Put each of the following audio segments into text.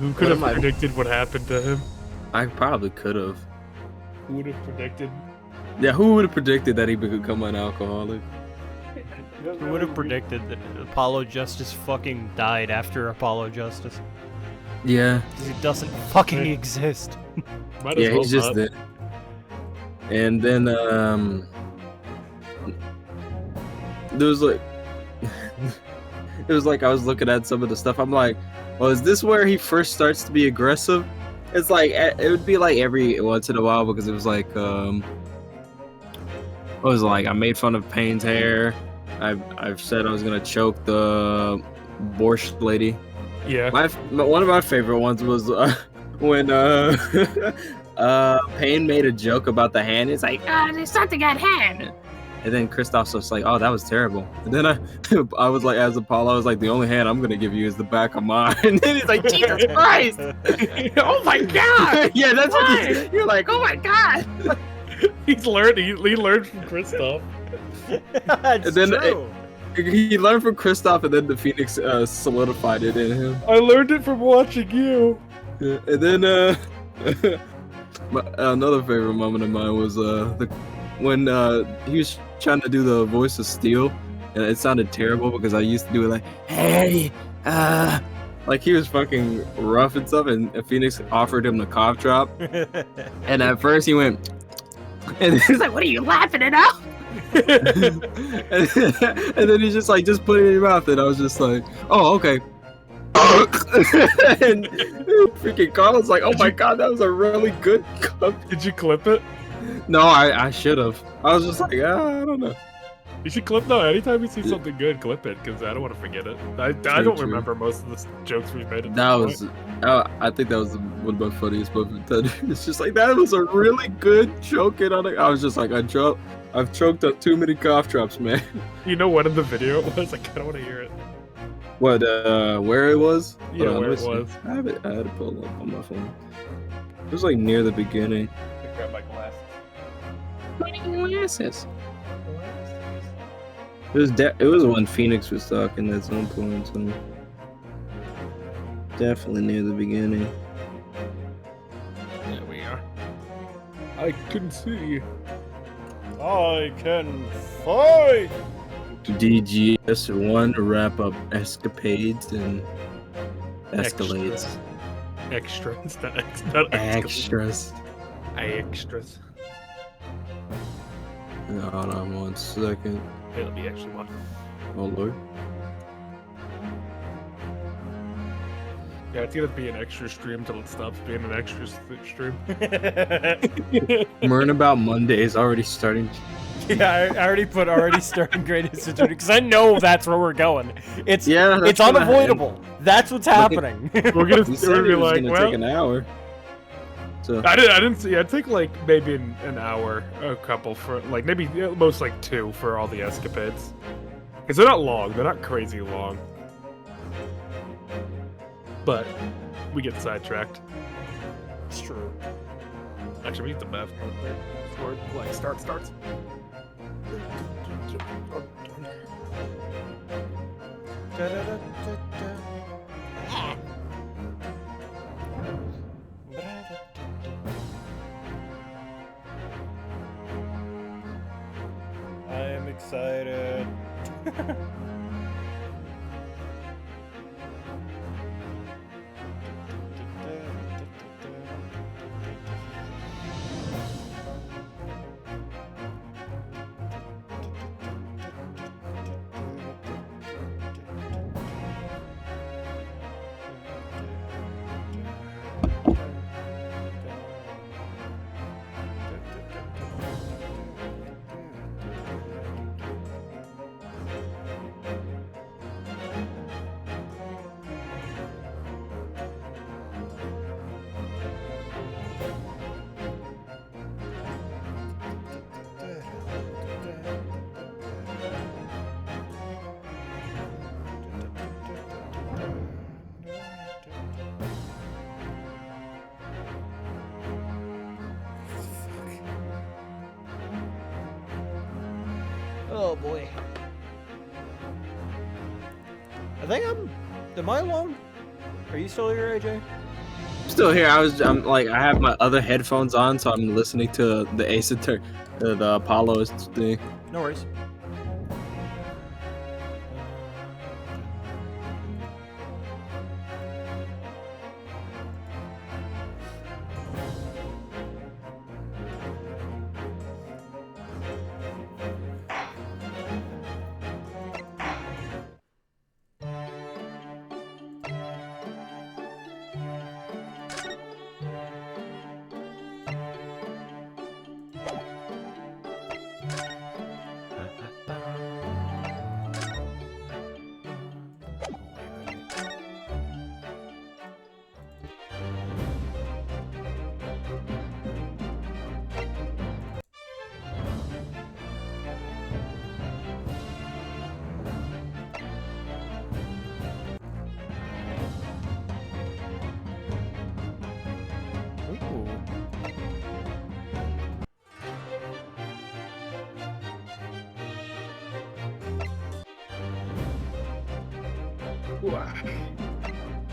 Who could have predicted what happened to him? I probably could have. Who would have predicted? Yeah, who would have predicted that he would become an alcoholic? Who would have predicted that Apollo Justice fucking died after Apollo Justice? Yeah. Because he doesn't fucking exist. Might as Yeah, well he's just not. dead. And then, there was like, it was like I was looking at some of the stuff. I'm like, well, is this where he first starts to be aggressive? It's like it would be like every once in a while because it was like, what was it like? I made fun of Payne's hair. I've said I was gonna choke the Borscht lady. Yeah. One of my favorite ones was when Payne made a joke about the hand. It's like, there's something at hand. And then Kristoff's just like, oh, that was terrible. And then I was like, as Apollo, I was like, the only hand I'm gonna give you is the back of mine. And then he's like, Jesus Christ! Oh my God! Yeah, that's what you're like. Oh my God! He's learned. He learned from Kristoff. That's And then true. he learned from Kristoff, and then the Phoenix solidified it in him. I learned it from watching you. Yeah, and then another favorite moment of mine was when he was trying to do the voice of Steel, and it sounded terrible because I used to do it like, hey, like he was fucking rough and stuff, and Phoenix offered him the cough drop, and at first he went, and he's like, what are you laughing at now? and then he's just like, just put it in your mouth, and I was just like, oh, okay. And freaking Carlos like, oh my God, that was a really good clip. Did you clip it? No, I should have. I was just like, I don't know. You should clip though. Anytime you see something good, clip it because I don't want to forget it. I don't remember most of the jokes we've made. That was, I think that was one of my funniest moments. It's just like, that was a really good joke. And I was just like, I've choked up too many cough drops, man. You know what in the video it was? Like, I don't want to hear it. What, where it was? Yeah, where it was. I had to pull it up on my phone. It was like near the beginning. I grab my glasses. Glasses. It was when Phoenix was talking at some point, so definitely near the beginning. There we are. I can see. I can fight! DGS1 to wrap up escapades and escalades. Extras. Not Extras. Extras. Hold on 1 second. It'll be actually one. Oh Lord. Yeah, it's gonna be an extra stream till it stops being an extra stream. Learn about Monday is already starting. Yeah, I already put starting greatest Institute because I know that's where we're going. It's unavoidable. That's what's happening. We're gonna be like, well, take an hour. So I didn't see. I'd take like maybe an hour, a couple for like maybe at most like 2 for all the escapades. Cause they're not long. They're not crazy long. But we get sidetracked. It's true. Actually, we need the map before it like starts. I am excited. Oh boy. Am I alone? Are you still here, AJ? I'm still here. I'm like, I have my other headphones on, so I'm listening to the Ace Attorney, the Apollo thing. No worries.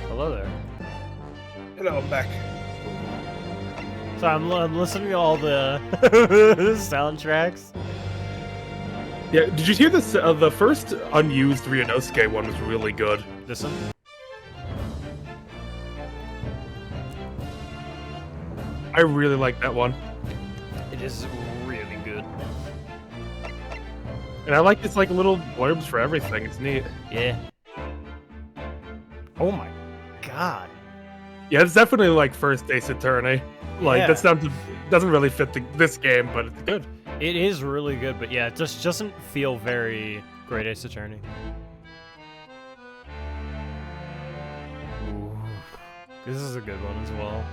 Hello there. Hello, I'm back. So I'm listening to all the soundtracks. Yeah, did you hear this? The first unused Ryunosuke one was really good. This one? I really like that one. It is really good. And I like it's like little blurbs for everything. It's neat. Yeah. Oh my god. Yeah, it's definitely like first Ace Attorney. Like Yeah. that doesn't really fit this game, but it's good. It is really good, but yeah, it just doesn't feel very Great Ace Attorney. Ooh. This is a good one as well.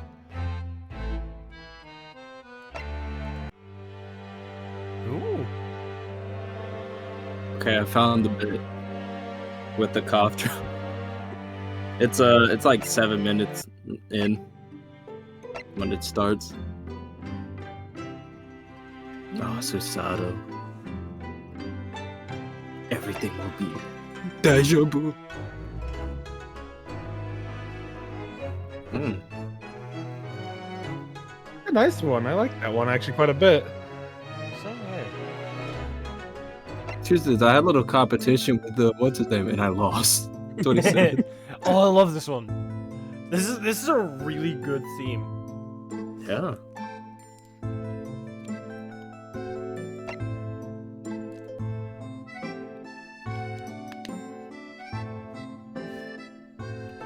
Ooh. Okay, I found the bit with the cough drop. It's like 7 minutes in when it starts. Oh, Susato. Everything will be deja vu. A nice one. I like that one actually quite a bit. So weird. Tuesdays, I had a little competition with the what's his name, and I lost. That's what he said. Oh, I love this one. This is a really good theme. Yeah.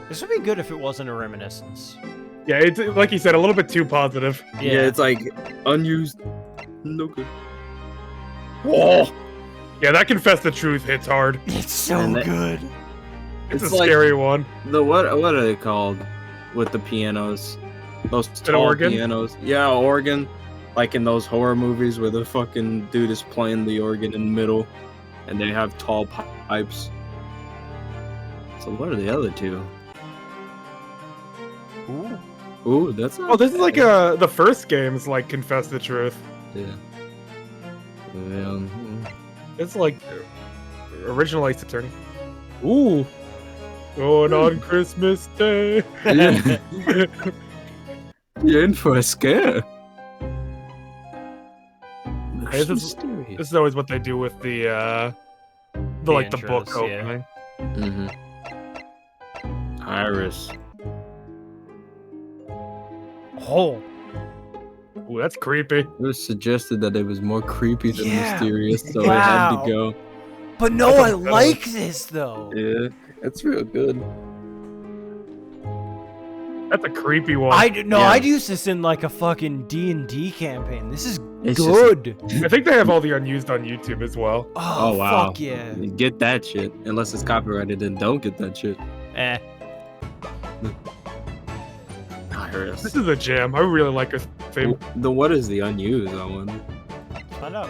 This would be good if it wasn't a reminiscence. Yeah, it's like you said, a little bit too positive. Yeah, it's like unused. No good. Oh, yeah, that Confess the Truth hits hard. It's so And that- good. It's a like scary one. the what are they called with the pianos? Those tall organ? pianos. Yeah, organ. Like in those horror movies where the fucking dude is playing the organ in the middle, and they have tall pipes. So what are the other two? Ooh. Ooh, that's. Oh, this is like the first game is like Confess the Truth. Yeah. It's like original Ace Attorney. Ooh. Going on Christmas Day. Yeah. You're in for a scare. Hey, this is always what they do with the like the book intros, yeah. opening. Iris. Oh. Ooh, that's creepy. It was suggested that it was more creepy than Yeah. mysterious, so it Wow. had to go. But no, That's I a good like this though. Yeah, it's real good. That's a creepy one. I'd Yeah. use this in like a fucking D&D campaign. This is It's just- good. I think they have all the unused on YouTube as well. Oh, Oh, wow. fuck yeah. You get that shit. Unless it's copyrighted, then don't get that shit. Eh. Iris. This is a jam. I really like her theme. The what is the unused? I wonder. Find out.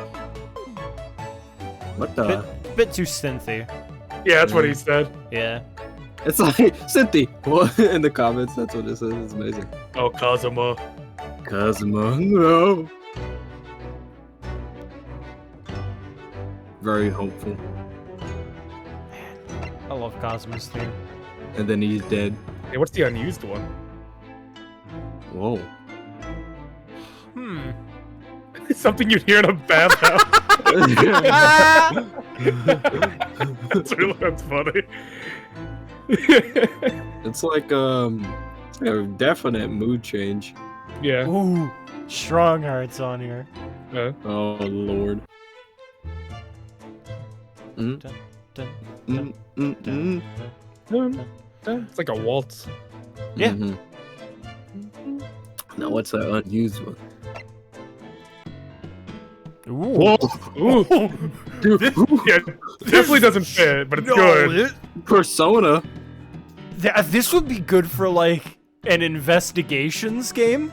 What the? Bit too synthy. Yeah, that's what he said. Yeah. It's like Cynthia. What in the comments? That's what it says. It's amazing. Oh, Kazuma. Kazuma, no. Very hopeful. I love Cosmos theme. And then he's dead. Hey, what's the unused one? Whoa. Hmm. Something you'd hear in a bathhouse. That's funny. It's like a definite mood change. Yeah. Ooh, strong hearts on here. Oh lord. Dun, dun, Mm, mm, mm. It's like a waltz. Yeah. Mhm. Now what's that unused one? Ooh. Ooh. Dude, Yeah, definitely doesn't fit, but it's good. Persona. This would be good for like an investigations game.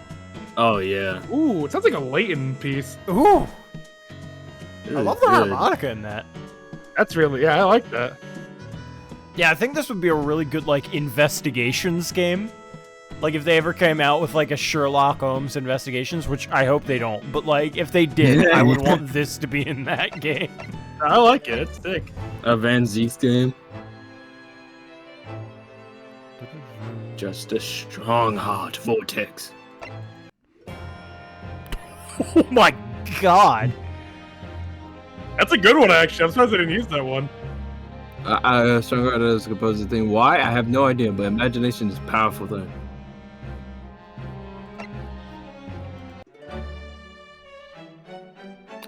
Oh yeah. Ooh, it sounds like a Leighton piece. Ooh, It I is love the good. harmonica in that. That's really, yeah, I like that. Yeah, I think this would be a really good like investigations game. Like if they ever came out with like a Sherlock Holmes investigations, which I hope they don't, but like if they did, I would want this to be in that game. I like it. It's sick. A Van Zeeks game. Just a strong heart vortex. Oh my god. That's a good one, actually. I'm surprised I didn't use that one. Strong heart is a composite thing. Why? I have no idea, but imagination is a powerful thing.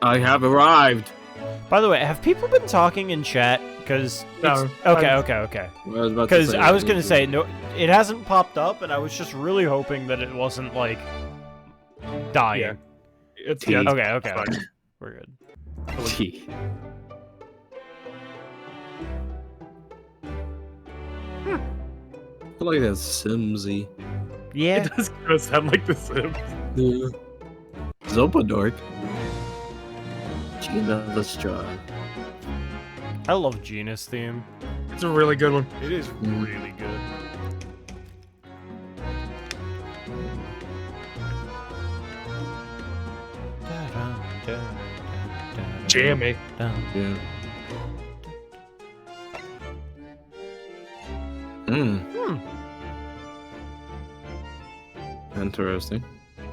I have arrived. By the way, have people been talking in chat? Because No, okay. I was about to Because say I was that. gonna say no, it hasn't popped up, and I was just really hoping that it wasn't like dying. Yeah. It's Tea. yeah. Okay, fine. we're good. Tea. I like that Simsy. Yeah, It does kind of sound like The Sims. Yeah. Zopadork. Gina the Strong. I love Gina's theme. It's a really good one. It is Mm. really good. Jammy. Yeah. Hmm. Interesting.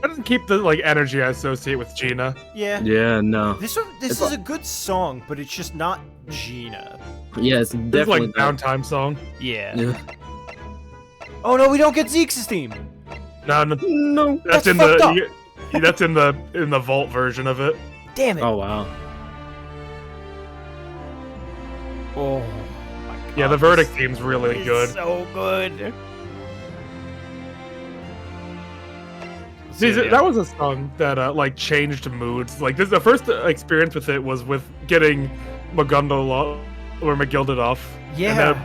That doesn't keep the like energy I associate with Gina. Yeah. Yeah, no. This It's is a good song, but it's just not Gina. Yeah, it's This is definitely like downtime song. Yeah. Yeah. Oh no, we don't get Zeke's theme. No, No. that's That's in fucked up. that's in the vault version of it. Damn it. Oh wow. Oh my Yeah, God, the verdict this theme's really is good. So good. See, that was a song that like changed moods. Like this, the first experience with it was with getting Magundala or Magilded off. Yeah.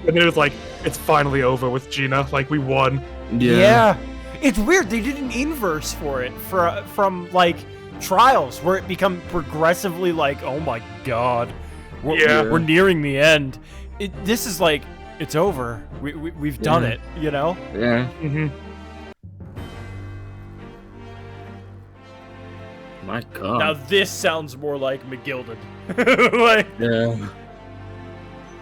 And then it was like it's finally over with Gina. Like we won. Yeah. It's weird. They did an inverse for it from like Trials, where it become progressively like, oh my god, we're nearing the end. This is like it's over. We've done Yeah. it. You know. Yeah. Mm-hmm. My God. Now this sounds more like McGilded. Like Yeah.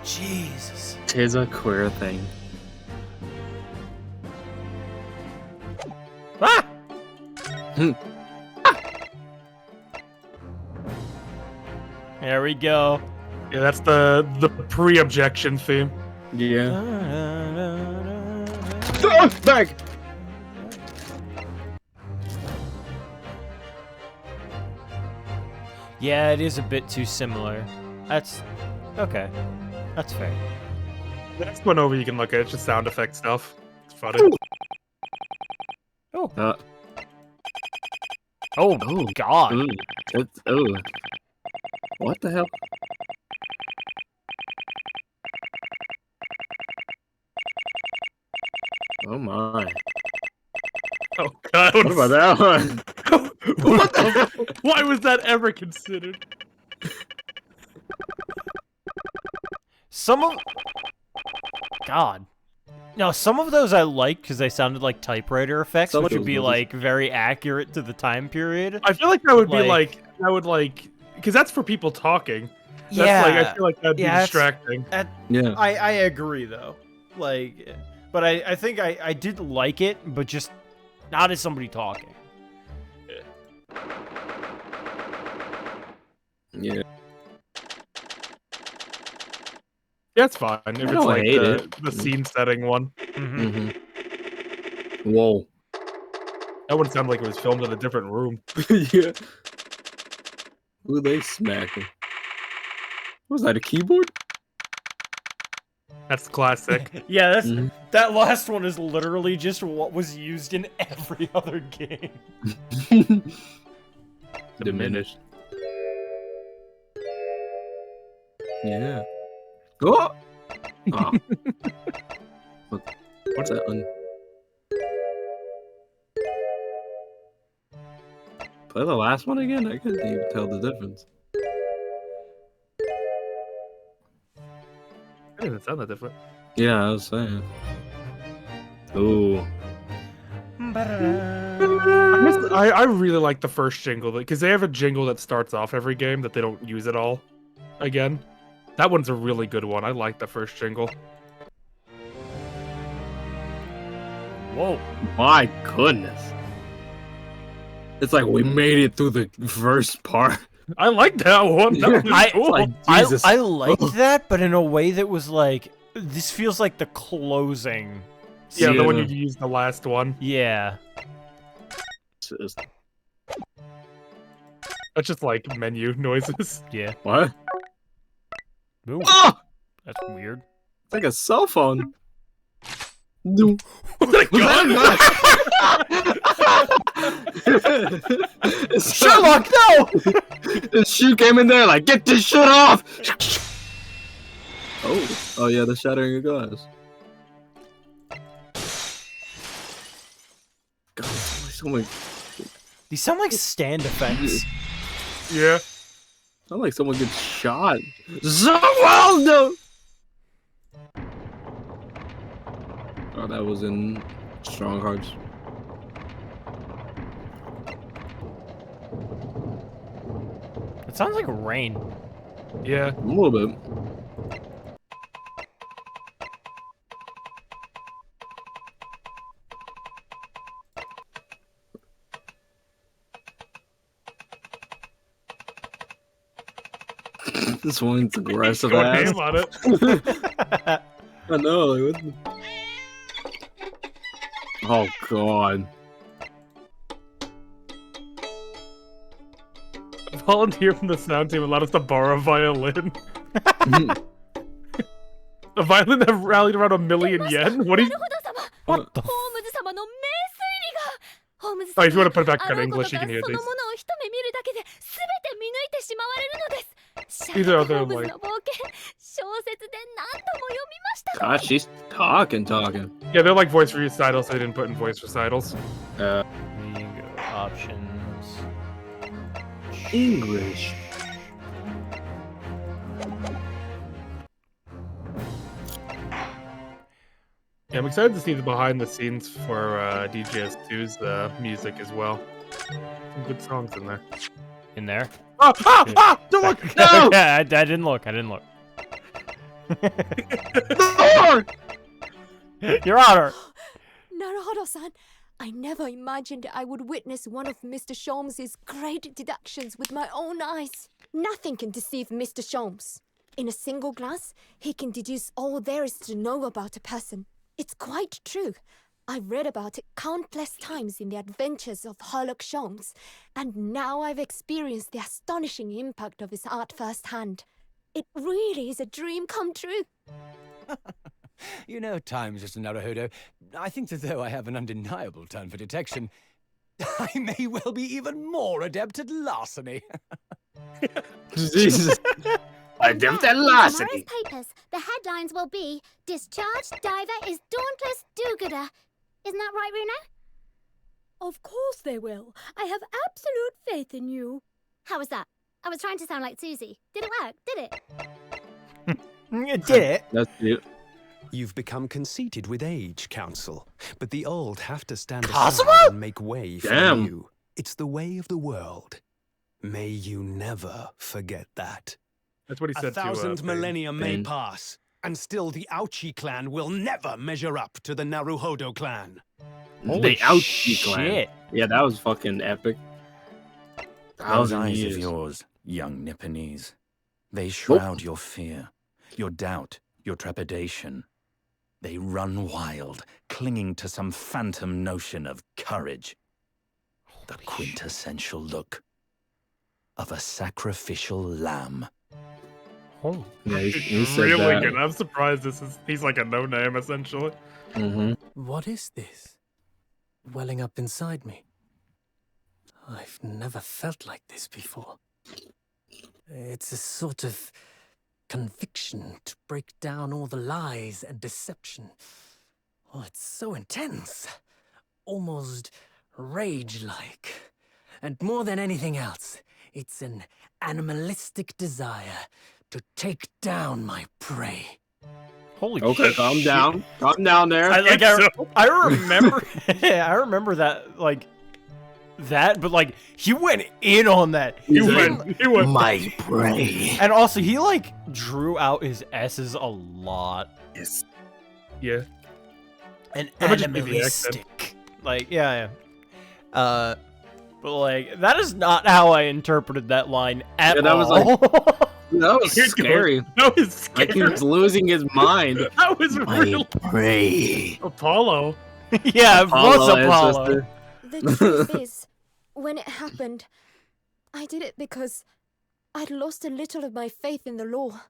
Jesus. Tis a queer thing. Ah! There we go. Yeah, that's the pre-objection theme. Yeah. Back. Yeah, it is a bit too similar. That's okay. That's fair. The next one over you can look at. It's just sound effect stuff. It's funny. Oh. Uh, Oh, Oh. God. ooh. It's, ooh. What the hell? Oh my. Oh God. What about that one? What the? Why was that ever considered? Some of God. No, some of those I like because they sounded like typewriter effects, Some which of would be those- like very accurate to the time period. I feel like that would be Like- like because that's for people talking. That's Yeah, like I feel like that'd be Yeah, that's- distracting. Yeah. I agree though. Like but I think I did like it, but just not as somebody talking. Yeah. Yeah, it's fine if it's don't like hate the, it. the scene setting one. Mm-hmm. Whoa. That wouldn't sound like it was filmed in a different room. Yeah. Who they smacking? Was that a keyboard? That's classic. Yeah, that last one is literally just what was used in every other game. Diminished. Yeah. Oh! Oh. What's that one? Play the last one again? I couldn't even tell the difference. It doesn't sound that different. Yeah, I was saying. Ooh. I really like the first jingle because they have a jingle that starts off every game that they don't use at all again. That one's a really good one. I like the first jingle. Whoa. My goodness. It's like we made it through the first part. I like that one. That was cool. Like, Jesus. I liked that, but in a way that was like, this feels like the closing. Yeah, the one you used the last one. Yeah. That's just like menu noises. Yeah. What? Ooh, Ah! that's weird. It's like a cell phone. No. Sherlock, no! The shoe came in there like, get this shit off! Oh yeah, the shattering of glass. God, someone. These sound like stand effects. Yeah. Sound like someone gets shot. So well done. Oh, that was in Strong Hearts. It sounds like rain. Yeah. A little bit. This one's aggressive Going ass. ham on it. I know. Like, what the... Oh god. A volunteer from the sound team allowed us to borrow a violin. A violin that rallied around 1,000,000 yen? What do you... What the Oh, if you want to put it back in English, you can hear these. These are other, like... God, she's talking. Yeah, they're like voice recitals they didn't put in voice recitals. Options. English. Yeah, I'm excited to see the behind the scenes for DGS2's music as well. Some good songs in there. In there? Don't look! No! Yeah, I didn't look. I didn't look. Your Honor! Naruhodo-san, I never imagined I would witness one of Mr. Sholmes' great deductions with my own eyes. Nothing can deceive Mr. Sholmes. In a single glance, he can deduce all there is to know about a person. It's quite true. I've read about it countless times in the adventures of Herlock Sholmes, and now I've experienced the astonishing impact of his art firsthand. It really is a dream come true. You know, at times, Mr. Naruhodo, I think that though I have an undeniable turn for detection, I may well be even more adept at larceny. Jesus. Adept at Tomorrow's larceny. papers, the headlines will be, Discharged Diver is Dauntless Do-Gooder. Isn't that right, Runo? Of course they will. I have absolute faith in you. How was that? I was trying to sound like Susie. Did it work? Did it? You did it. That's it. You've become conceited with age, Council, but the old have to stand Cosmo? aside and make way for Damn. you. It's the way of the world. May you never forget that. That's what he said 1,000 to millennia may Bane. pass, And still, the Aochi clan will never measure up to the Naruhodo clan. The Aochi clan. Yeah, that was fucking epic. Those eyes of yours, young Nipponese. They shroud your fear, your doubt, your trepidation. They run wild, clinging to some phantom notion of courage. The quintessential look of a sacrificial lamb. Oh, Yeah, he It's said really that. good. I'm surprised he's like a no-name, essentially. Mm-hmm. What is this? Welling up inside me. I've never felt like this before. It's a sort of conviction to break down all the lies and deception. Oh, it's so intense. Almost rage-like. And more than anything else, it's an animalistic desire to take down my prey. holy Okay, shit. calm down. Calm down there. I remember I remember that but like he went in on that. He went. My prey. And also he like drew out his S's a lot. Yes. Yeah. And That might just be the accent. animalistic. Like, yeah. But like that is not how I interpreted that line at Yeah, that was all. That was scary. That was scary. Like he was losing his mind. That was real. Prey. Apollo. Yeah, it was Apollo. ancestor. The truth is, when it happened, I did it because I'd lost a little of my faith in the law.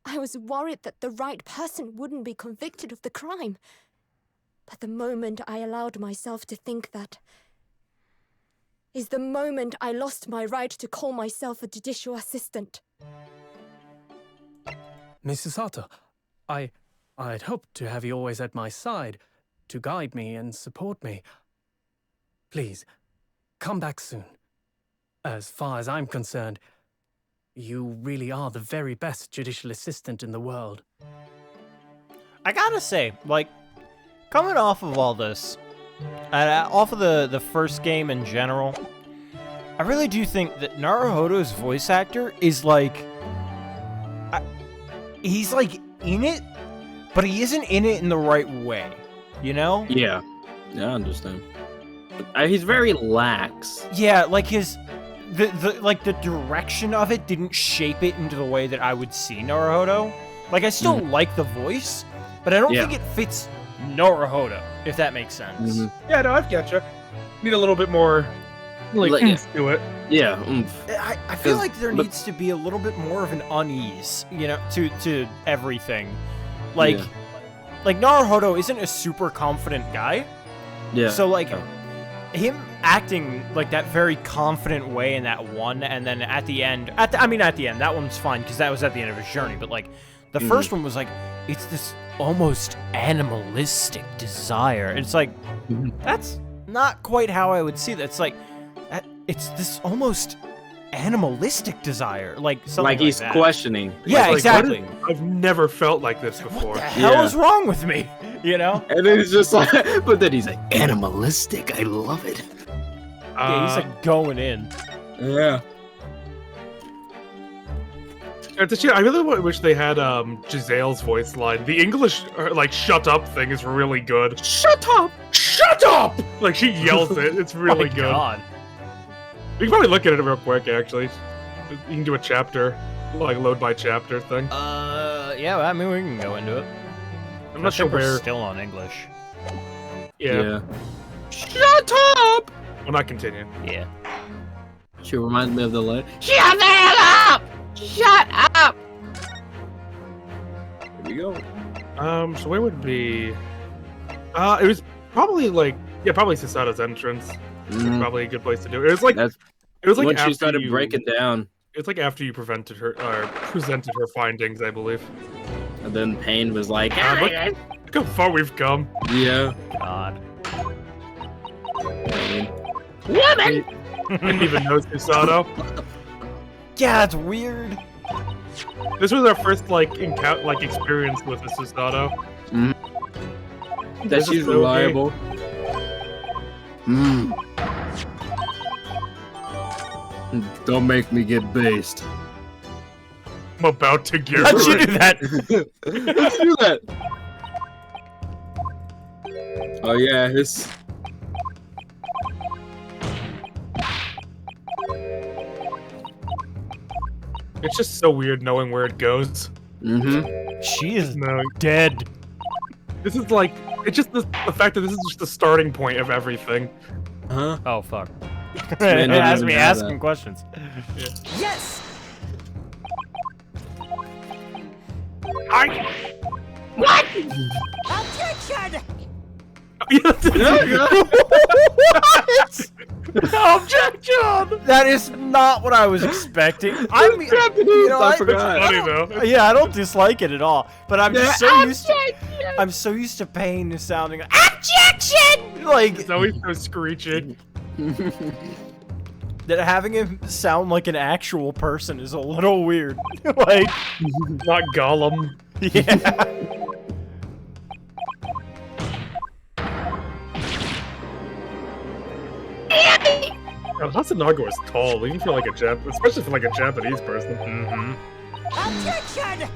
I was worried that the right person wouldn't be convicted of the crime. But the moment I allowed myself to think that is the moment I lost my right to call myself a judicial assistant. Mrs. Sato, I'd hoped to have you always at my side, to guide me and support me. Please, come back soon. As far as I'm concerned, you really are the very best judicial assistant in the world. I gotta say, like, coming off of all this, off of the first game in general, I really do think that Naruhodo's voice actor is like, he's like in it, but he isn't in it in the right way, you know? Yeah. Yeah, I understand. He's very lax. Yeah, like the direction of it didn't shape it into the way that I would see Naruhodo. Like, I still like the voice, but I don't think it fits Naruhodo, if that makes sense. Yeah, no, I've got you. Need a little bit more, like, oomph to it. Yeah, oomph. I feel like there needs to be a little bit more of an unease, you know, to everything. Like, like Naruhodo isn't a super confident guy. Yeah. So like, him acting like that very confident way in that one, and then at the end, at the end, that one's fine because that was at the end of his journey. But like, the first one was like, it's this almost animalistic desire. It's like, that's not quite how I would see that. It's like, it's this almost animalistic desire, like something like he's that. questioning. Yeah, exactly. I've never felt like this before. What the hell is wrong with me? You know? And then he's just like, but then he's like, animalistic. I love it. Yeah, he's like going in. Yeah. It's a shame. I really wish they had Giselle's voice line. The English like "shut up" thing is really good. Shut up! Shut up! Like she yells it. It's really My good. God. We can probably look at it real quick. Actually, you can do a chapter, like load by chapter thing. Yeah, I mean we can go into it. I'm not sure we're where. still on English. Yeah. Shut up! We'll not continue. Yeah. She reminds me of the line. Shut the hell up! Shut up! Here we go. So where would it be? It was probably like probably Susada's entrance. Probably a good place to do it. It was like it was like when after she started you, breaking down. It's like after you presented her findings, I believe. And then Pain was like, Look how far we've come. yeah. God. Woman! Didn't even know Susato. Yeah, it's weird. This was our first like experience with the Susato. That This is she's so reliable. Don't make me get based. I'm about to get How'd you ready. do that? Let's do that. Oh yeah, his. It's just so weird knowing where it goes. Mm-hmm. She is No, dead. this is like it's just the fact that this is just the starting point of everything. Huh? Oh fuck. Man, It I has didn't me know asking that. questions. Yes! Objection! Objection! That is not what I was expecting. I mean, I It's forgot. funny though. yeah, I don't dislike it at all, but I'm just so Yeah, used to. I'm so used to pain sounding like objection, like It's always so screechy. that. Having him sound like an actual person is a little weird. Like, Not Gollum. yeah. God, Hasanaga is tall, even for like a especially for like a Japanese person. Mm-hmm. Objection!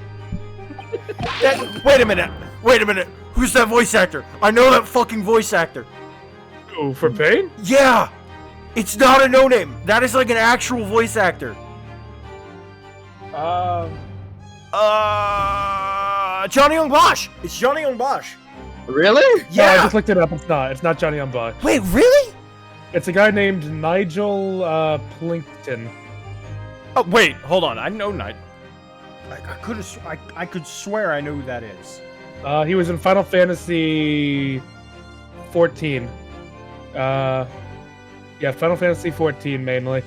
Wait a minute. Wait a minute. Who's that voice actor? I know that fucking voice actor. Oh, for Pain? Yeah. It's not a no name. That is like an actual voice actor. Johnny Young Bosch. It's Johnny Young Bosch. Really? No, I Yeah. just looked it up. It's not. It's not Johnny Young Bosch. Wait, really? It's a guy named Nigel Plinkton. Oh wait, hold on. I know Night. I could swear I know who that is. He was in Final Fantasy 14. Yeah, Final Fantasy 14 mainly.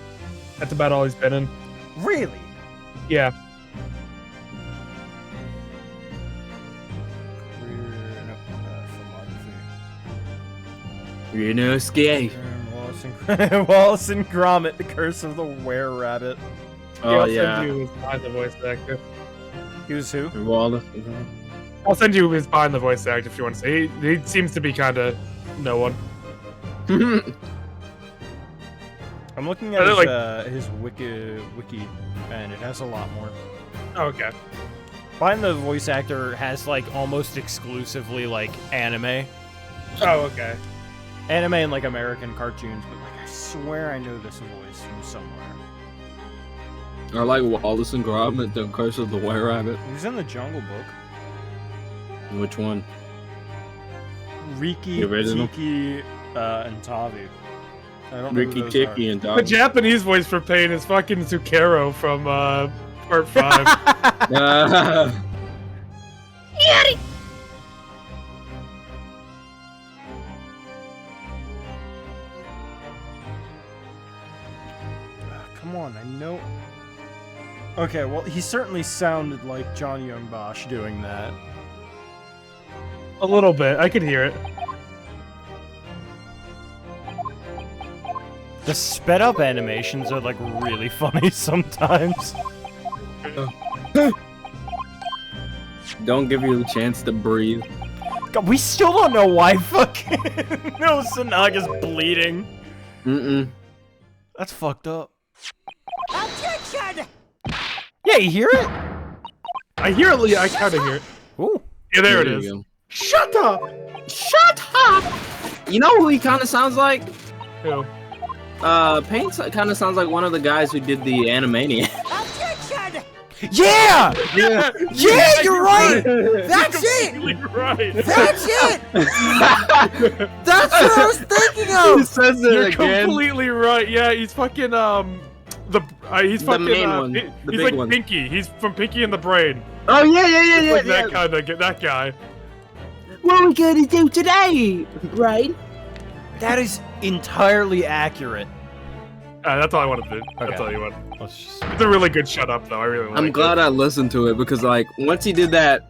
That's about all he's been in. Really? Yeah. Ryunosuke. Wallace and Gromit, The Curse of the Were-Rabbit. Oh I'll yeah. send you his behind the voice actor. He was who? Wallace. I'll send you his behind the voice actor if you want to see. He seems to be kind of no one. I'm looking I at don't his wiki, and it has a lot more. Oh, okay. Behind the voice actor has like almost exclusively like anime. Oh, okay. Anime and like American cartoons, but like I swear I know this voice from somewhere. I like Wallace and Gromit, The Curse of the White Rabbit. He was in the Jungle Book. Which one? Riki, The original? Tiki, and Tavi. I don't know who Ricky those Tiki are. and The Dog. Japanese voice for Pain is fucking Zucchero from Part 5. Come on, I know. Okay, well, he certainly sounded like Johnny Young Bosch doing that. A little bit. I could hear it. The sped up animations are like really funny sometimes. Don't give you a chance to breathe. God, we still don't know why fucking no Sanaga's bleeding. Mm-mm. That's fucked up. Objection! Yeah, you hear it? I hear it. Yeah, I kind of hear it. Ooh. Yeah, there it you is. go. Shut up. Shut up! You know who he kind of sounds like? Ew. Pain kind of sounds like one of the guys who did the Animaniac. Objection! Yeah! Yeah. Yeah, you're right! You're That's it! completely right. That's it! That's what I was thinking He of! says it You're again. completely right. Yeah, he's fucking he's The fucking main one. he- The he's big like one. Pinky. He's from Pinky and the Brain. Oh yeah. Like that kind of that guy. What are we gonna do today? Right? That is entirely accurate. That's all I wanted to do. Okay. That's all you want. Let's just... It's a really good shut up though. I really like I'm it. glad I listened to it because like once he did that,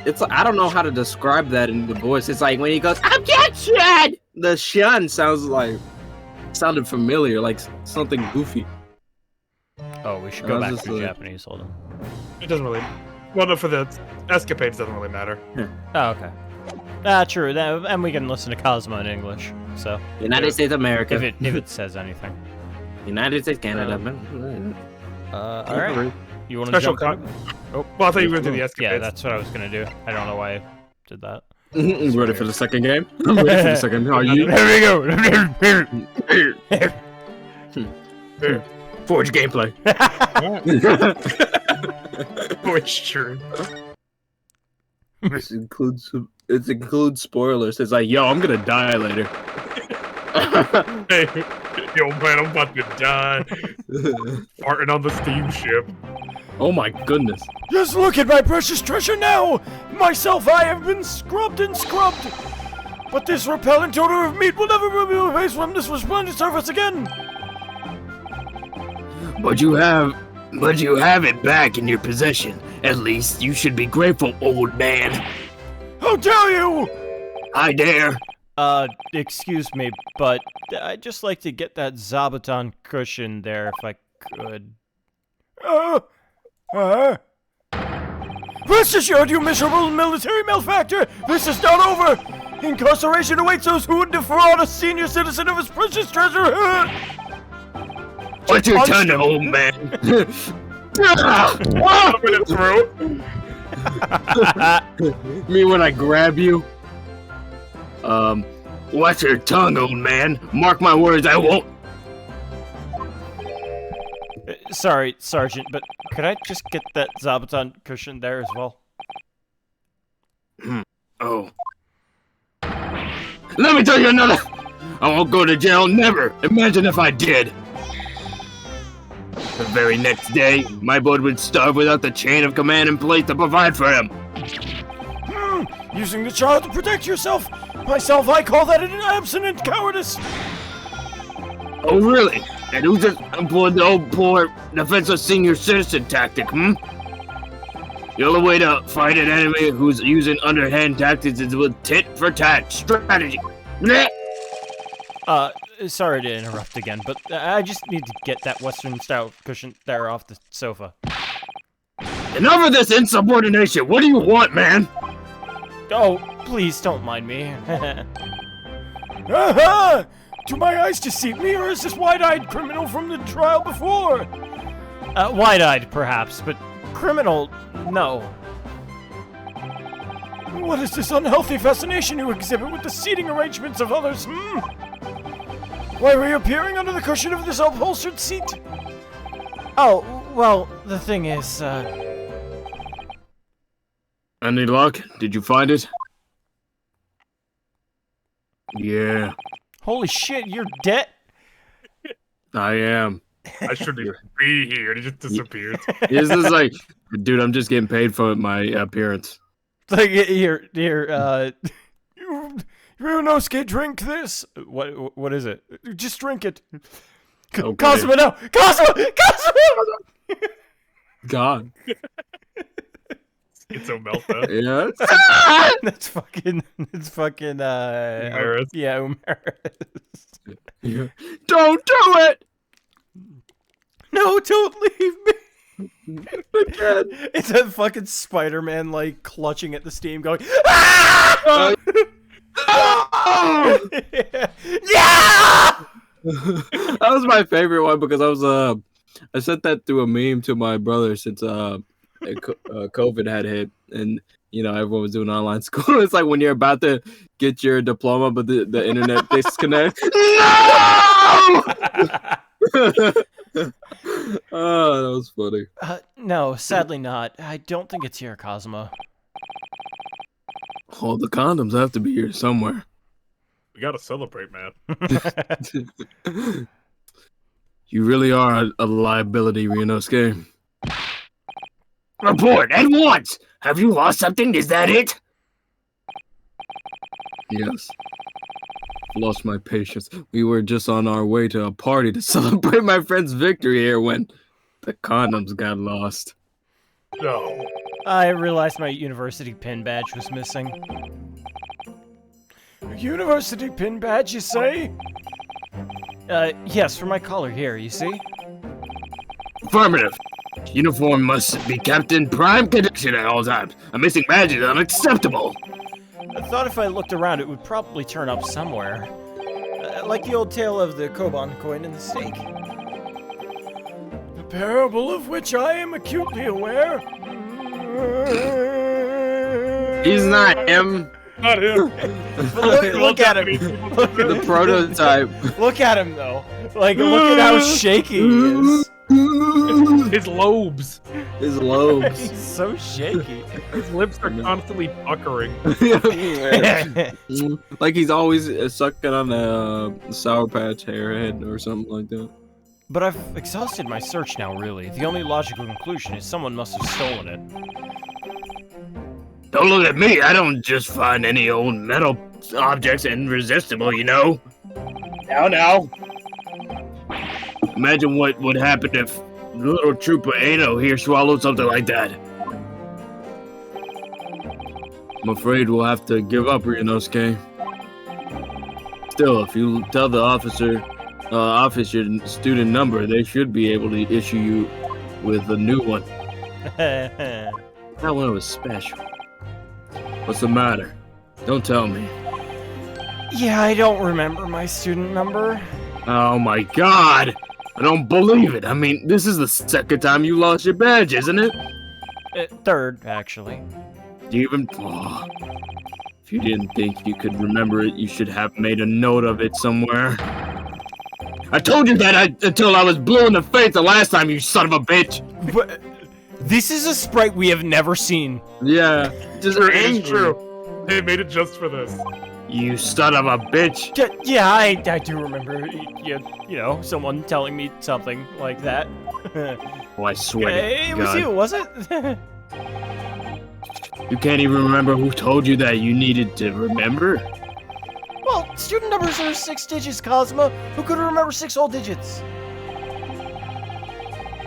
it's like, I don't know how to describe that in the voice. It's like when he goes objection, the shun sounded familiar, like something goofy. Oh, we should I go was back just to the like- Japanese. Hold on. It doesn't really. Well, no, for the escapades doesn't really matter. Oh, okay. Ah, true. And we can listen to Cosmo in English. So United States America. if it says anything. United States Canada. All right. You want to Special jump cut. in? Oh, Well, I thought you were going to do the escapades. yeah, that's what I was gonna do. I don't know why I did that. Ready for the second game? I'm ready for the second. Are you? There we go. Forge gameplay. Which true. It includes spoilers. It's like, yo, I'm gonna die later. Hey, yo, man, I'm about to die. Farting on the steamship. Oh my goodness. Just look at my precious treasure now! Myself, I have been scrubbed and scrubbed! But this repellent odor of meat will never be erased from this resplendent surface again! But you have it back in your possession. At least you should be grateful, old man. How dare you! I dare. Excuse me, but I'd just like to get that Zabuton cushion there if I could. Rest assured, you miserable military malefactor! This is not over! Incarceration awaits those who would defraud a senior citizen of his precious treasure! What's your turn, old man? I'm gonna throw. Me when I grab you. Watch your tongue, old man. Mark my words, I won't. Sorry, Sergeant, but could I just get that Zabuton cushion there as well? Oh. Let me tell you another. I won't go to jail, never. Imagine if I did. The very next day, my boy would starve without the chain of command in place to provide for him. Using the child to protect yourself? Myself, I call that an absolute cowardice! Oh, really? And who just employed the old poor defensive senior citizen tactic, The only way to fight an enemy who's using underhand tactics is with tit-for-tat strategy. Blech! Sorry to interrupt again, but I just need to get that Western-style cushion there off the sofa. Enough of this insubordination! What do you want, man? Oh, please don't mind me. Aha! Do my eyes deceive me, or is this wide-eyed criminal from the trial before? Wide-eyed, perhaps, but criminal, no. What is this unhealthy fascination you exhibit with the seating arrangements of others, Why were you appearing under the cushion of this upholstered seat? Oh, well, the thing is, Any luck? Did you find it? Yeah. Holy shit, you're dead? I am. I shouldn't even be here. It just disappeared. This is like, dude, I'm just getting paid for my appearance. Like, here, Ryunosuke, drink this. What is it? Just drink it. Okay. Cosmo, no! Cosmo! God. Schizo meltdown. Yes. That's fucking, Umaris. yeah, Umaris. Yeah. Don't do it! No, don't leave me! Again. It's a fucking Spider-Man, like, clutching at the steam, going, ah! Yeah! That was my favorite one because I sent that through a meme to my brother since COVID had hit and everyone was doing online school. It's like when you're about to get your diploma but the internet disconnects. No! Oh, that was funny. No, sadly not. I don't think it's here, Cosmo. Oh, the condoms have to be here somewhere. We gotta celebrate, man. You really are a liability, Ryunosuke. Report at once! Have you lost something? Is that it? Yes. Lost my patience. We were just on our way to a party to celebrate my friend's victory here when the condoms got lost. No. I realized my university pin badge was missing. A university pin badge, you say? Yes, for my collar here, you see? Affirmative. Uniform must be kept in prime condition at all times. A missing badge is unacceptable. I thought if I looked around, it would probably turn up somewhere. Like the old tale of the Koban coin and the steak. The parable of which I am acutely aware. He's not him. Not him. Look at him. The prototype. Look at him though. Like, look at how shaky he is. His lobes. His lobes. He's so shaky. His lips are constantly puckering. Like he's always sucking on a Sour Patch Hairhead or something like that. But I've exhausted my search now, really. The only logical conclusion is someone must have stolen it. Don't look at me. I don't just find any old metal objects irresistible, you know? Now. Imagine what would happen if little Trooper Ano here swallowed something like that. I'm afraid we'll have to give up, Ryunosuke. Still, if you tell the office your student number, they should be able to issue you with a new one. That one was special. What's the matter? Don't tell me. Yeah, I don't remember my student number. Oh my god! I don't believe it. I mean, this is the second time you lost your badge, isn't it? Third, actually. Do you even... Oh, if you didn't think you could remember it, you should have made a note of it somewhere. I told you that until I was blue in the face the last time, you son of a bitch! But this is a sprite we have never seen. Yeah, just angry. It's true. They made it just for this. You son of a bitch! Yeah, I do remember, you know, someone telling me something like that. Oh, I swear to It was God. you, was it? You can't even remember who told you that you needed to remember? Well, student numbers are 6 digits, Cosmo. Who could remember 6 whole digits?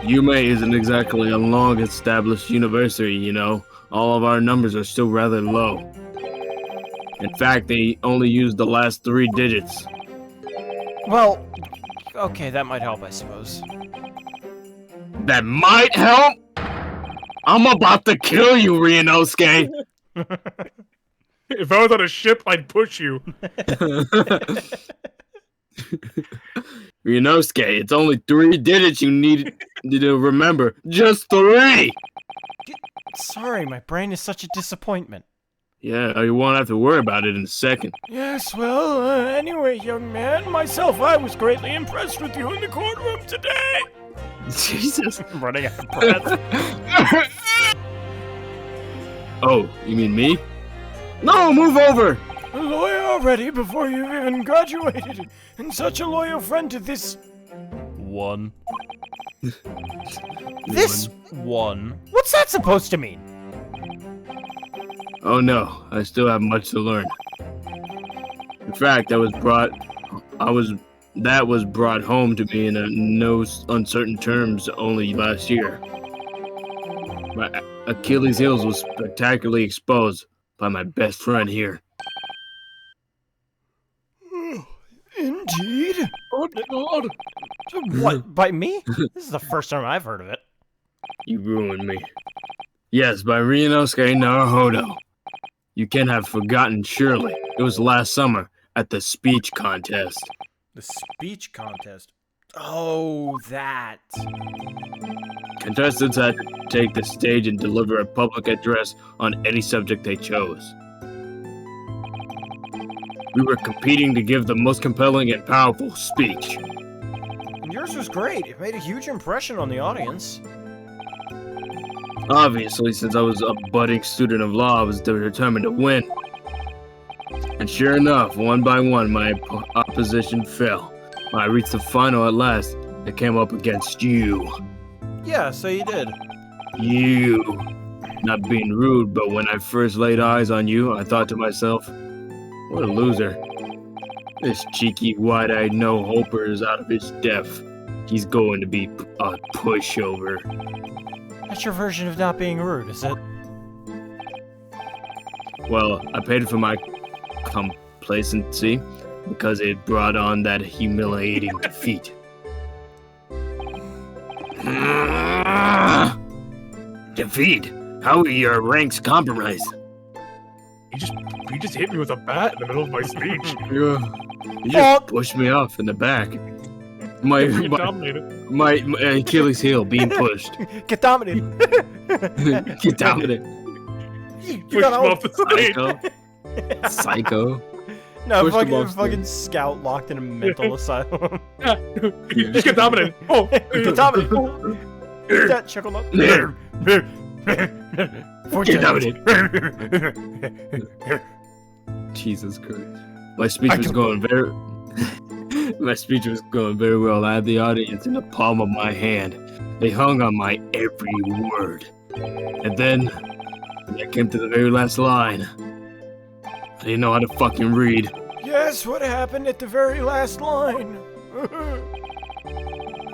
Yume isn't exactly a long-established university, you know. All of our numbers are still rather low. In fact, they only use the last 3 digits. Well, okay, that might help, I suppose. That might help? I'm about to kill you, Ryunosuke! If I was on a ship, I'd push you. Ryunosuke, it's only 3 digits you need to remember. Just 3! Sorry, my brain is such a disappointment. Yeah, you won't have to worry about it in a second. Yes, well, anyway, young man, myself, I was greatly impressed with you in the courtroom today. Jesus. I'm running out of breath. Oh, you mean me? No, move over! A lawyer already before you've even graduated, and such a loyal friend to this... one. This one? What's that supposed to mean? Oh no, I still have much to learn. In fact, that was brought home to me in no uncertain terms only last year. My Achilles' heels was spectacularly exposed by my best friend here. Indeed. Oh my god. What, by me? This is the first time I've heard of it. You ruined me. Yes, by Ryunosuke Naruhodo. You can't have forgotten, surely. It was last summer at the speech contest. The speech contest? Oh, that. Contestants had to take the stage and deliver a public address on any subject they chose. We were competing to give the most compelling and powerful speech. And yours was great. It made a huge impression on the audience. Obviously, since I was a budding student of law, I was determined to win. And sure enough, one by one, my opposition fell. When I reached the final at last, I came up against you. Yeah, so you did. You. Not being rude, but when I first laid eyes on you, I thought to myself, what a loser. This cheeky, wide-eyed no-hoper is out of his depth. He's going to be a pushover. That's your version of not being rude, is it? Well, I paid for my complacency because it brought on that humiliating defeat. Defeat? How are your ranks compromised? He just hit me with a bat in the middle of my speech. You just pushed me off in the back. My Get dominated. my Achilles heel being pushed. Get dominated. Get dominated. You Push him off the side. Psycho. No, Push him off fucking scout locked in a mental asylum. Just get dominated. Oh, Get dominated. Eat that chuckle nut. Get dominated. Jesus Christ. My speech was going very well. I had the audience in the palm of my hand. They hung on my every word. And then when I came to the very last line, I didn't know how to fucking read. Yes, what happened at the very last line?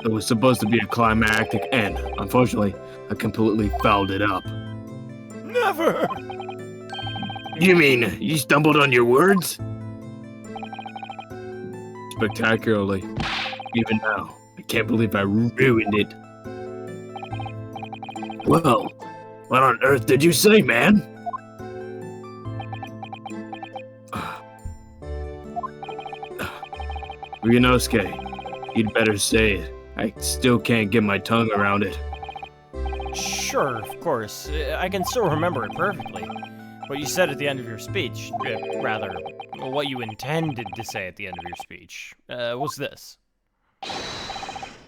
It was supposed to be a climactic end. Unfortunately, I completely fouled it up. Never. You mean you stumbled on your words? Spectacularly. Even now, I can't believe I ruined it. Well, what on earth did you say, man? Ryunosuke, you'd better say it. I still can't get my tongue around it. Sure, of course. I can still remember it perfectly. What you said at the end of your speech, rather, what you intended to say at the end of your speech, was this.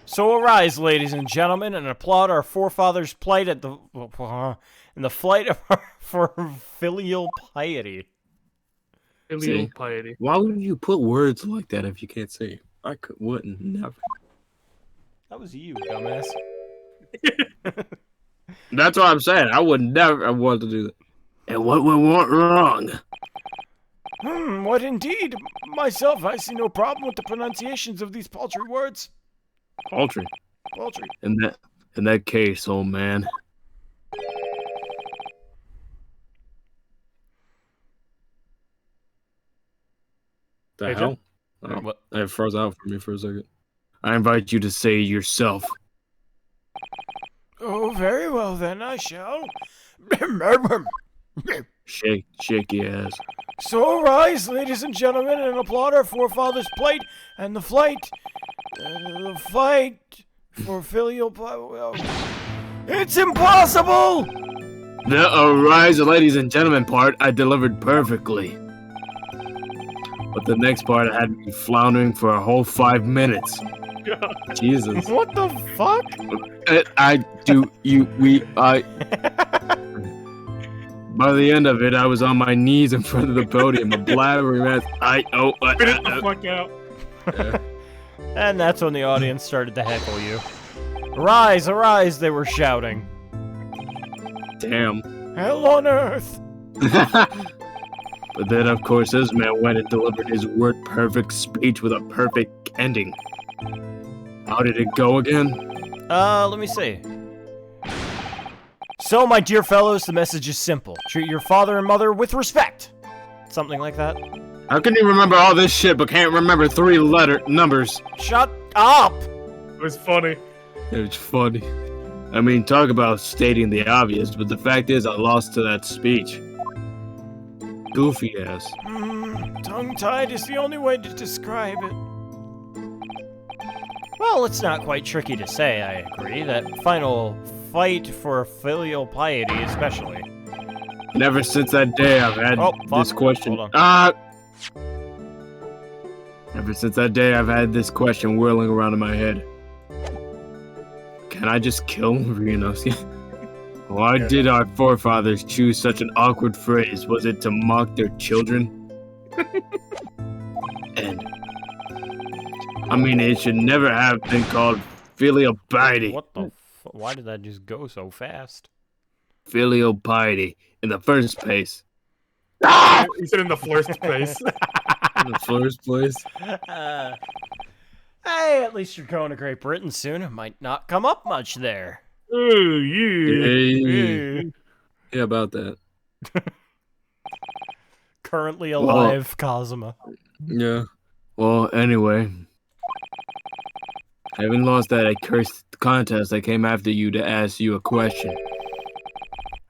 So arise, ladies and gentlemen, and applaud our forefathers' plight at the in the flight of for filial piety. Filial piety. Why would you put words like that if you can't say? Wouldn't never. That was you, dumbass. That's what I'm saying. I would never want to do that. And what went wrong? What indeed? Myself, I see no problem with the pronunciations of these paltry words. Paltry. Paltry. In that case, old man. The hell? Oh, What? It froze out for me for a second. I invite you to say it yourself. Oh, very well then, I shall. Shake your ass. So rise, ladies and gentlemen, and applaud our forefathers' plight and the fight for filial piety. It's impossible! The arise, ladies and gentlemen part I delivered perfectly. But the next part I had me floundering for a whole 5 minutes. Jesus. What the fuck? By the end of it, I was on my knees in front of the podium, a blabbering mess. Spit it the fuck out. Yeah. And that's when the audience started to heckle you. Arise, arise, they were shouting. Damn. Hell on earth! But then, of course, this man went and delivered his word-perfect speech with a perfect ending. How did it go again? Let me see. So, my dear fellows, the message is simple. Treat your father and mother with respect. Something like that. How can you remember all this shit but can't remember 3 numbers? Shut up! It was funny. It's funny. I mean, talk about stating the obvious, but the fact is I lost to that speech. Goofy ass. Tongue-tied is the only way to describe it. Well, it's not quite tricky to say, I agree. That final fight for filial piety, especially. And ever since that day, I've had this question. Hold on. Ever since that day, I've had this question whirling around in my head. Can I just kill Ryunosuke? Why did our forefathers choose such an awkward phrase? Was it to mock their children? And I mean, it should never have been called filial piety. What the why did that just go so fast? Filial piety in the first place. He said in the first place. In the first place. Hey, at least you're going to Great Britain soon. It might not come up much there. Oh, yeah. Hey. Yeah, about that. Currently alive, Kazuma. Yeah. Well, anyway. Having lost that accursed contest, I came after you to ask you a question.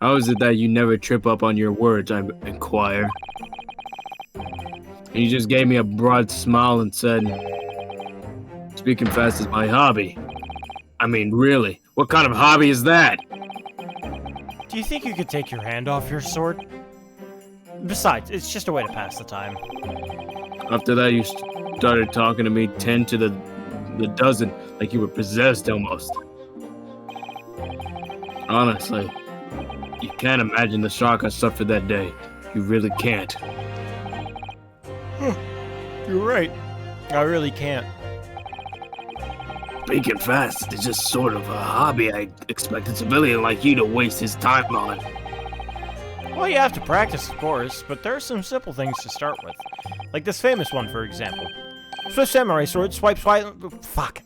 How is it that you never trip up on your words, I inquire? And you just gave me a broad smile and said, speaking fast is my hobby. I mean, really, what kind of hobby is that? Do you think you could take your hand off your sword? Besides, it's just a way to pass the time. After that, you started talking to me 10 to the dozen, like you were possessed almost. Honestly, you can't imagine the shock I suffered that day. You really can't. You're right. I really can't. Speaking fast is just sort of a hobby I expect a civilian like you to waste his time on. Well, you have to practice, of course, but there are some simple things to start with. Like this famous one, for example. Swift Samurai Sword, swipe. Fuck.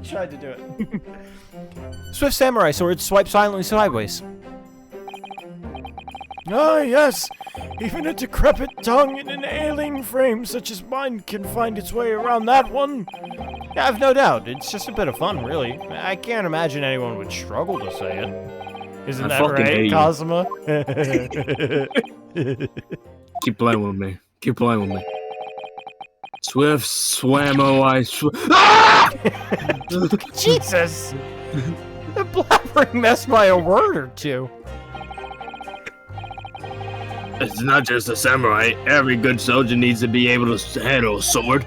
Tried to do it. Swift Samurai Sword, swipe silently sideways. Ah, yes! Even a decrepit tongue in an ailing frame such as mine can find its way around that one. Yeah, I've no doubt. It's just a bit of fun, really. I can't imagine anyone would struggle to say it. Isn't that right, Kazuma? Keep playing with me. Keep playing with me. Swift swammo I Ah! Jesus! The blabbering messed by a word or two. It's not just a samurai. Every good soldier needs to be able to handle a sword.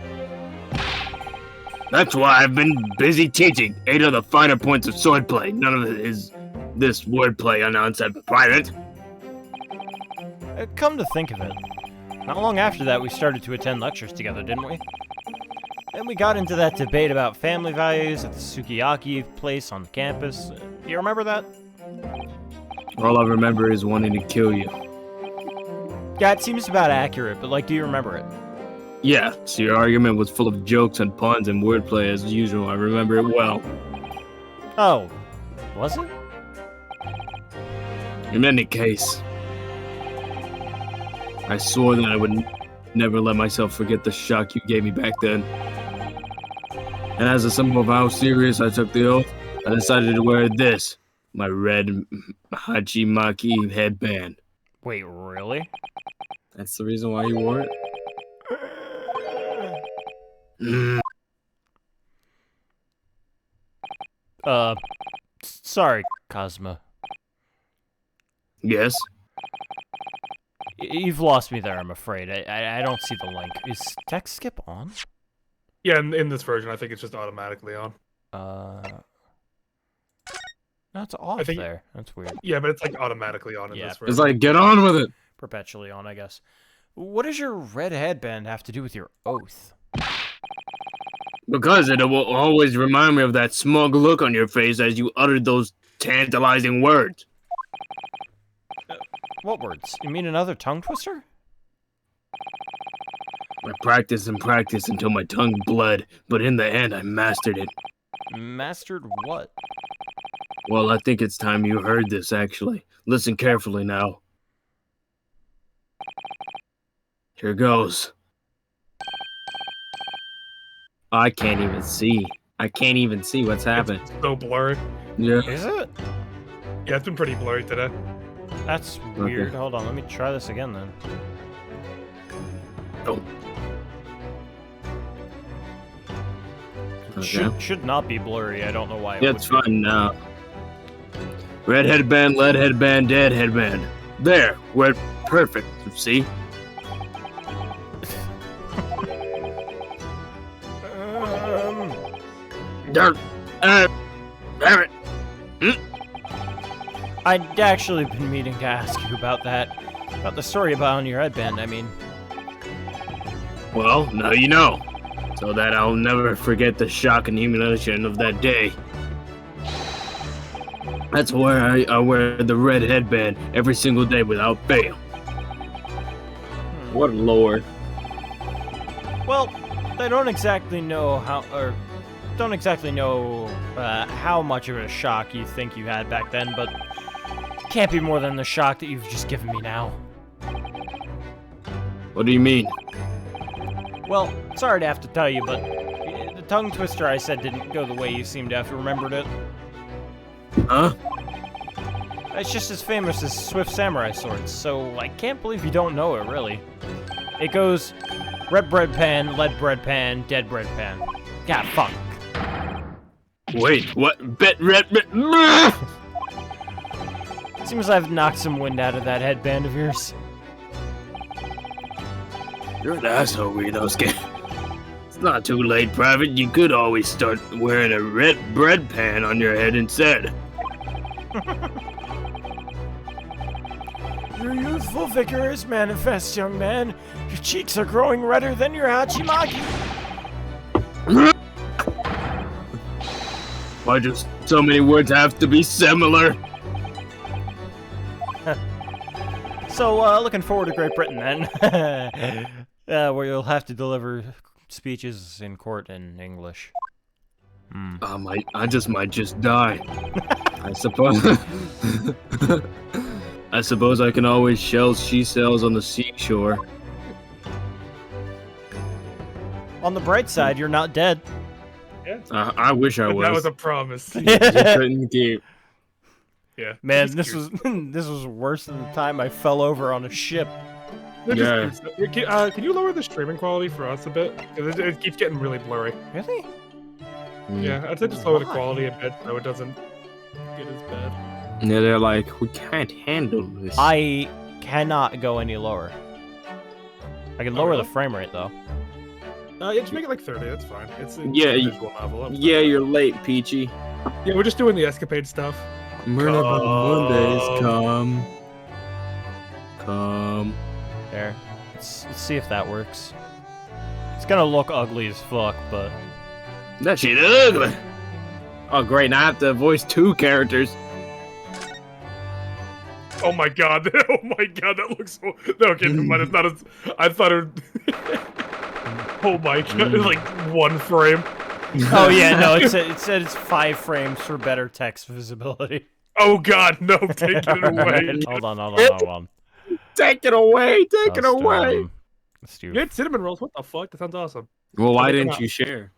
That's why I've been busy teaching 8 of the finer points of swordplay. None of it is this wordplay announced at private. Come to think of it, not long after that we started to attend lectures together, didn't we? Then we got into that debate about family values at the Sukiyaki place on campus. You remember that? All I remember is wanting to kill you. Yeah, it seems about accurate, but like, do you remember it? Yeah, so your argument was full of jokes and puns and wordplay as usual. I remember it well. Oh, was it? In any case, I swore that I would never let myself forget the shock you gave me back then. And as a symbol of how serious I took the oath, I decided to wear this, my red Hachimaki headband. Wait, really? That's the reason why you wore it? Sorry, Kazuma. Yes? You've lost me there, I'm afraid. I don't see the link. Is text skip on? Yeah, in this version, I think it's just automatically on. No, it's off there. That's weird. Yeah, but it's like automatically on in this version. It's like, get on with it. Perpetually on, I guess. What does your red headband have to do with your oath? Because it will always remind me of that smug look on your face as you uttered those tantalizing words. What words? You mean another tongue twister? I practiced and practiced until my tongue bled, but in the end I mastered it. Mastered what? Well, I think it's time you heard this, actually. Listen carefully now. Here goes. I can't even see. I can't even see what's happening. It's so blurry. Yeah. Is it? Yeah, it's been pretty blurry today. That's weird. Okay. Hold on, let me try this again then. Oh. Okay. Should not be blurry. I don't know why. Yeah, it's fine now. Red headband, lead headband, dead headband. There, we're perfect. See? I'd actually been meaning to ask you about that. About the story about on your headband, I mean. Well, now you know. So that I'll never forget the shock and humiliation of that day. That's why I wear the red headband every single day without fail. What lord. Well, I don't exactly know how how much of a shock you think you had back then, but it can't be more than the shock that you've just given me now. What do you mean? Well, sorry to have to tell you, but the tongue twister I said didn't go the way you seem to have remembered it. Huh? It's just as famous as Swift Samurai Swords, so I can't believe you don't know it, really. It goes red bread pan, lead bread pan, dead bread pan. God, fuck. Wait, what? Red. Seems I've knocked some wind out of that headband of yours. You're an asshole, Ryunosuke. It's not too late, Private. You could always start wearing a red bread pan on your head instead. Your youthful vigor is manifest, young man. Your cheeks are growing redder than your hachimaki. Why do so many words have to be similar? So, looking forward to Great Britain then. Where you'll have to deliver speeches in court in English. I might just die. I suppose. I suppose I can always shell she sells on the seashore. On the bright side, you're not dead. Yeah. I wish I was. That was a promise. You couldn't keep. Yeah. Man, this was worse than the time I fell over on a ship. Yeah. Can you lower the streaming quality for us a bit? 'Cause it keeps getting really blurry. Really? Yeah, I'd say just lower the quality a bit so it doesn't get as bad. Yeah, they're like, we can't handle this. I cannot go any lower. I can lower the frame rate though. Yeah, just make it like 30. That's fine. It's Yeah, a you- visual novel. Yeah, you're late, Peachy. Yeah, we're just doing the escapade stuff. Murder on Mondays, come. There. Let's see if that works. It's gonna look ugly as fuck, but That shit ugly. Oh, great. Now I have to voice 2 characters. Oh my god! Oh my god! That looks so. No, okay, never mind. It's not as. I thought it. Would... Oh my god! It's like 1 frame. oh yeah, no, it said it's 5 frames for better text visibility. Oh god, no! Take it away. Hold on. Take it away. Take it away. Let's do. You had cinnamon rolls. What the fuck? That sounds awesome. Well, why Check it didn't out. you share?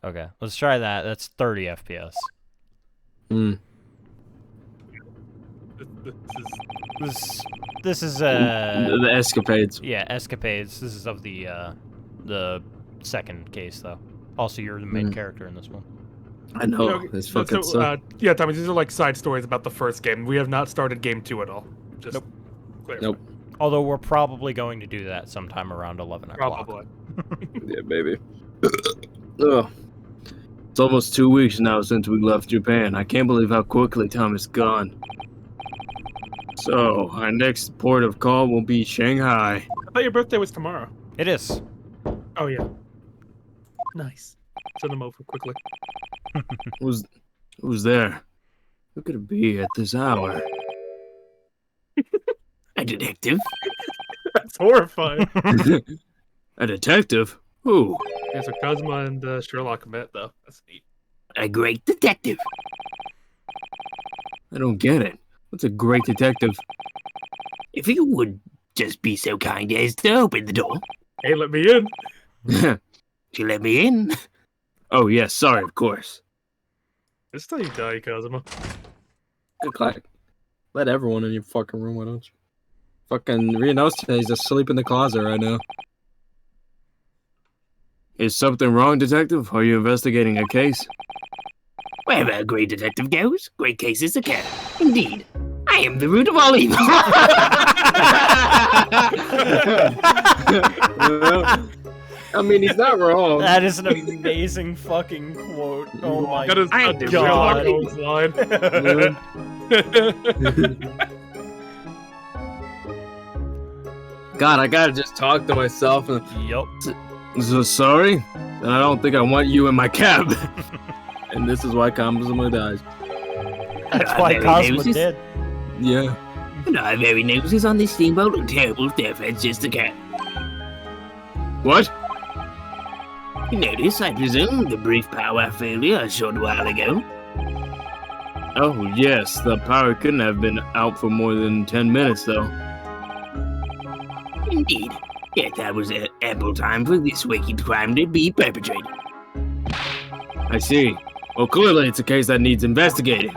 Okay, let's try that. That's 30 FPS. This is The escapades. yeah, escapades. This is of the second case though. Also, you're the main character in this one. I know. Okay, This fucking so, sucks. yeah, Tommy, these are like side stories about the first game. We have not started game 2 at all. Just Nope. clarify. Nope. Although we're probably going to do that sometime around 11 o'clock. Probably. Yeah, baby. Ugh. It's almost 2 weeks now since we left Japan. I can't believe how quickly time is gone. So, our next port of call will be Shanghai. I thought your birthday was tomorrow. It is. Oh yeah. Nice. Send them over quickly. Who's there? Who could it be at this hour? A detective? That's horrifying. A detective? Who? Yeah, so Cosma and Sherlock met though. That's neat. A great detective. I don't get it. What's a great detective? If you would just be so kind as to open the door. Hey, let me in. You let me in? Oh, yes, sorry, of course. It's till you die, Cosmo. Good clack. Let everyone in your fucking room, why don't you? Fucking Ryunosuke is asleep in the closet right now. Is something wrong, detective? Are you investigating a case? Wherever a great detective goes, great cases occur. Indeed. I am the root of all evil. I mean, he's not wrong. That is an amazing fucking quote. Oh my That is I such a do Sherlock God. Holmes line. God, I gotta just talk to myself. And... Yup. So sorry? Then I don't think I want you in my cab. And this is why Cosmo dies. That's why Cosmo noses? did. Yeah. No very noses on this steamboat and terrible stuff has just occurred. What? You notice, I presume, the brief power failure a short while ago? Oh, yes, the power couldn't have been out for more than 10 minutes, though. Indeed. Yet that was ample time for this wicked crime to be perpetrated. I see. Well, clearly it's a case that needs investigating.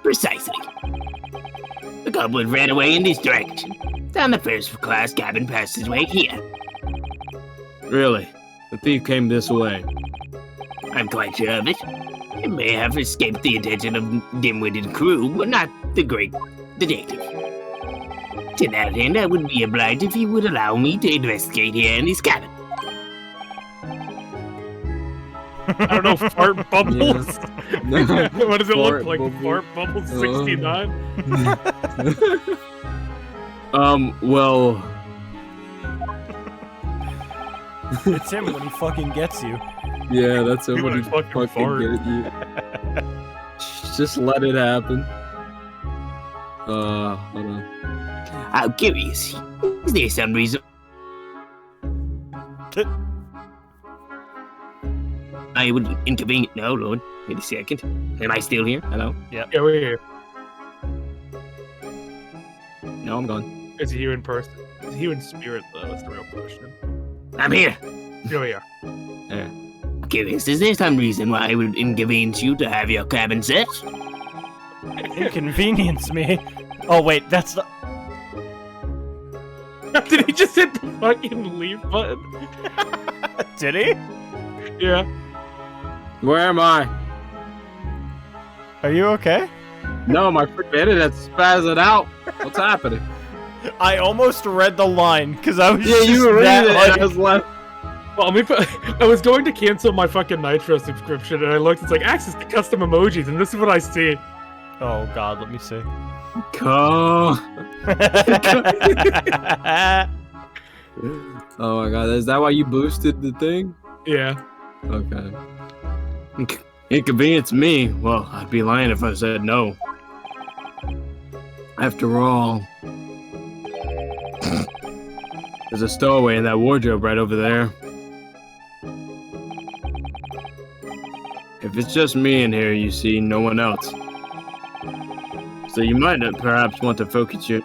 Precisely. The culprit ran away in this direction. Down the first-class cabin passageway here. Really? The thief came this way. I'm quite sure of it. It may have escaped the attention of dim-witted crew, but not the great detective. To that end, I would be obliged if you would allow me to investigate here in his cabin. I don't know, fart bubbles. Yeah. What does it look Fart like? bubble. Fart bubbles 69. Well, It's him when he fucking gets you. yeah, that's He him when would he fucking fucking fart. get you. Just let it happen. Hold on. How curious. Is there some reason I would inconvenience? No, Lord. Wait a second. Am I still here? Hello? Yeah, we're here. No, I'm gone. Is he here in person? Is he here in spirit, though? That's the real question. I'm here. Here we are. Curious. Is there some reason why I would inconvenience you to have your cabin searched? Inconvenience me. Oh wait, that's the. Did he just hit the fucking leave button? Did he? Yeah. Where am I? Are you okay? No, my freaking internet spazzing out. What's happening? I almost read the line because I was Yeah, just you were that reading it. like... And I was like, Well, I was going to cancel my fucking Nitro subscription, and I looked. It's like access to custom emojis, and this is what I see. Oh god, let me see. oh my god, is that why you boosted the thing? Yeah. Okay. Inconvenience me? Well, I'd be lying if I said no. After all, there's a stowaway in that wardrobe right over there. If it's just me in here, you see no one else. So you might perhaps want to focus your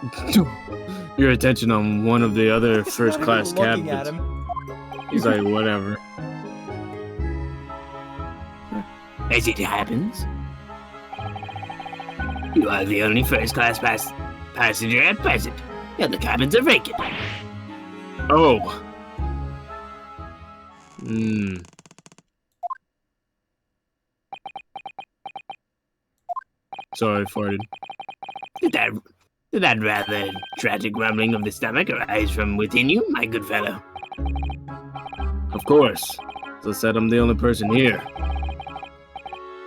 your attention on one of the other He's first-class not even looking at cabinets. him. He's like, whatever. As it happens, you are the only first-class passenger at present. The other cabins are vacant. Oh. Sorry, farted. Did that rather tragic rumbling of the stomach arise from within you, my good fellow? Of course. As I said, I'm the only person here.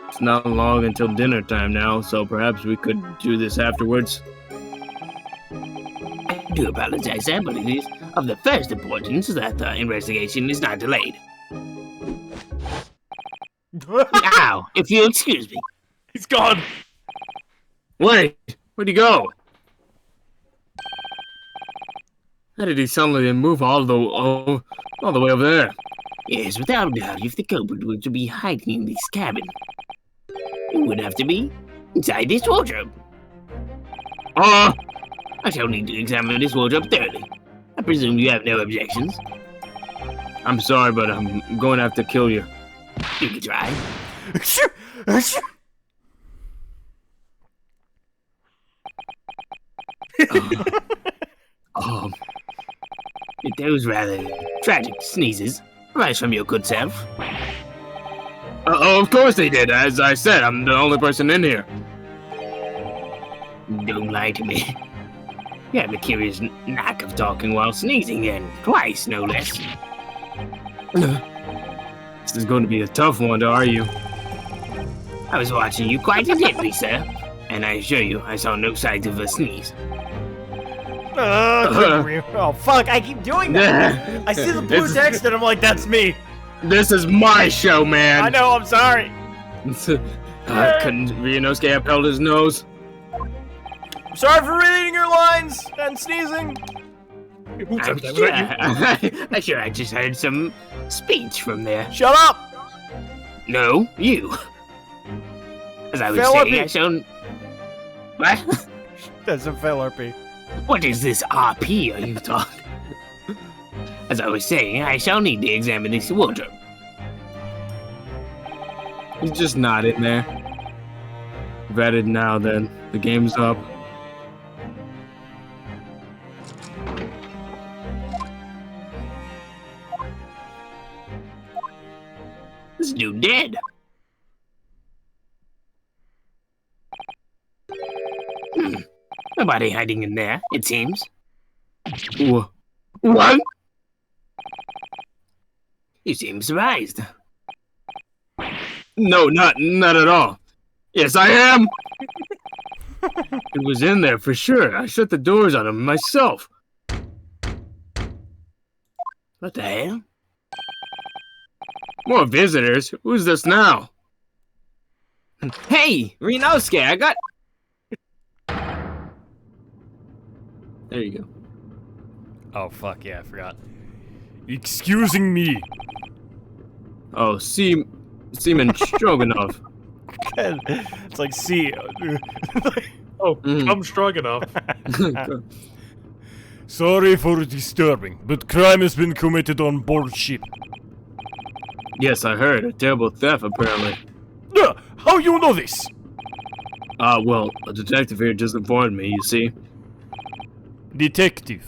It's not long until dinner time now, so perhaps we could do this afterwards. I do apologize, sir, but it is of the first importance that the investigation is not delayed. Now, if you excuse me. He's gone. Wait, where'd he go? How did he suddenly move all the way over there? Yes, without doubt, if the culprit were to be hiding in this cabin, it would have to be inside this wardrobe. I shall need to examine this wardrobe thoroughly. I presume you have no objections. I'm sorry, but I'm going to have to kill you. You can try. Those rather tragic sneezes arise from your good self. Of course they did. As I said, I'm the only person in here. Don't lie to me. You have a curious knack of talking while sneezing, and twice, no less. This is going to be a tough one to argue. I was watching you quite intently, sir, and I assure you I saw no signs of a sneeze. Oh fuck, I keep doing that. I see the blue text and I'm like, that's me. This is my show, man. I know, I'm sorry. Couldn't Ryunosuke have held his nose? I'm sorry for reading your lines and sneezing. I'm sure I just heard some speech from there. Shut up! No, you. As I was Philippi. saying, I shall... What? That's a Philippi. What is this RP are you talking? As I was saying, I shall need to examine this wardrobe. He's just not in there. Vetted now, then. The game's up. This dude dead. Nobody hiding in there, it seems. What? You seem surprised. No, not at all. Yes, I am. It was in there for sure. I shut the doors on him myself. What the hell? More visitors? Who's this now? Hey, Renosuke, I got... There you go. Oh, fuck, yeah, I forgot. Excusing me. Oh, Seaman Stroganoff. It's like, see... come Stroganoff. Sorry for disturbing, but crime has been committed on board ship. Yes, I heard. A terrible theft, apparently. How you know this? Well, a detective here just informed me, you see. Detective?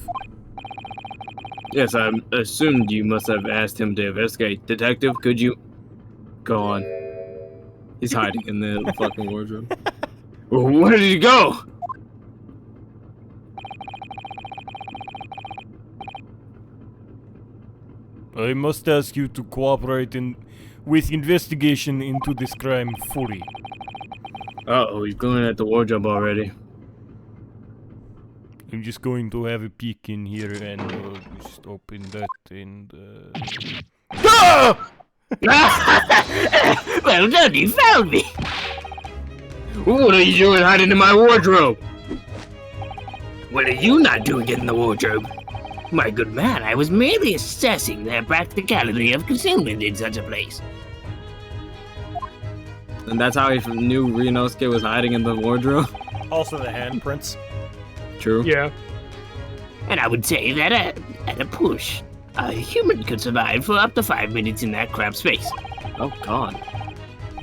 Yes, I assumed you must have asked him to investigate. Detective, could you... Go on. He's hiding in the fucking wardrobe. Where did he go? I must ask you to cooperate with investigation into this crime fully. Uh-oh, he's going at the wardrobe already. I'm just going to have a peek in here and just open that and... Ah! Well done, you found me! What are you doing hiding in my wardrobe? What are you not doing in the wardrobe? My good man, I was merely assessing the practicality of concealment in such a place. And that's how he knew Renosuke was hiding in the wardrobe? Also the handprints. True. Yeah. And I would say that at a push, a human could survive for up to 5 minutes in that cramped space. Oh god.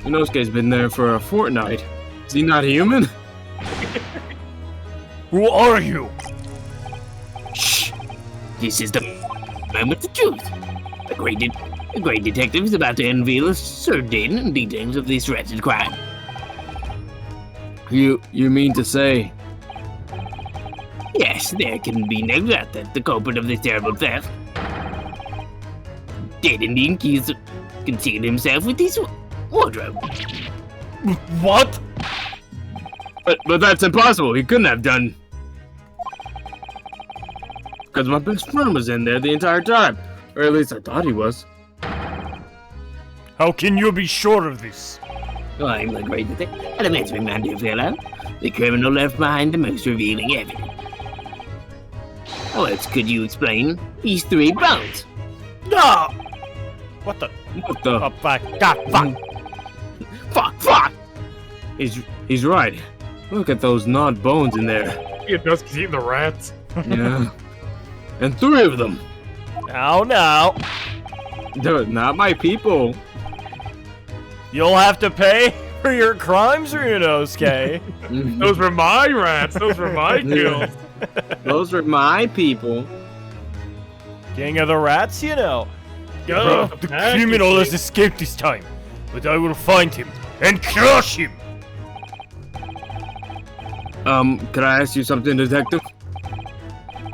Renosuke's been there for a fortnight. Is he not human? Who are you? Shh! This is the moment of truth. A great detective is about to unveil certain details of this wretched crime. You mean to say... Yes, there can be no doubt that the culprit of this terrible theft did indeed conceal himself with his wardrobe. What? But that's impossible. He couldn't have done. Because my best friend was in there the entire time. Or at least I thought he was. How can you be sure of this? Well, I'm a great detective. And a mentoring man, dear fellow. The criminal left behind the most revealing evidence. How else could you explain these 3 bones? No! What the? What the? Oh, fuck. God, fuck. Fuck! He's right. Look at those gnawed bones in there. He knows he's eating the rats. Yeah. And 3 of them. No. They're not my people. You'll have to pay for your crimes, Renosuke. Those were my rats. Those were my kills. Those are my people. King of the rats, you know. Go. The criminal has escaped this time, but I will find him and crush him. Could I ask you something, detective?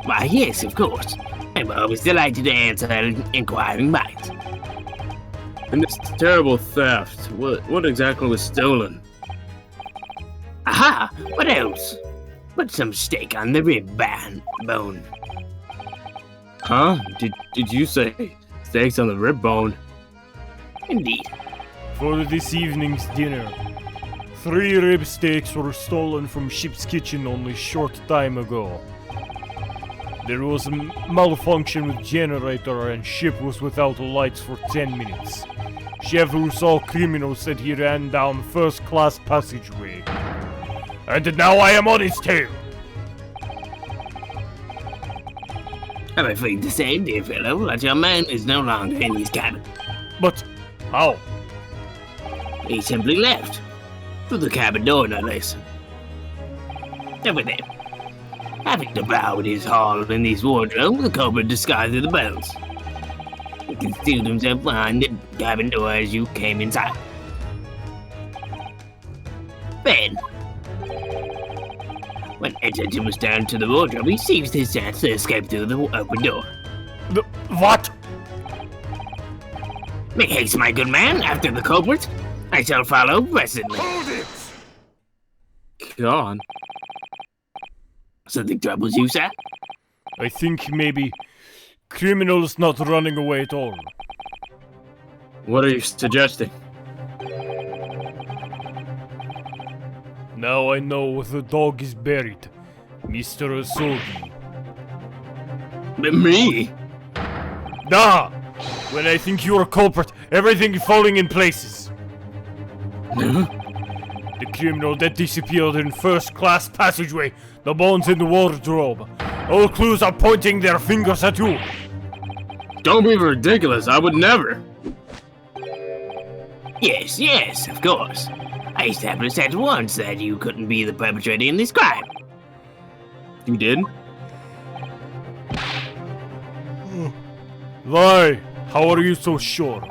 Why, yes, of course. I'm always delighted to answer inquiring minds. And this terrible theft, what exactly was stolen? Aha! What else? But some steak on the rib bone. Huh? Did you say steaks on the rib bone? Indeed. For this evening's dinner, 3 rib steaks were stolen from ship's kitchen only short time ago. There was a malfunction with generator and ship was without lights for 10 minutes. Chef who saw criminals said he ran down first-class passageway. And now I am on his tail! I'm afraid to say, dear fellow, that your man is no longer in his cabin. But how? He simply left. Through the cabin door, no less. Over there. Having devoured his haul in his wardrobe, the culprit disguised the bones. He concealed himself behind the cabin door as you came inside. Then, when attention was turned to the wardrobe, he seized his chance to escape through the open door. What? Make haste, my good man, after the culprit. I shall follow presently. Hold it! God. Something troubles you, sir? I think maybe criminals not running away at all. What are you suggesting? Now I know the dog is buried, Mr. Asogi. Me? Nah! When I think you're a culprit, everything is falling in places. The criminal that disappeared in first-class passageway, the bones in the wardrobe. All clues are pointing their fingers at you. Don't be ridiculous, I would never. Yes, of course. I established at once that you couldn't be the perpetrator in this crime. You did? Why? How are you so sure?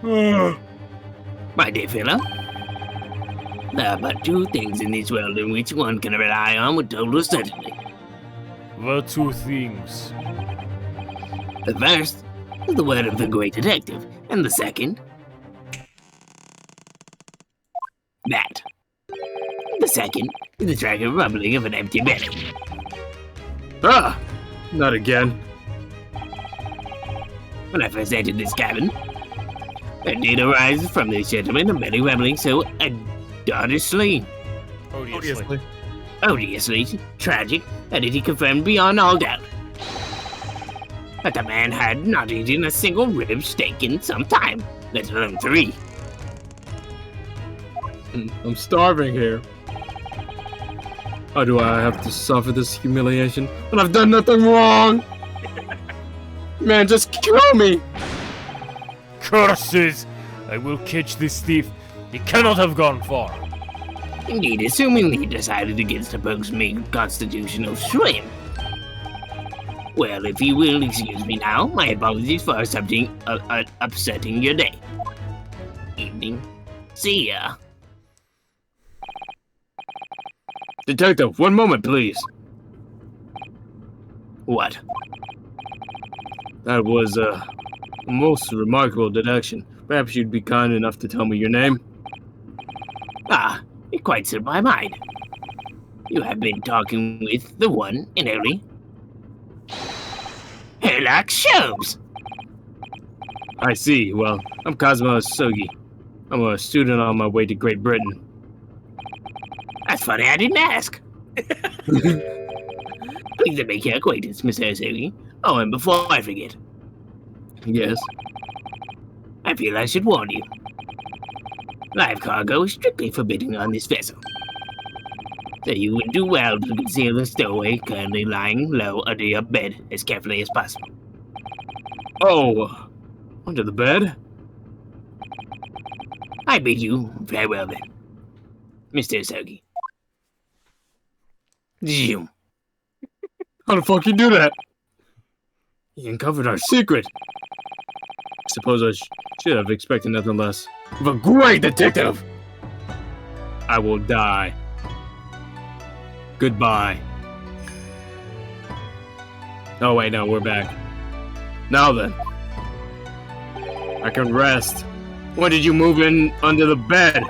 My dear fellow, there are but two things in this world in which one can rely on with total certainty. What two things? The first is the word of the great detective, and the second, that. The second is the track of rumbling of an empty belly. Ah! Not again. When I first entered this cabin, there did arise from this gentleman a belly rumbling so odiously tragic that it confirmed beyond all doubt that the man had not eaten a single rib steak in some time, let alone 3. I'm starving here. How do I have to suffer this humiliation when I've done nothing wrong? Man, just kill me! Curses! I will catch this thief. He cannot have gone far. Indeed, assuming he decided against the Pope's main constitutional shrimp. Well, if you will excuse me now, my apologies for upsetting your day. Evening. See ya. Detective, one moment, please. What? That was a most remarkable deduction. Perhaps you'd be kind enough to tell me your name? Ah, it quite slipped my mind. You have been talking with the one and only Sherlock Sholmes. I see. Well, I'm Cosmo Asogi. I'm a student on my way to Great Britain. That's funny, I didn't ask. Pleased to make your acquaintance, Mr. Asogi. Oh, and before I forget. Yes? I feel I should warn you. Live cargo is strictly forbidden on this vessel. So you would do well to conceal the stowaway currently lying low under your bed as carefully as possible. Oh, under the bed? I bid you farewell then, Mr. Asogi. Zoom. How the fuck you do that? He uncovered our secret. I suppose I should have expected nothing less of a great detective. I will die. Goodbye. Oh wait, no, we're back. Now then. I can rest. When did you move in under the bed?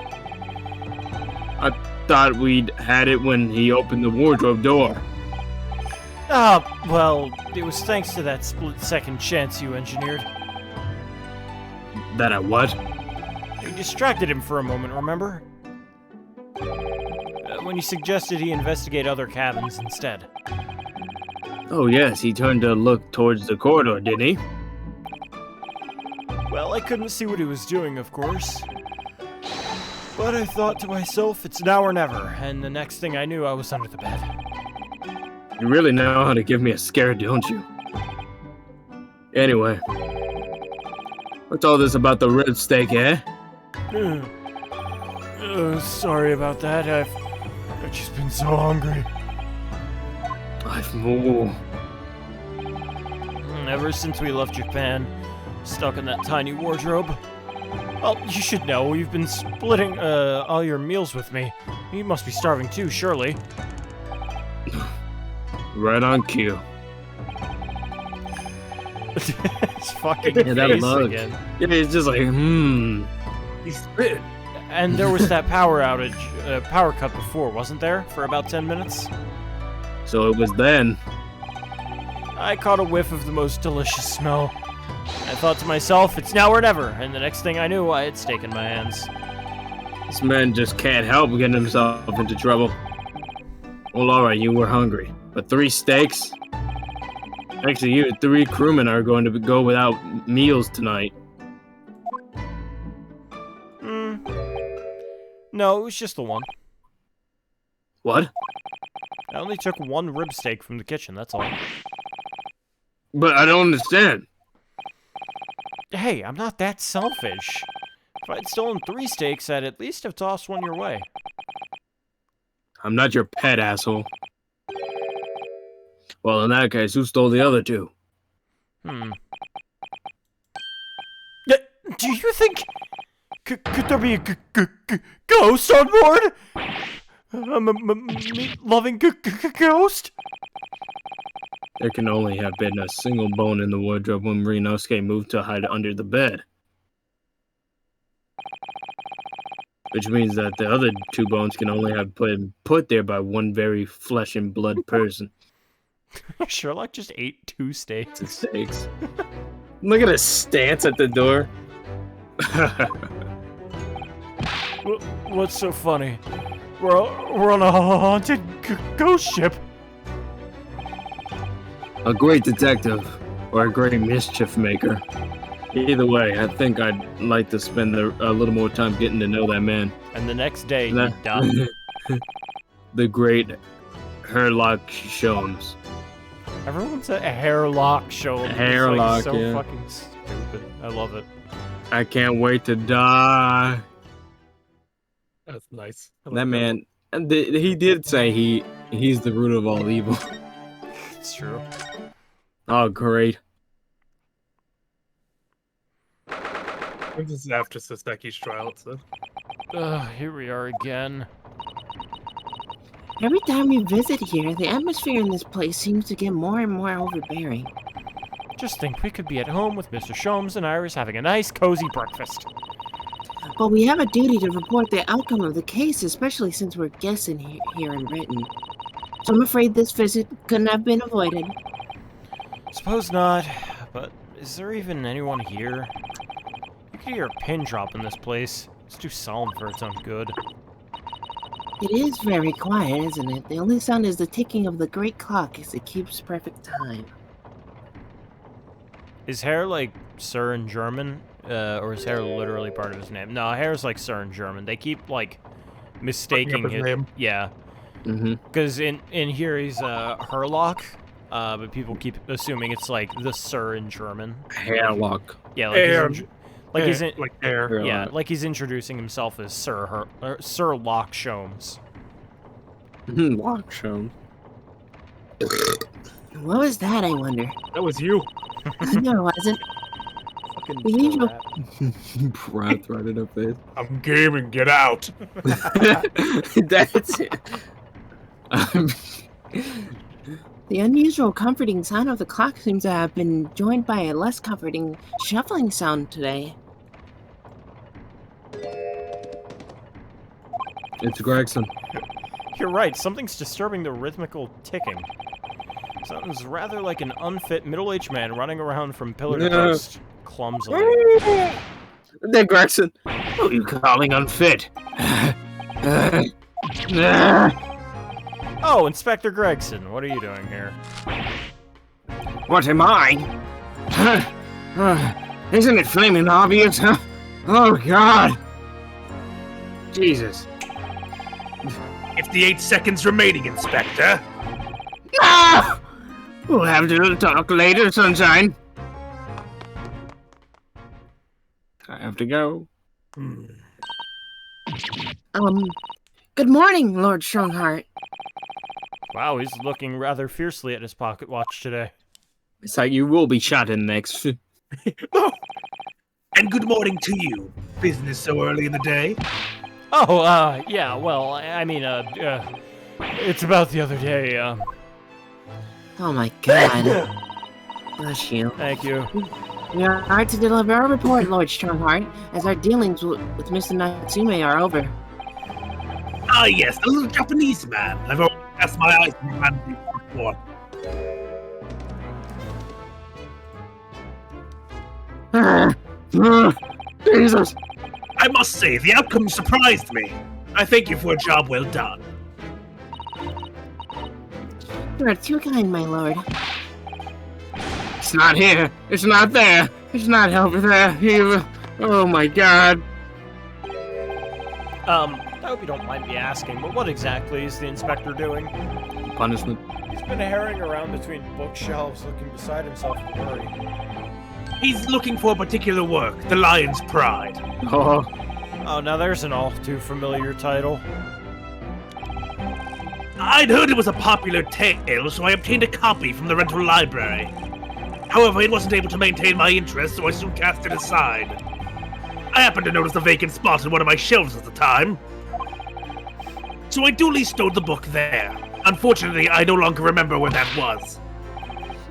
I thought we'd had it when he opened the wardrobe door. Well, it was thanks to that split-second chance you engineered. That I what? You distracted him for a moment, remember? When you suggested he investigate other cabins instead. Oh yes, he turned to look towards the corridor, didn't he? Well, I couldn't see what he was doing, of course. But I thought to myself, it's now or never, and the next thing I knew, I was under the bed. You really know how to give me a scare, don't you? Anyway. What's all this about the rib steak, eh? Sorry about that. I've just been so hungry. I've moved. Ever since we left Japan, stuck in that tiny wardrobe. Well, you should know, you've been splitting all your meals with me. You must be starving too, surely. Right on cue. It's fucking Yeah, that face mug. again. Yeah, it's just like, He's spitting. And there was that power outage, power cut before, wasn't there? For about 10 minutes? So it was then. I caught a whiff of the most delicious smell. I thought to myself, it's now or never, and the next thing I knew, I had steak in my hands. This man just can't help getting himself into trouble. Well, alright, you were hungry. But 3 steaks? Actually, you 3 crewmen are going to go without meals tonight. No, it was just the one. What? I only took 1 rib steak from the kitchen, that's all. But I don't understand. Hey, I'm not that selfish. If I'd stolen 3 steaks, I'd at least have tossed 1 your way. I'm not your pet, asshole. Well, in that case, who stole the other 2? Do you think... Could there be a ghost on board? A meat-loving ghost? There can only have been a single bone in the wardrobe when Rinosuke moved to hide under the bed. Which means that the other 2 bones can only have been put there by one very flesh and blood person. Sherlock just ate 2 steaks. Look at his stance at the door. What's so funny? We're on a haunted ghost ship. A great detective, or a great mischief maker. Either way, I think I'd like to spend a little more time getting to know that man. And the next day, you die. The great Herlock Sholmes. Everyone's a hairlock Sholmes. Hairlock, It's like so yeah. fucking stupid. I love it. I can't wait to die. That's nice. I like That man, and he did say he's the root of all evil. It's true. Oh, great. This is after Saseki's trial, so. Here we are again. Every time you visit here, the atmosphere in this place seems to get more and more overbearing. Just think we could be at home with Mr. Sholmes and Iris having a nice, cozy breakfast. But we have a duty to report the outcome of the case, especially since we're guests here in Britain. So I'm afraid this visit couldn't have been avoided. Suppose not, but is there even anyone here? You could hear a pin drop in this place. It's too solemn for its own good. It is very quiet, isn't it? The only sound is the ticking of the great clock as it keeps perfect time. Is Hair like Sir in German? Or is Hair literally part of his name? No, Hair's like Sir in German. They keep like mistaking his name. Yeah. Because in here he's Herlock, but people keep assuming it's like the Sir in German. Hairlock. Yeah, like he's like hair. Yeah, like he's introducing himself as Sir Lock Sholmes. Lock Sholmes. What was that, I wonder? That was you. No, it wasn't. Fucking The usual... Breath right in her face. I'm gaming, get out. That's it. The unusual comforting sound of the clock seems to have been joined by a less comforting shuffling sound today. It's Gregson. You're right, something's disturbing the rhythmical ticking. Sounds rather like an unfit middle-aged man running around from pillar to post, clumsily. Then Gregson, who are you calling unfit? Oh, Inspector Gregson, what are you doing here? What am I? Isn't it flaming obvious, huh? Oh, God. Jesus. 58 seconds remaining, Inspector. Ah! We'll have to talk later, Sunshine. I have to go. Good morning, Lord Strongheart. Wow, he's looking rather fiercely at his pocket watch today. It's like you will be shot in the next. No, And good morning to you. Business so early in the day? Oh, yeah, well, I mean, it's about the other day, Oh my god. Bless you. Thank you. We are to deliver our report, Lord Strongheart, as our dealings with Mr. Natsume are over. Ah, yes, a little Japanese man. I've always cast my eyes on the man before. Jesus! I must say, the outcome surprised me. I thank you for a job well done. You are too kind, my lord. It's not here. It's not there. It's not over there. Here. Oh my god. I hope you don't mind me asking, but what exactly is the inspector doing? Punishment. He's been herring around between bookshelves, looking beside himself in a hurry. He's looking for a particular work, The Lion's Pride. Oh. Oh, now there's an all too familiar title. I'd heard it was a popular tale, so I obtained a copy from the rental library. However, it wasn't able to maintain my interest, so I soon cast it aside. I happened to notice a vacant spot in one of my shelves at the time, so I duly stowed the book there. Unfortunately, I no longer remember where that was.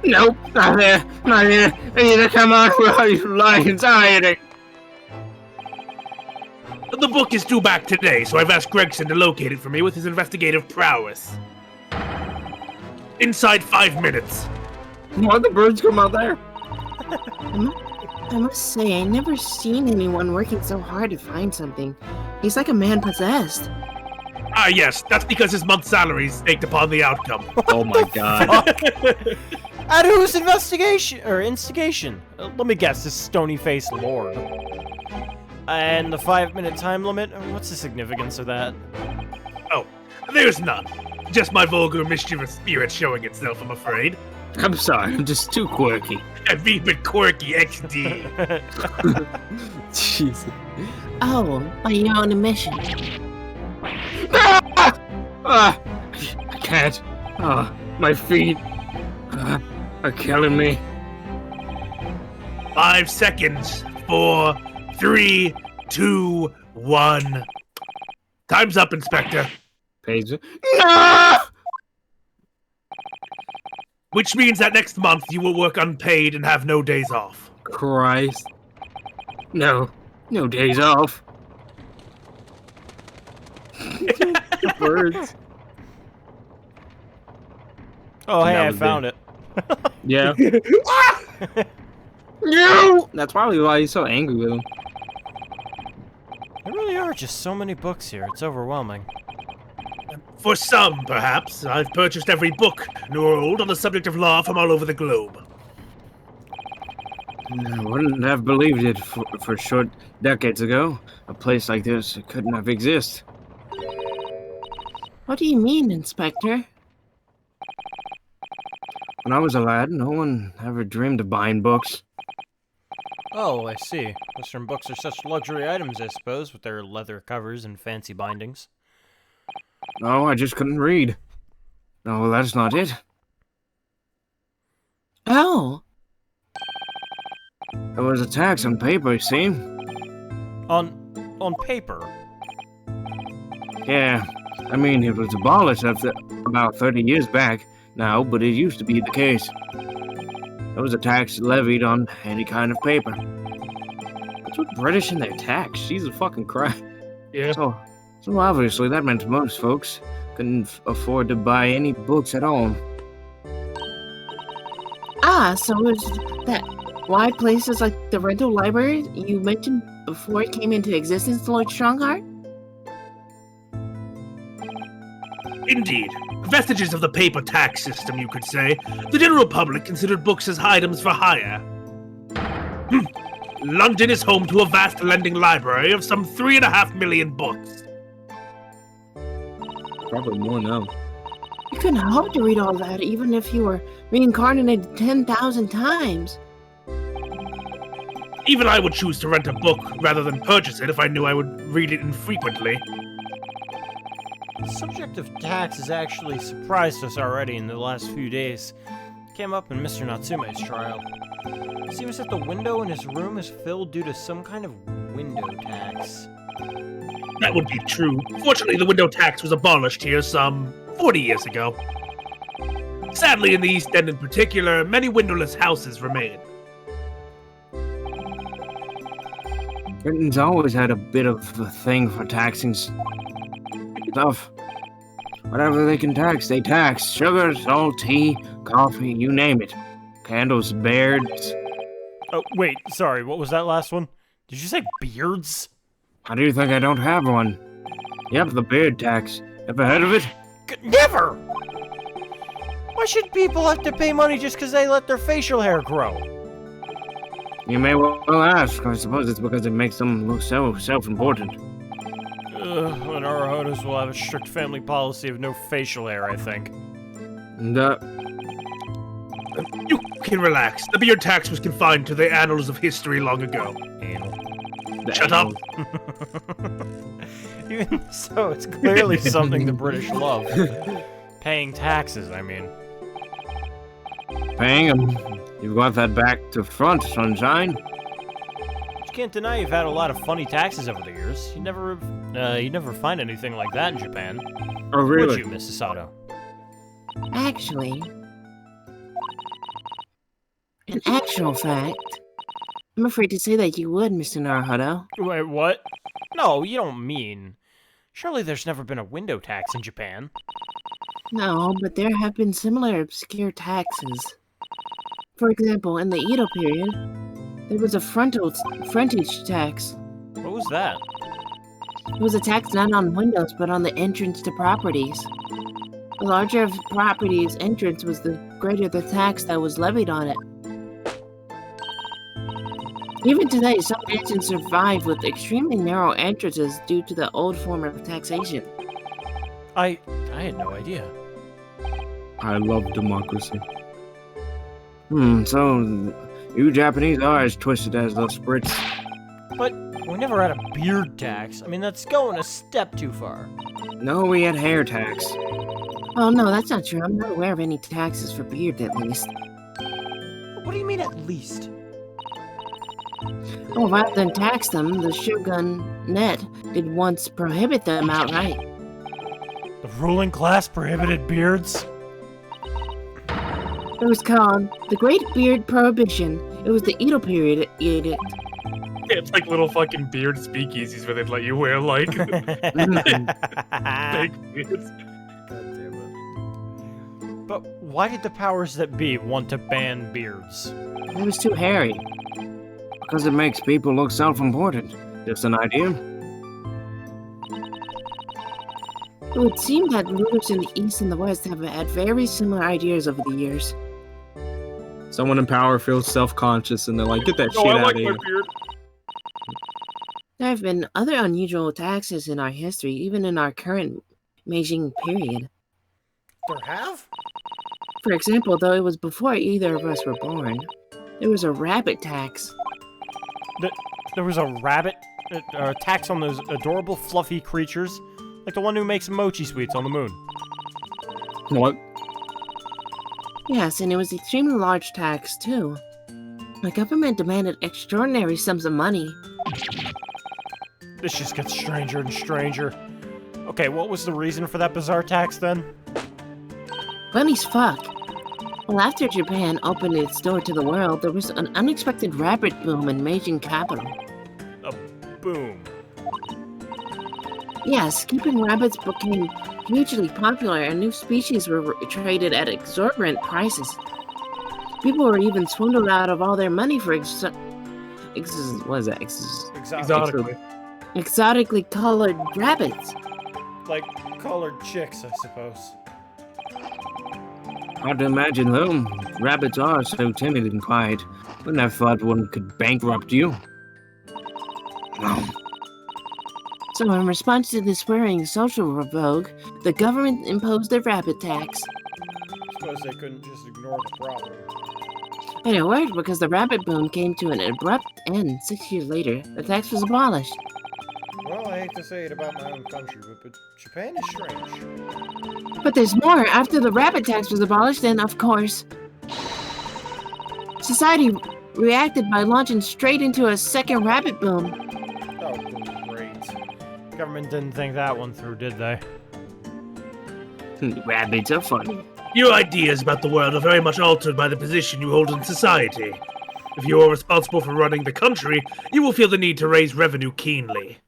Nope, not there. Not here. I need to come on. Where are you lions hiding? The book is due back today, so I've asked Gregson to locate it for me with his investigative prowess. Inside 5 minutes. Why'd the birds come out there? I must say, I never seen anyone working so hard to find something. He's like a man possessed. Ah, yes, that's because his month's salary is staked upon the outcome. Oh my god. At whose investigation or instigation? Let me guess, this stony-faced lord. And the 5-minute time limit? What's the significance of that? Oh, there's none. Just my vulgar, mischievous spirit showing itself, I'm afraid. I'm sorry, I'm just too quirky. I'm being a bit quirky, XD. Jesus. Oh, are you on a mission? I can't. My feet are killing me. 5 seconds. 4, 3, 2, 1. Time's up, Inspector. Page. No! Which means that next month you will work unpaid and have no days off. Christ. No. No days off. Birds. Oh, hey, That I was found it. Yeah. No! That's probably why he's so angry with him. There really are just so many books here. It's overwhelming. For some, perhaps. I've purchased every book, new or old, on the subject of law from all over the globe. I wouldn't have believed it for short decades ago. A place like this couldn't have existed. What do you mean, Inspector? When I was a lad, no one ever dreamed of buying books. Oh, I see. Western books are such luxury items, I suppose, with their leather covers and fancy bindings. No, I just couldn't read. No, that's not it. Oh. There was a tax on paper, you see? On paper? Yeah. I mean, it was abolished after about 30 years back now, but it used to be the case. There was a tax levied on any kind of paper. What's with British and their tax? Jesus fucking Christ. Yeah. So obviously that meant most folks couldn't afford to buy any books at all. Ah, so is that why places like the rental library you mentioned before it came into existence, Lord Strongheart? Indeed. Vestiges of the paper tax system, you could say. The general public considered books as items for hire. London is home to a vast lending library of some 3.5 million books. Probably more now. You couldn't hope to read all that even if you were reincarnated 10,000 times. Even I would choose to rent a book rather than purchase it if I knew I would read it infrequently. The subject of tax has actually surprised us already in the last few days. It came up in Mr. Natsume's trial. It seems that the window in his room is filled due to some kind of window tax. That would be true. Fortunately, the window tax was abolished here some 40 years ago. Sadly, in the East End in particular, many windowless houses remain. Britain's always had a bit of a thing for taxing stuff. Whatever they can tax, they tax. Sugar, salt, tea, coffee, you name it. Candles, beards. Oh, wait, sorry, what was that last one? Did you say beards? How do you think I don't have one? Yep, the beard tax. Ever heard of it? Never! Why should people have to pay money just because they let their facial hair grow? You may well ask. I suppose it's because it makes them look so self-important. And our Hodos will have a strict family policy of no facial hair, I think. You can relax. The beard tax was confined to the annals of history long ago. Shut up! Even so, it's clearly something the British love. Paying taxes, I mean. Paying them. You've got that back to front, sunshine. You can't deny you've had a lot of funny taxes over the years. You never find anything like that in Japan. Oh, really? Would you, Mrs. Sato? Actually, in actual fact, I'm afraid to say that you would, Mr. Naruhodo. Wait, what? No, you don't mean. Surely there's never been a window tax in Japan. No, but there have been similar obscure taxes. For example, in the Edo period, there was a frontage tax. What was that? It was a tax not on windows, but on the entrance to properties. The larger a property's entrance was, the greater the tax that was levied on it. Even today, some mansions survive with extremely narrow entrances due to the old form of taxation. I had no idea. I love democracy. So you Japanese are as twisted as those Brits. But we never had a beard tax. I mean, that's going a step too far. No, we had hair tax. Oh no, that's not true. I'm not aware of any taxes for beard, at least. What do you mean, at least? Oh, rather than tax them, the shogunate did once prohibit them outright. The ruling class prohibited beards? It was called the Great Beard Prohibition. It was the Edo period edict. It's like little fucking beard speakeasies where they'd let you wear, like, big beards. But why did the powers that be want to ban beards? It was too hairy. Because it makes people look self-important. Just an idea. It would seem that rulers in the East and the West have had very similar ideas over the years. Someone in power feels self-conscious and they're like, get that shit out of here. Beard. There have been other unusual taxes in our history, even in our current Meiji period. There have? For example, though it was before either of us were born, there was a rabbit tax. There was a rabbit tax on those adorable fluffy creatures? Like the one who makes mochi sweets on the moon. What? Yes, and it was an extremely large tax, too. The government demanded extraordinary sums of money. This just gets stranger and stranger. Okay, what was the reason for that bizarre tax, then? Funny's fuck. Well, after Japan opened its door to the world, there was an unexpected rabbit boom in Meiji capital. A boom? Yes, keeping rabbits became hugely popular and new species were traded at exorbitant prices. People were even swindled out of all their money for exotically colored rabbits. Like colored chicks, I suppose. Hard to imagine, though. Rabbits are so timid and quiet. Wouldn't have thought one could bankrupt you. So in response to this worrying social vogue, the government imposed a rabbit tax. Suppose they couldn't just ignore the problem. And it worked because the rabbit boom came to an abrupt end 6 years later. The tax was abolished. Well, I hate to say it about my own country, but Japan is strange. But there's more. After the rabbit tax was abolished, then, of course, society reacted by launching straight into a second rabbit boom. Oh, great. Government didn't think that one through, did they? Rabbits are funny. Your ideas about the world are very much altered by the position you hold in society. If you are responsible for running the country, you will feel the need to raise revenue keenly.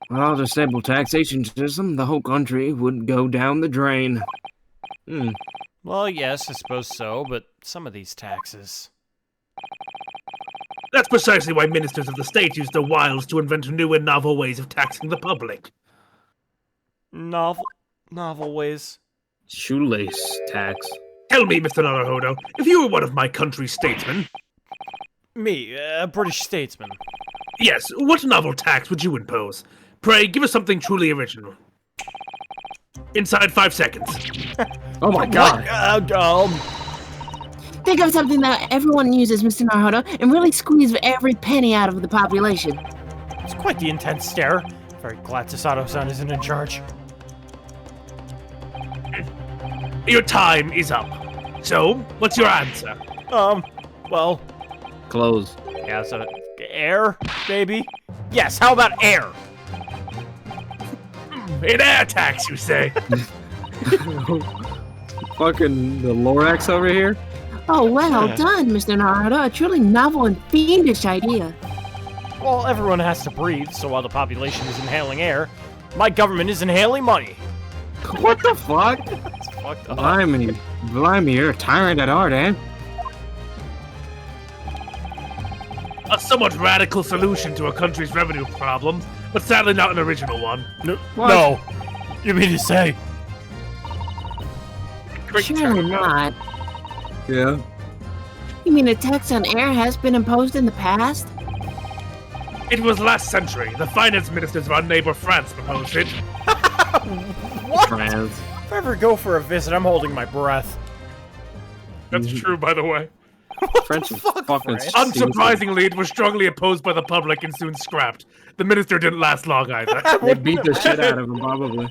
Without a stable taxation system, the whole country would go down the drain. Well, yes, I suppose so, but some of these taxes... That's precisely why ministers of the state use their wiles to invent new and novel ways of taxing the public. Novel ways? Shoelace tax. Tell me, Mr. Naruhodo, if you were one of my country's statesmen... Me, a British statesman. Yes, what novel tax would you impose? Pray, give us something truly original. Inside 5 seconds. Oh my god. Think of something that everyone uses, Mr. Naruhodo, and really squeeze every penny out of the population. It's quite the intense stare. Very glad Sasato-san isn't in charge. Your time is up. So, what's your answer? Well... Clothes. Yeah, so... Air, maybe? Yes, how about air? An air tax, you say? Fucking the Lorax over here? Oh, well done, Mr. Naruhodo. A truly novel and fiendish idea. Well, everyone has to breathe, so while the population is inhaling air, my government is inhaling money. What the fuck? It's fucked up. Blimey, you're a tyrant at heart, eh? A somewhat radical solution to a country's revenue problems, but sadly not an original one. No. You mean to say? Surely not. Yeah. You mean a tax on air has been imposed in the past? It was last century. The finance ministers of our neighbor France proposed it. What? France. If I ever go for a visit, I'm holding my breath. That's true, by the way. French is fucking Unsurprisingly, it was strongly opposed by the public and soon scrapped. The minister didn't last long either. They beat the shit out of him, probably.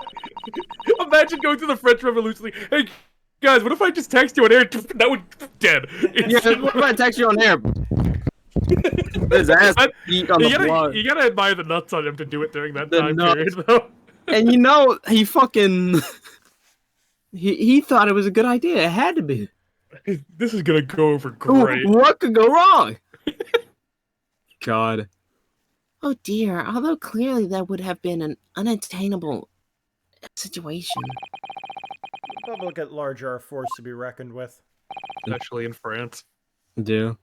Imagine going through the French Revolution like, hey, guys, what if I just text you on air? That would dead. Yeah, what if I text you on air? His ass beat on the blood. You gotta admire the nuts on him to do it during that The time nuts. period, though. And you know, he fucking... he thought it was a good idea. It had to be. This is gonna go over great. What could go wrong? God. Oh dear, although clearly that would have been an unattainable situation. The public at large are a force to be reckoned with. Especially in France. Do.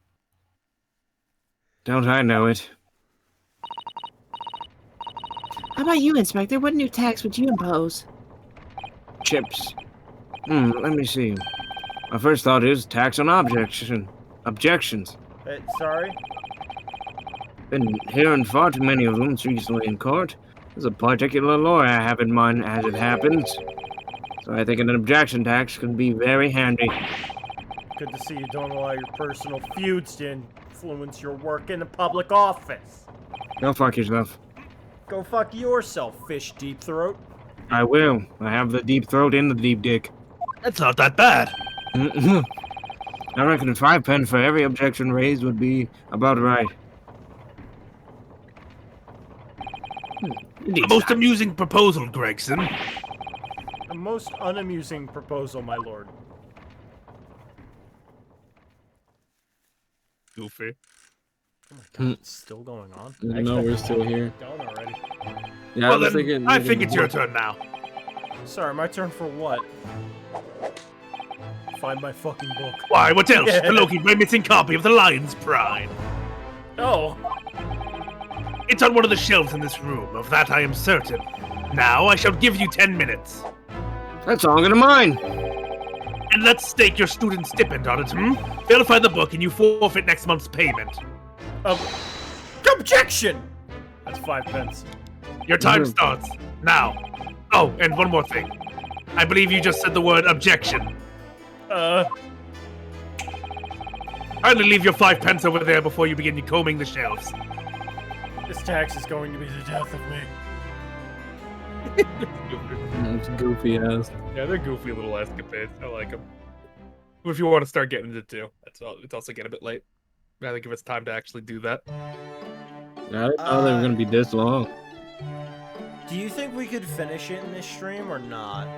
Don't I know it? How about you, Inspector? What new tax would you impose? Chips. Let me see. My first thought is tax on objections. Sorry? Been hearing far too many of them recently in court. There's a particular law I have in mind as it happens. So I think an objection tax could be very handy. Good to see you don't allow your personal feuds to influence your work in the public office. Go fuck yourself. Go fuck yourself, fish deep throat. I will. I have the deep throat and the deep dick. That's not that bad. I reckon 5 pence for every objection raised would be about right. A most amusing proposal, Gregson. A most unamusing proposal, my lord. Goofy. Oh my god, it's still going on? No, we're still here. Done already. Yeah, Well, then, I think it's your turn now. Sorry, my turn for what? Find my fucking book. Why, what else? The Loki, my missing copy of The Lion's Pride. Oh. It's on one of the shelves in this room, of that I am certain. Now I shall give you 10 minutes. That's all I'm gonna mind. And let's stake your student stipend on it, Fail to find the book and you forfeit next month's payment. Objection! That's 5 pence. Your time starts now. Oh, and one more thing. I believe you just said the word objection. Kindly leave your 5 pence over there before you begin combing the shelves. This tax is going to be the death of me. It's goofy ass. Yeah, they're goofy little escapades. I like them. if you want to start getting into 2. It's also getting a bit late. I think give us time to actually do that. I didn't know they were gonna be this long. Do you think we could finish it in this stream or not?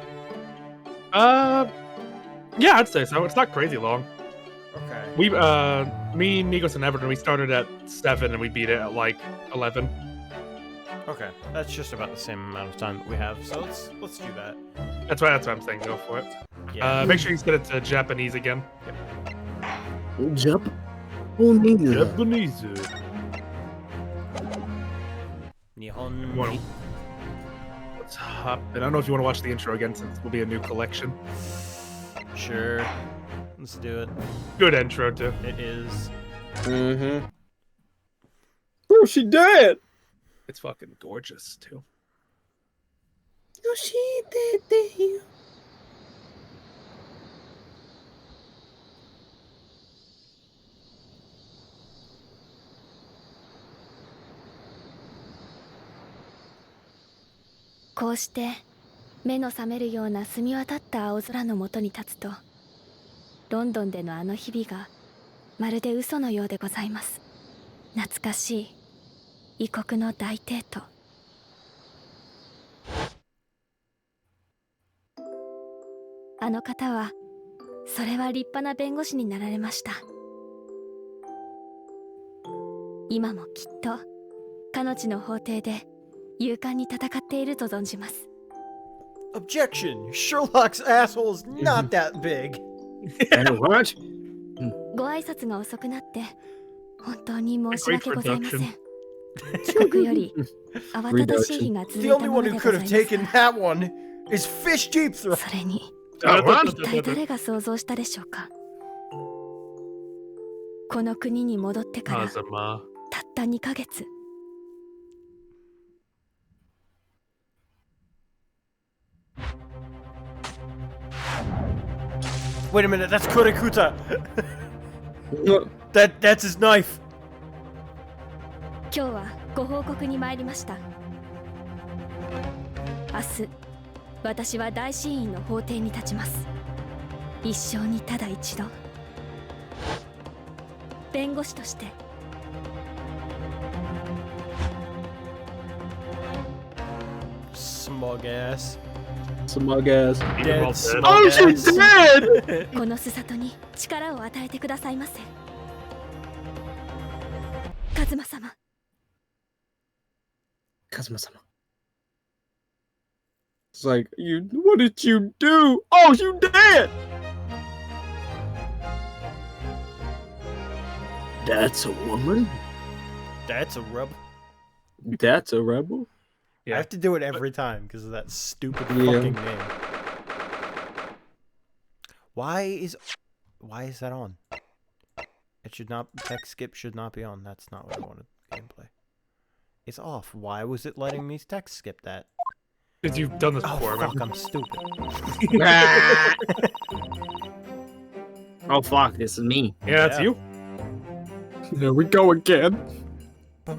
Yeah, I'd say so. It's not crazy long. Okay. We, me, Migos, and Everton, we started at 7 and we beat it at like 11. Okay, that's just about the same amount of time that we have. So let's do that. That's why I'm saying go for it. Yeah. Make sure you get it to Japanese again. Japanese. Japanese. Nihon. Let's hop. I don't know if you want to watch the intro again, since it will be a new collection. Sure. Let's do it. Good intro too. It is. Mm-hmm. Bro, she dead. It's fucking gorgeous too. Oh, she did. こうして目の覚めるような澄み渡った青空の下に立つと、ロンドンでのあの日々がまるで嘘のようでございます。懐かしい異国の大帝都。あの方は、それは立派な弁護士になられました。今もきっと彼女の法廷で勇敢に戦っていると存じます。Objection! Sherlock's asshole is not that big. What? ご挨拶が遅くなって本当に申し訳ございません。遅刻より慌ただしい日が続い The た only も one の who でご could ざ have います taken that one is Fish Deep Throat. それに一体誰が想像したでしょうか。この国に戻ってからたった2ヶ月。Wait a minute, that's Kurikuta. That's his knife. 今日はご報告に参りました。明日、私は大審院の法廷に立ちます。一生にただ一度、弁護士として。Smug ass. Smug ass. Dead smug Oh, ass. she's dead! このすさとに力を与えてくださいませ。カズマ様。Kazuma-sama. It's like, what did you do? Oh, you dead! That's a woman? That's a rebel. That's a rebel? I have to do it every time because of that stupid Yeah. fucking name. Why is that on? It should not. Text skip should not be on. That's not what I wanted. Gameplay. It's off. Why was it letting me text skip that? Because you've done this before, man. Fuck, I'm stupid. Oh fuck, this is me. Yeah, it's you. There we go again.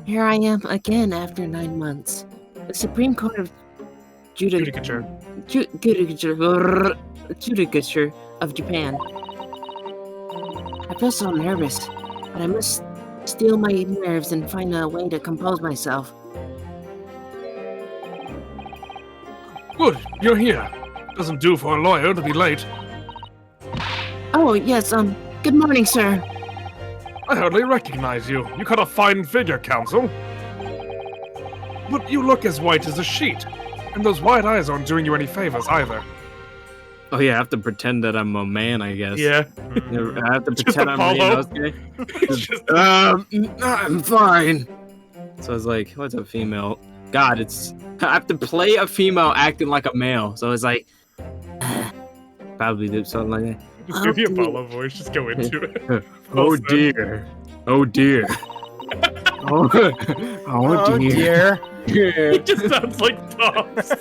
Here I am again after 9 months. The Supreme Court of Judicature. Judicature of Japan. I feel so nervous, but I must steel my nerves and find a way to compose myself. Good, you're here. Doesn't do for a lawyer to be late. Oh, yes, good morning, sir. I hardly recognize you. You cut a fine figure, Counsel. But you look as white as a sheet. And those white eyes aren't doing you any favors either. Oh yeah, I have to pretend that I'm a man, I guess. Yeah. I have to Just pretend I'm Apollo. I'm fine. So it's like, what's a female? God, I have to play a female acting like a male. So it's like, probably do something like that. Just do the Apollo voice. Just go into it. Oh dear. Oh dear. Oh dear. It just sounds like Tom's.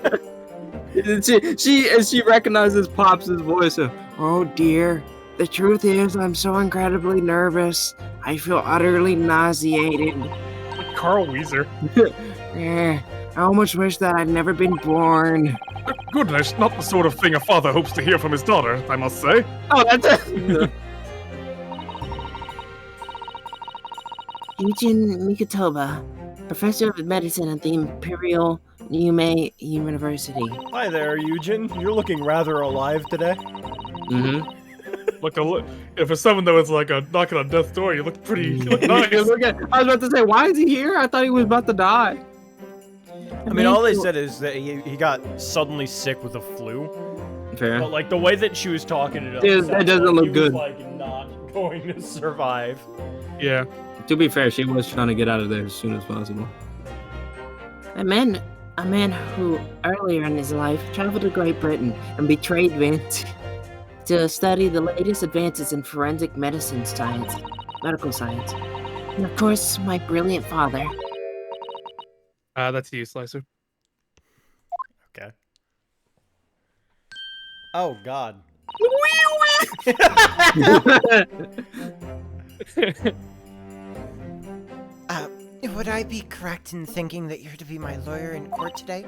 She recognizes Pops' voice. Oh dear. The truth is, I'm so incredibly nervous. I feel utterly nauseated. Carl Weezer. I almost wish that I'd never been born. Goodness, not the sort of thing a father hopes to hear from his daughter, I must say. Oh, that's it. Yujin Mikotoba, professor of medicine at the Imperial Yume University. Hi there, Eugen. You're looking rather alive today. Mm-hmm. If it's someone that was like a knocking on death's door, you look pretty you look nice. I was about to say, why is he here? I thought he was about to die. I mean, all they said is that he got suddenly sick with a flu. Fair. But like the way that she was talking to him, Dude, that doesn't like look he good. was, like, not going to survive. Yeah. To be fair, she was trying to get out of there as soon as possible. A man who earlier in his life traveled to Great Britain and betrayed Vince to study the latest advances in forensic medicine science, medical science. And of course, my brilliant father. That's you, Slicer. Okay. Oh God. Would I be correct in thinking that you're to be my lawyer in court today?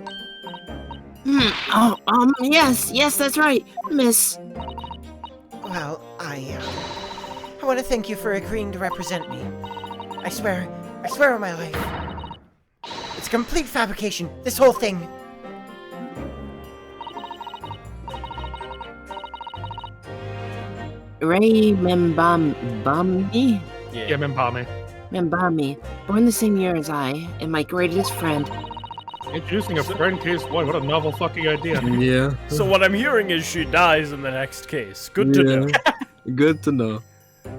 Yes, that's right, miss. Well, I want to thank you for agreeing to represent me. I swear on my life. It's a complete fabrication, this whole thing. Ray Membami? Yeah, Membami. Membami, born the same year as I, and my greatest friend. Introducing a friend case, boy, what a novel fucking idea. Yeah. So what I'm hearing is she dies in the next case. Good to know. Good to know.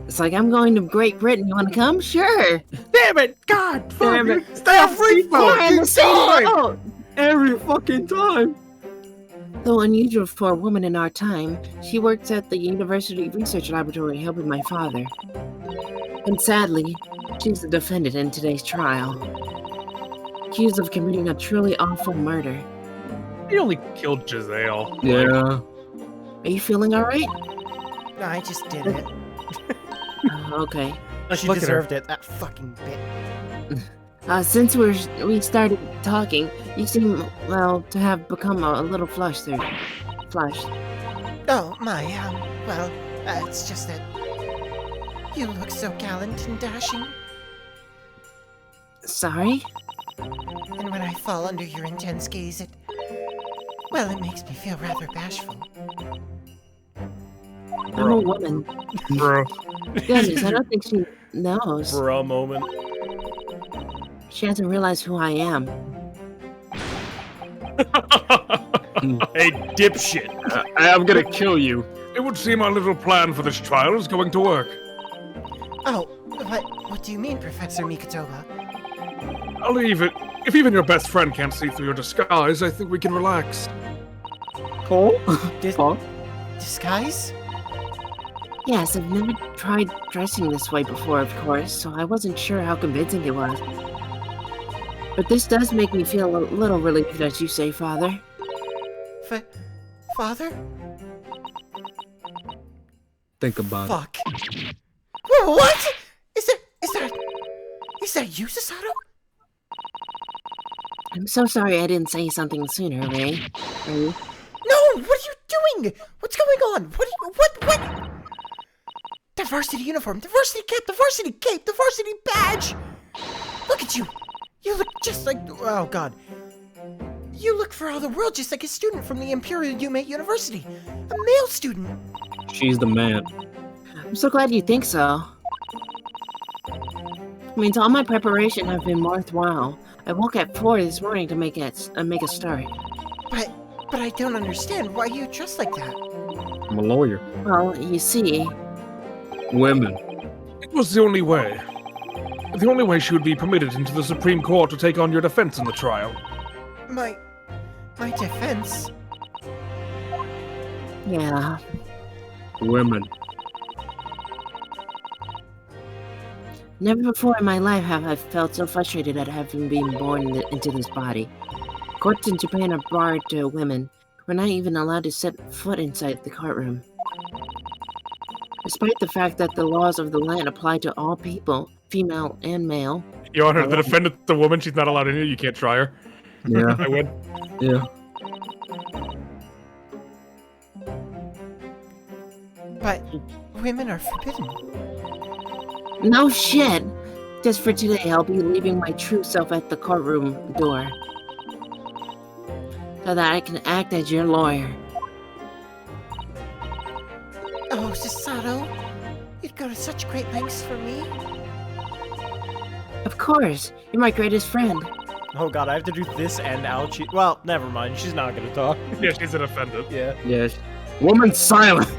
It's like, I'm going to Great Britain. You want to come? Sure. Damn it! God damn it! Stay every fucking time! Every fucking time! Though unusual for a woman in our time, she works at the University Research Laboratory helping my father. And sadly, she's the defendant in today's trial. Accused of committing a truly awful murder. He only killed Giselle. Yeah. Are you feeling alright? No, I just did it. Okay. She deserved it, that fucking bit. Since we started talking, you seem, well, to have become a little flushed. Oh, my, it's just that you look so gallant and dashing. Sorry? And when I fall under your intense gaze, it makes me feel rather bashful. I'm a woman. Bro. Goodness, I don't think she knows. For a moment. She hasn't realized who I am. Hey, dipshit. I am gonna kill you. It would seem our little plan for this trial is going to work. Oh, what do you mean, Professor Mikotoba? I'll leave it. If even your best friend can't see through your disguise, I think we can relax. Paul? Disguise? Yes, I've never tried dressing this way before, of course, so I wasn't sure how convincing it was. But this does make me feel a little relieved, as you say, Father. Father? Think about Fuck. Whoa, what? Is that you, Susato? I'm so sorry I didn't say something sooner, Ray. No, what are you doing? What's going on? What? The varsity uniform, the varsity cap, the varsity cape, the varsity badge! Look at you! You look just like, oh god. You look for all the world just like a student from the Imperial Yume University. A male student. She's the man. I'm so glad you think so. It means all my preparation have been worthwhile. I woke at 4 this morning to make a start. But I don't understand. Why you dress like that? I'm a lawyer. Well, you see... Women. It was the only way. The only way she would be permitted into the Supreme Court to take on your defense in the trial. My defense? Yeah. Women. Never before in my life have I felt so frustrated at having been born into this body. Courts in Japan are barred to women. We're not even allowed to set foot inside the courtroom. Despite the fact that the laws of the land apply to all people, female and male. Your Honor, the defendant's a woman. She's not allowed in here. You can't try her. Yeah. I win. Yeah. But women are forbidden. No shit. Just for today, I'll be leaving my true self at the courtroom door. So that I can act as your lawyer. Oh, Susato, you'd go to such great lengths for me. Of course, you're my greatest friend. Oh god, I have to do this and Aochi. Well, never mind. She's not gonna talk. Yeah, she's an offended. Yeah. Yes. Woman silent.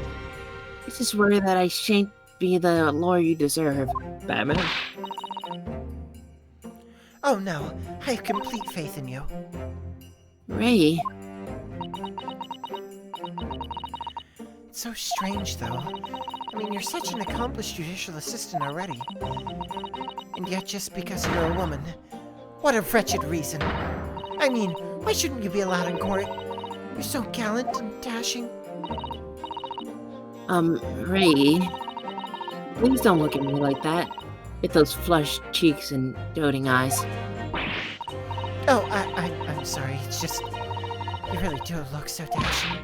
I just worry that I shan't be the lawyer you deserve. Batman. Oh no, I have complete faith in you. Ray. It's so strange, though. I mean, you're such an accomplished judicial assistant already. And yet, just because you're a woman, what a wretched reason. I mean, why shouldn't you be allowed in court? You're so gallant and dashing. Ray. Please don't look at me like that. With those flushed cheeks and doting eyes. Oh, I'm sorry. It's just, you really do look so dashing.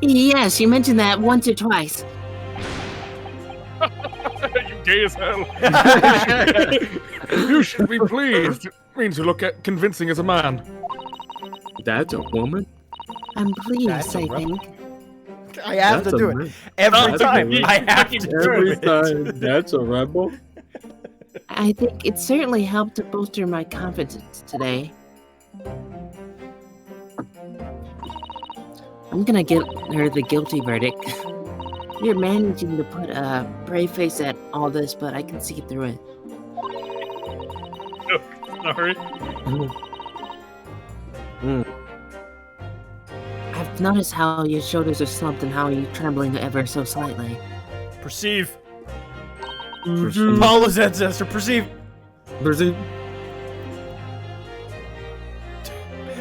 Yes, you mentioned that once or twice. You gay as hell. You should be pleased. It means you look convincing as a man. That's a woman? I'm pleased, I think. I have to do it. Every time. I have to do Every time. That's a rebel? I think it certainly helped to bolster my confidence today. I'm gonna get her the guilty verdict. You're managing to put a brave face at all this, but I can see through it. Oh, sorry. I've noticed how your shoulders are slumped and how you're trembling ever so slightly. Perceive. Apollo's ancestor, perceive. Perceive.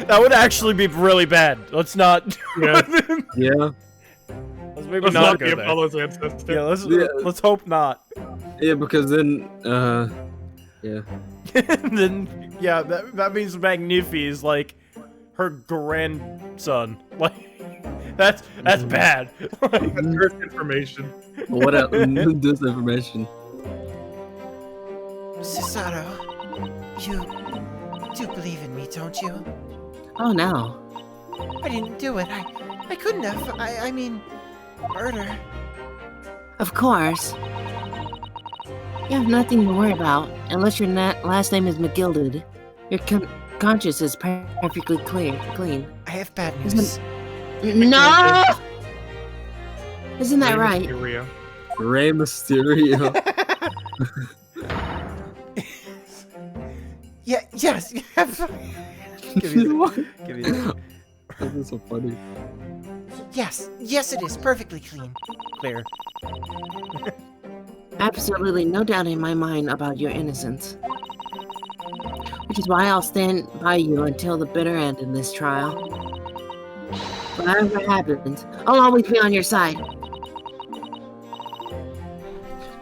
That would actually be really bad. Let's not. Yeah. Yeah. Let's maybe Let's not not go be there. Apollo's ancestor. Yeah, let's hope not. Yeah, because then, yeah. Then, yeah, that means Magnifi is like her grandson. Like, that's bad. First information. What else? Disinformation. Susato, you do believe in me, don't you? Oh no. I didn't do it. I couldn't have. I mean, murder. Of course. You have nothing to worry about, unless your last name is McGilded. Your conscience is perfectly clean. I have bad news. No! Isn't that right? Mysterio. Rey Mysterio. Yeah, yes. Give me that. This is so funny. Yes, it is perfectly clean. Clear. Absolutely no doubt in my mind about your innocence. Which is why I'll stand by you until the bitter end in this trial. Whatever happens, I'll always be on your side.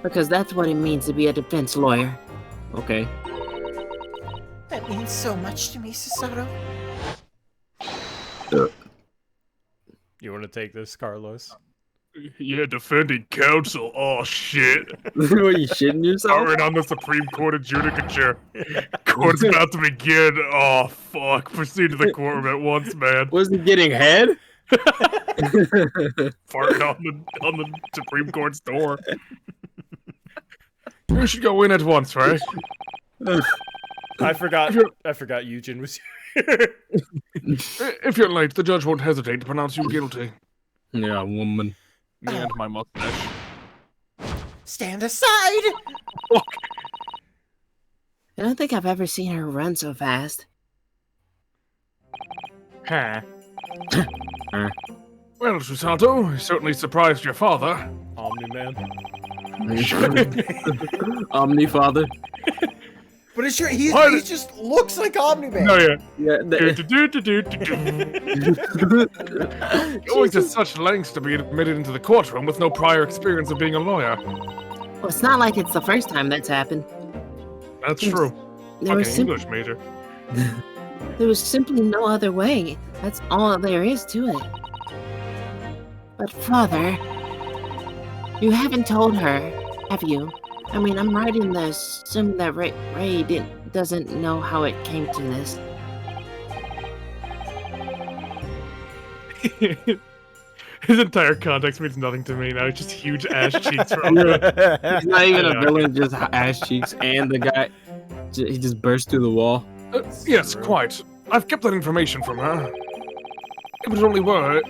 Because that's what it means to be a defense lawyer. Okay. That means so much to me, Susato. You want to take this, Carlos? Yeah, defending counsel. Oh shit. Are you shitting yourself? Alright, on the Supreme Court adjudicature. Court's about to begin. Oh fuck. Proceed to the courtroom at once, man. Was he getting head? Farting on the Supreme Court's door. You should go in at once, right? I forgot Eugen was here. If you're late, the judge won't hesitate to pronounce you guilty. Yeah, woman. Me and my mustache. Stand aside! Fuck. I don't think I've ever seen her run so fast. Huh. Well, Susato, you certainly surprised your father. Omni-Man. Omni-father. But it's true, he just looks like Omni-Man. Oh yeah. Yeah. Going to such lengths to be admitted into the courtroom with no prior experience of being a lawyer. Well, it's not like it's the first time that's happened. That's true. There was, Fucking English major. there was simply no other way. That's all there is to it. But father, You haven't told her, have you? I mean, I'm right in the assuming that Ray doesn't know how it came to this. His entire context means nothing to me now. It's just huge ass cheeks. He's not even a villain, just ass cheeks, and the guy, he just burst through the wall. Yes, quite. I've kept that information from her. It would only worry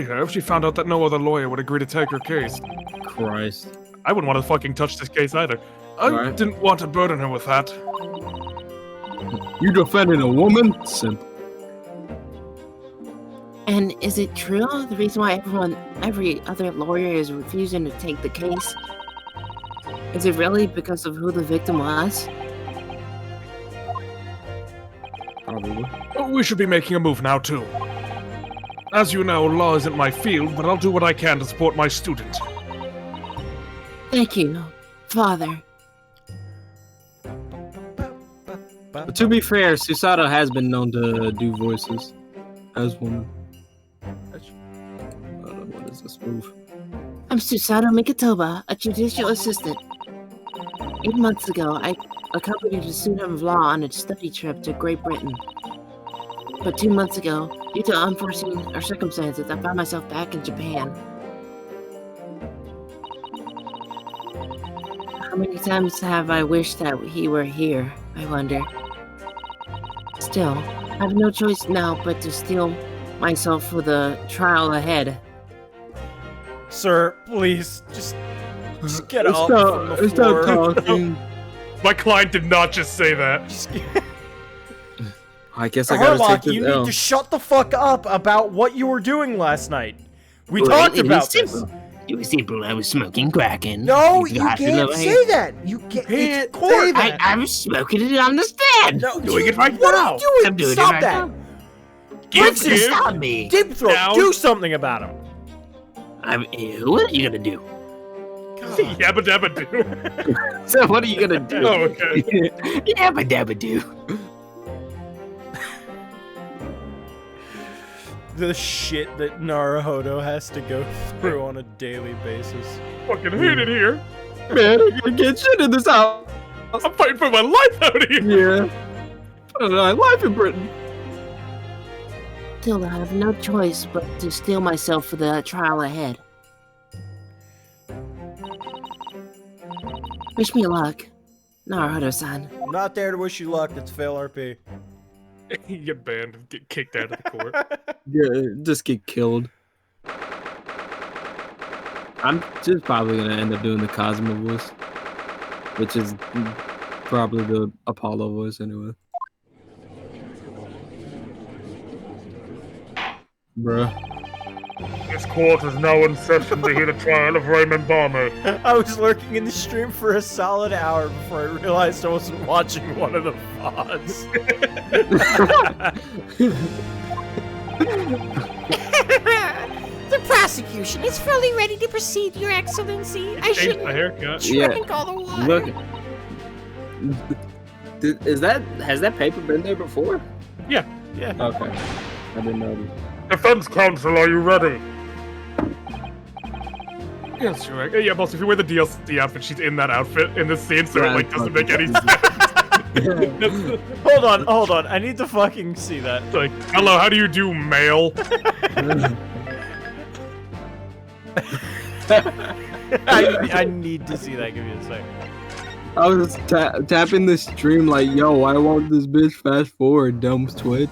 her if she found out that no other lawyer would agree to take her case. Christ. I wouldn't want to fucking touch this case either. I didn't want to burden her with that. You defending a woman? Simp. And is it true? The reason why every other lawyer is refusing to take the case? Is it really because of who the victim was? Probably. We should be making a move now, too. As you know, law isn't my field, but I'll do what I can to support my student. Thank you, Father. But to be fair, Susato has been known to do voices as woman. What is this move? I'm Susato Mikitoba, a judicial assistant. 8 months ago, I accompanied a student of law on a study trip to Great Britain. But 2 months ago, due to unforeseen circumstances, I found myself back in Japan. How many times have I wished that he were here, I wonder. Still, I have no choice now but to steel myself for the trial ahead. Sir, please, just get up from the floor. Talking. My client did not just say that. I guess I gotta take this you need to shut the fuck up about what you were doing last night. We talked about this. It was simple. I was smoking Kraken. No, you can't say that. You can't say that. I was smoking it on the stand. No, doing it right what now. are you doing? I'm doing Stop it right that. now. Princess, Stop me. Deep Throat, Now, do do something about him. What are you gonna do? Yabba dabba do. So what are you gonna do? Oh, okay. Yabba dabba do. The shit that Naruhodo has to go through on a daily basis. Fucking hate it here. Man, I'm gonna get shit in this house. I'm fighting for my life out here. Yeah. I don't know, life in Britain. Still, I have no choice but to steel myself for the trial ahead. Wish me luck, Naruhodo-san. I'm not there to wish you luck. It's fail RP. You get banned, get kicked out of the court. Yeah, just get killed. I'm just probably gonna end up doing the Cosmo voice, which is probably the Apollo voice anyway. Bruh. This court is now in session to hear the trial of Raymond Balmer. I was lurking in the stream for a solid hour before I realized I wasn't watching one of the VODs. The prosecution is fully ready to proceed, Your Excellency. I Changed my haircut. drink all the water. Look. Has that paper been there before? Yeah. Okay. I didn't know. Defense counsel, are you ready? Yes, you're right. Yeah, boss, if you wear the DLC outfit, she's in that outfit in this scene, so it like doesn't make any sense. Hold on. I need to fucking see that. It's like, hello, how do you do, male? I need to see that. Give me a sec. I was tapping the stream like, yo, why won't this bitch fast forward, dumb Twitch?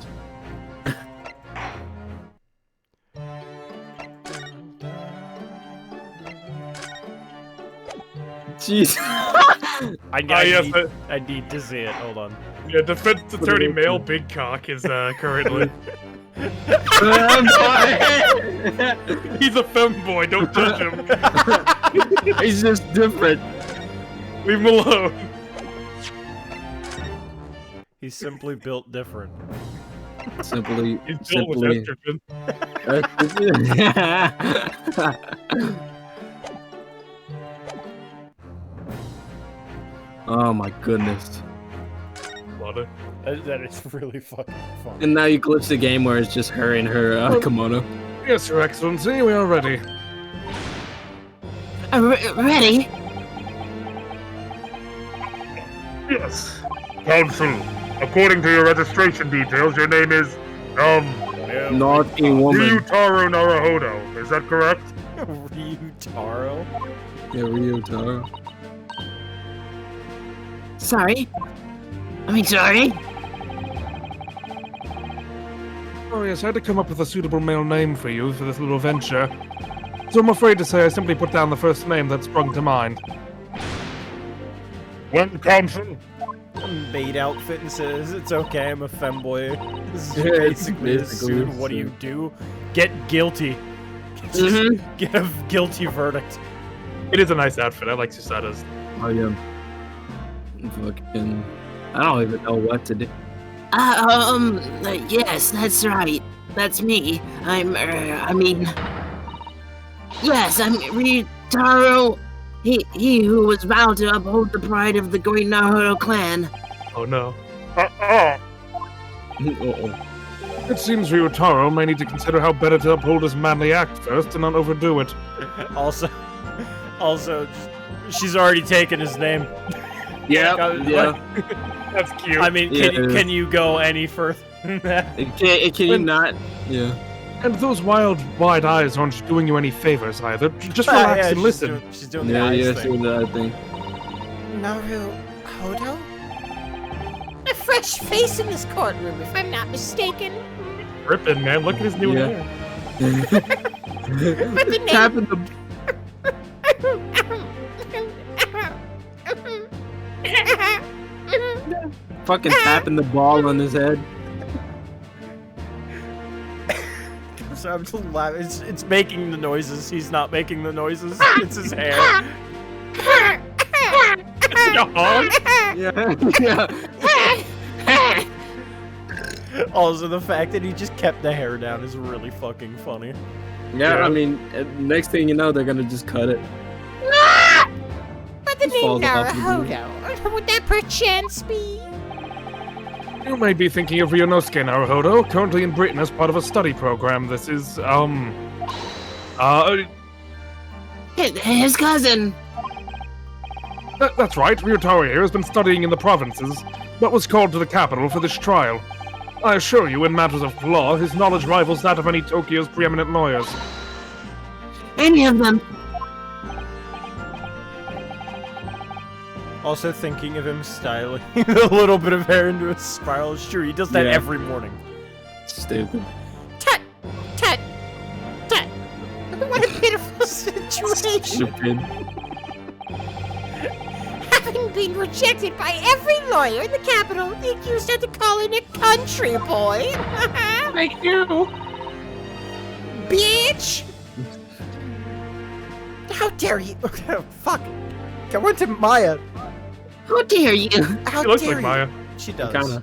Jeez. I need to see it. Hold on. Yeah, defense attorney male big cock is currently. He's a femboy, don't touch him. He's just different. Leave him alone. He's simply built different. Simply. He's built with estrogen. Oh my goodness. That is really fucking fun. And now you glitch the game where it's just her in her kimono. Yes, Your Excellency, we are ready. Ready? Yes. Council, according to your registration details, your name is, Naughty woman. Ryutaro Naruhodo. Is that correct? Ryutaro? Yeah, Ryutaro. Sorry? Sorry? Oh yes, I had to come up with a suitable male name for you for this little venture. So I'm afraid to say I simply put down the first name that sprung to mind. Well, Council? Maid outfit and says, it's okay, I'm a femboy. This is Yeah, basically the suit. What do? Get guilty. Just get a guilty verdict. It is a nice outfit. I like Susada's. Oh, yeah. Fucking... I don't even know what to do. Yes, that's right. That's me. Yes, I'm Ryutaro. He who was vowed to uphold the pride of the great Naruto clan. Oh no. It seems Ryutaro may need to consider how better to uphold his manly act first and not overdo it. Also, she's already taken his name. Yeah. That's cute. I mean, can you go any further than that? Can you not? Yeah. And those wide eyes aren't doing you any favors either. Just relax and listen. She's doing the eyes thing. She's doing that thing. Naruhodo? A fresh face in this courtroom, if I'm not mistaken. Rippin', man. Look at his new hair. But the Tapping the... Fucking tapping the ball on his head. So I'm just laughing. It's making the noises. He's not making the noises. It's his hair. Yeah. Also, the fact that he just kept the hair down is really fucking funny. Yeah, I mean, next thing you know, they're gonna just cut it. But the name Falls off the Naruhodo, would that perchance be? You may be thinking of Ryunosuke Naruhodo, currently in Britain as part of a study program. This is, His cousin. That's right, Ryutaro here has been studying in the provinces, but was called to the capital for this trial. I assure you, in matters of law, his knowledge rivals that of any Tokyo's preeminent lawyers. Any of them. Also thinking of him styling a little bit of hair into a spiral. Sure, he does that every morning. Stupid. Tut! What a pitiful situation. Stupid. Having been rejected by every lawyer in the capital, the accused had to call in a country boy. Thank you. Bitch! How dare you? Fuck. I went to Maya. How dare you? How She looks dare like you? Maya. She does. Kinda.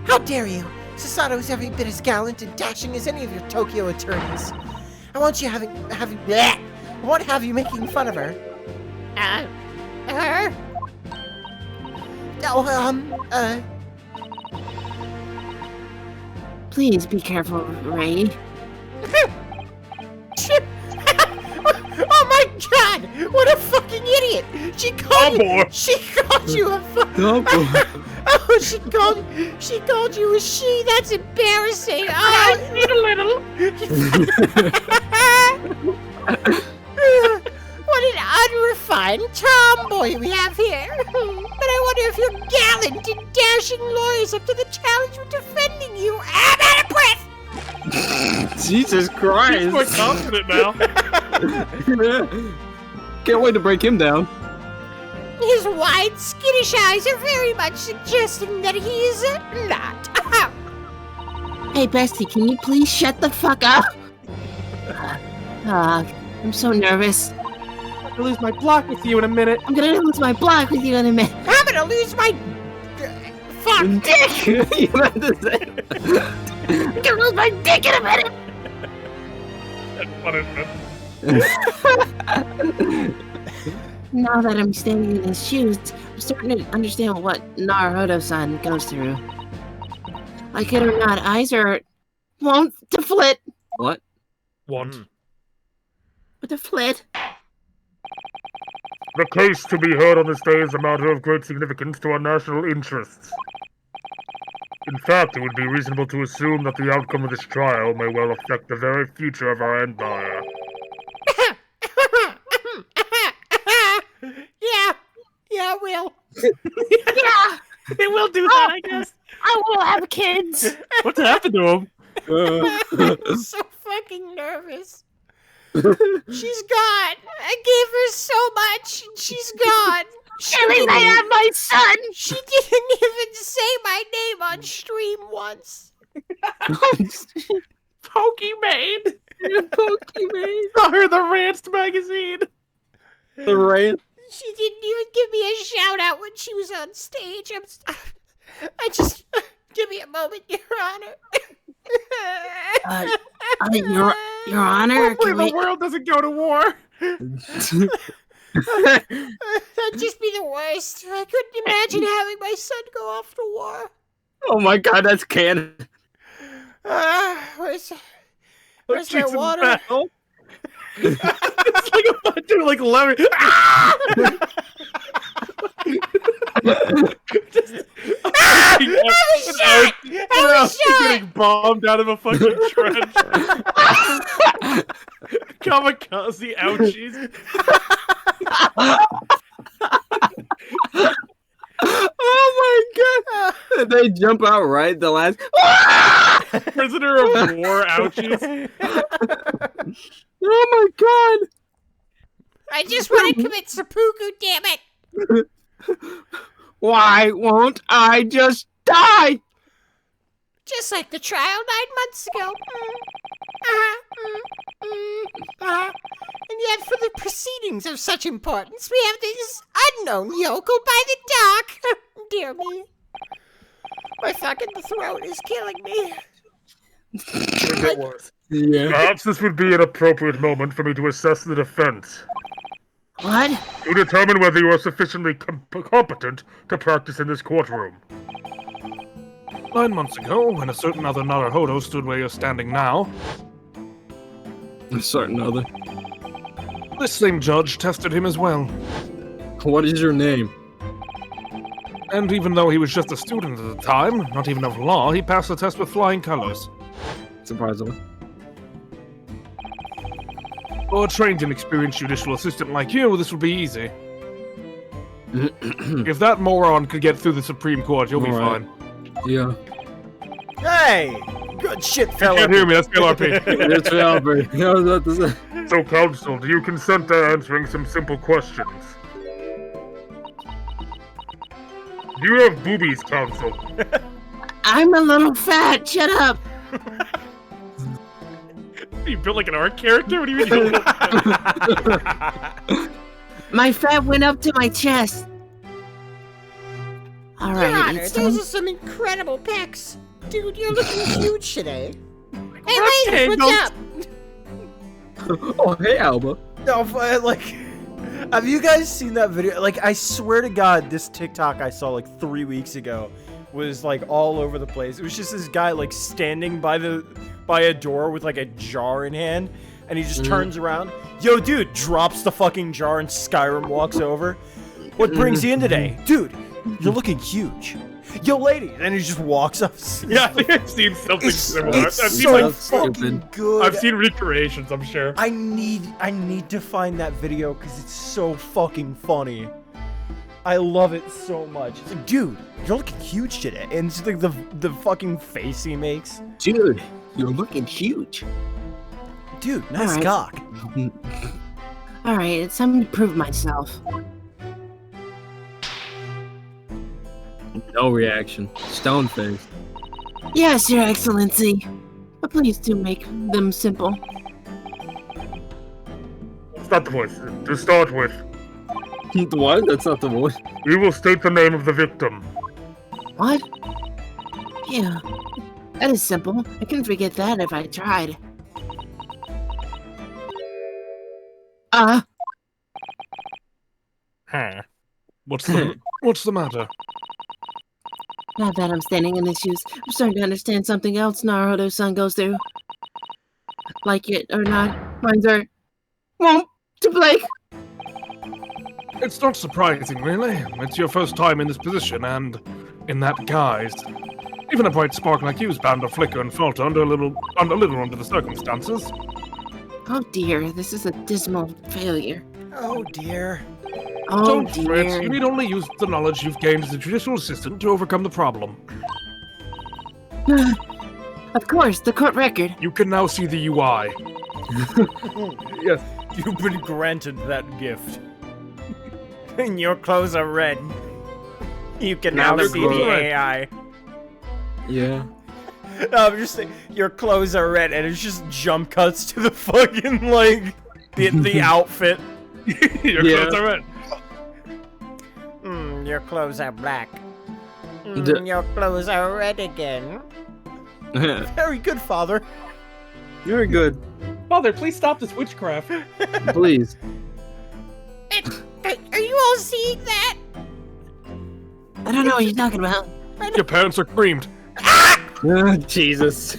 How dare you? Sasato is every bit as gallant and dashing as any of your Tokyo attorneys. I want you bleh! I won't have you making fun of her. Her? Oh, Please be careful, Ray. Oh my god! What a fucking idiot! She called you a Oh, she called you a she. That's embarrassing. Oh, what an unrefined tomboy we have here. But I wonder if your gallant and dashing lawyer's up to the challenge of defending you. I'm out of breath. Jesus Christ! He's more confident now. Can't wait to break him down. His wide, skittish eyes are very much suggesting that he is not. Hey, Bestie, can you please shut the fuck up? I'm so nervous. I'm gonna lose my block with you in a minute. I'm gonna lose my block with you in a minute. I'm gonna lose my fuck dick. You meant to say. I'm gonna lose my dick in a minute. Now that I'm standing in his shoes, I'm starting to understand what Naruhodo-san goes through. Like it or not, eyes won't deflate. What? Want? Deflate. The case to be heard on this day is a matter of great significance to our national interests. In fact, it would be reasonable to assume that the outcome of this trial may well affect the very future of our empire. Yeah, it will. Yeah, it will do that, I guess. I will have kids. What's happened to him? I'm so fucking nervous. She's gone. I gave her so much, and she's gone. At least I have my son. She didn't even say my name on stream once. Pokimane. Pokimane. Saw her in the Rants magazine. The Rant. She didn't even give me a shout out when she was on stage. I just give me a moment, Your Honor. Your Honor. Hopefully the world doesn't go to war. That'd just be the worst. I couldn't imagine having my son go off to war. Oh my god, that's canon. Where's my water? It's like a thunder, like lemon. Getting bombed out of a fucking trench. Kamikaze ouchies. Oh my god! They jump out right the last. Prisoner of war ouchies. Oh my god! I just want to commit seppuku, damn it! Why won't I just die? Just like the trial 9 months ago. And yet, for the proceedings of such importance, we have this unknown yokel by the dock. Dear me. My fucking throat is killing me. Yeah. Perhaps this would be an appropriate moment for me to assess the defense. What? To determine whether you are sufficiently competent to practice in this courtroom. 9 months ago, when a certain other Naruhodo stood where you're standing now, A certain other. this same judge tested him as well. What is your name? And even though he was just a student at the time, not even of law, he passed the test with flying colors. Surprisingly. For a trained and experienced judicial assistant like you, this would be easy. If that moron could get through the Supreme Court, you'll be fine. Yeah. Hey! Good shit, fella. You can't hear me, that's LRP. It's LRP. I was about to say. So, counsel, do you consent to answering some simple questions? Do you have boobies, counsel? I'm a little fat. Shut up. You built like an art character? What do you mean? My fat went up to my chest. All Your right. Honor, It's those time. are some incredible pecs. Dude, you're looking huge today. Hey, ladies, what's up? Oh, hey, Alba. No, like, have you guys seen that video? Like, I swear to God, this TikTok I saw like 3 weeks ago was like all over the place. It was just this guy like standing by a door with like a jar in hand, and he just turns around. Yo, dude, drops the fucking jar, and Skyrim walks over. What brings you in today, dude? You're looking huge. Yo, lady, and he just walks up. Yeah, I think I've seen something similar. It's I've seen so like fucking good. I've seen recreations, I'm sure. I need to find that video because it's so fucking funny. I love it so much. It's like, dude, you're looking huge today, and it's like the fucking face he makes. Dude, you're looking huge. Dude, nice All right. cock. All right, it's time to prove myself. No reaction. Stone face. Yes, Your Excellency. But please do make them simple. That's not the voice. To start with, What? That's not the voice. we will state the name of the victim. What? Yeah, that is simple. I can forget that if I tried. Huh. What's the matter? Now that I'm standing in his shoes, I'm starting to understand something else Naruto's son goes through. Like it or not, minds are won't to Blake. It's not surprising, really. It's your first time in this position, and in that guise. Even a bright spark like you's bound to flicker and falter under a little under the circumstances. Oh dear, this is a dismal failure. Oh dear. Oh Don't dear. fret. You need only use the knowledge you've gained as a judicial assistant to overcome the problem. Of course, the court record. You can now see the UI. Yes. You've been granted that gift. And your clothes are red. You can now see the AI. Yeah. No, I'm just saying, your clothes are red, and it's just jump cuts to the fucking, like, the outfit. Your clothes are red. Your clothes are black. Your clothes are red again. Very good, Father. Very good. Father, please stop this witchcraft. Please. Are you all seeing that? I don't know what you're talking about. Your parents are creamed. Jesus.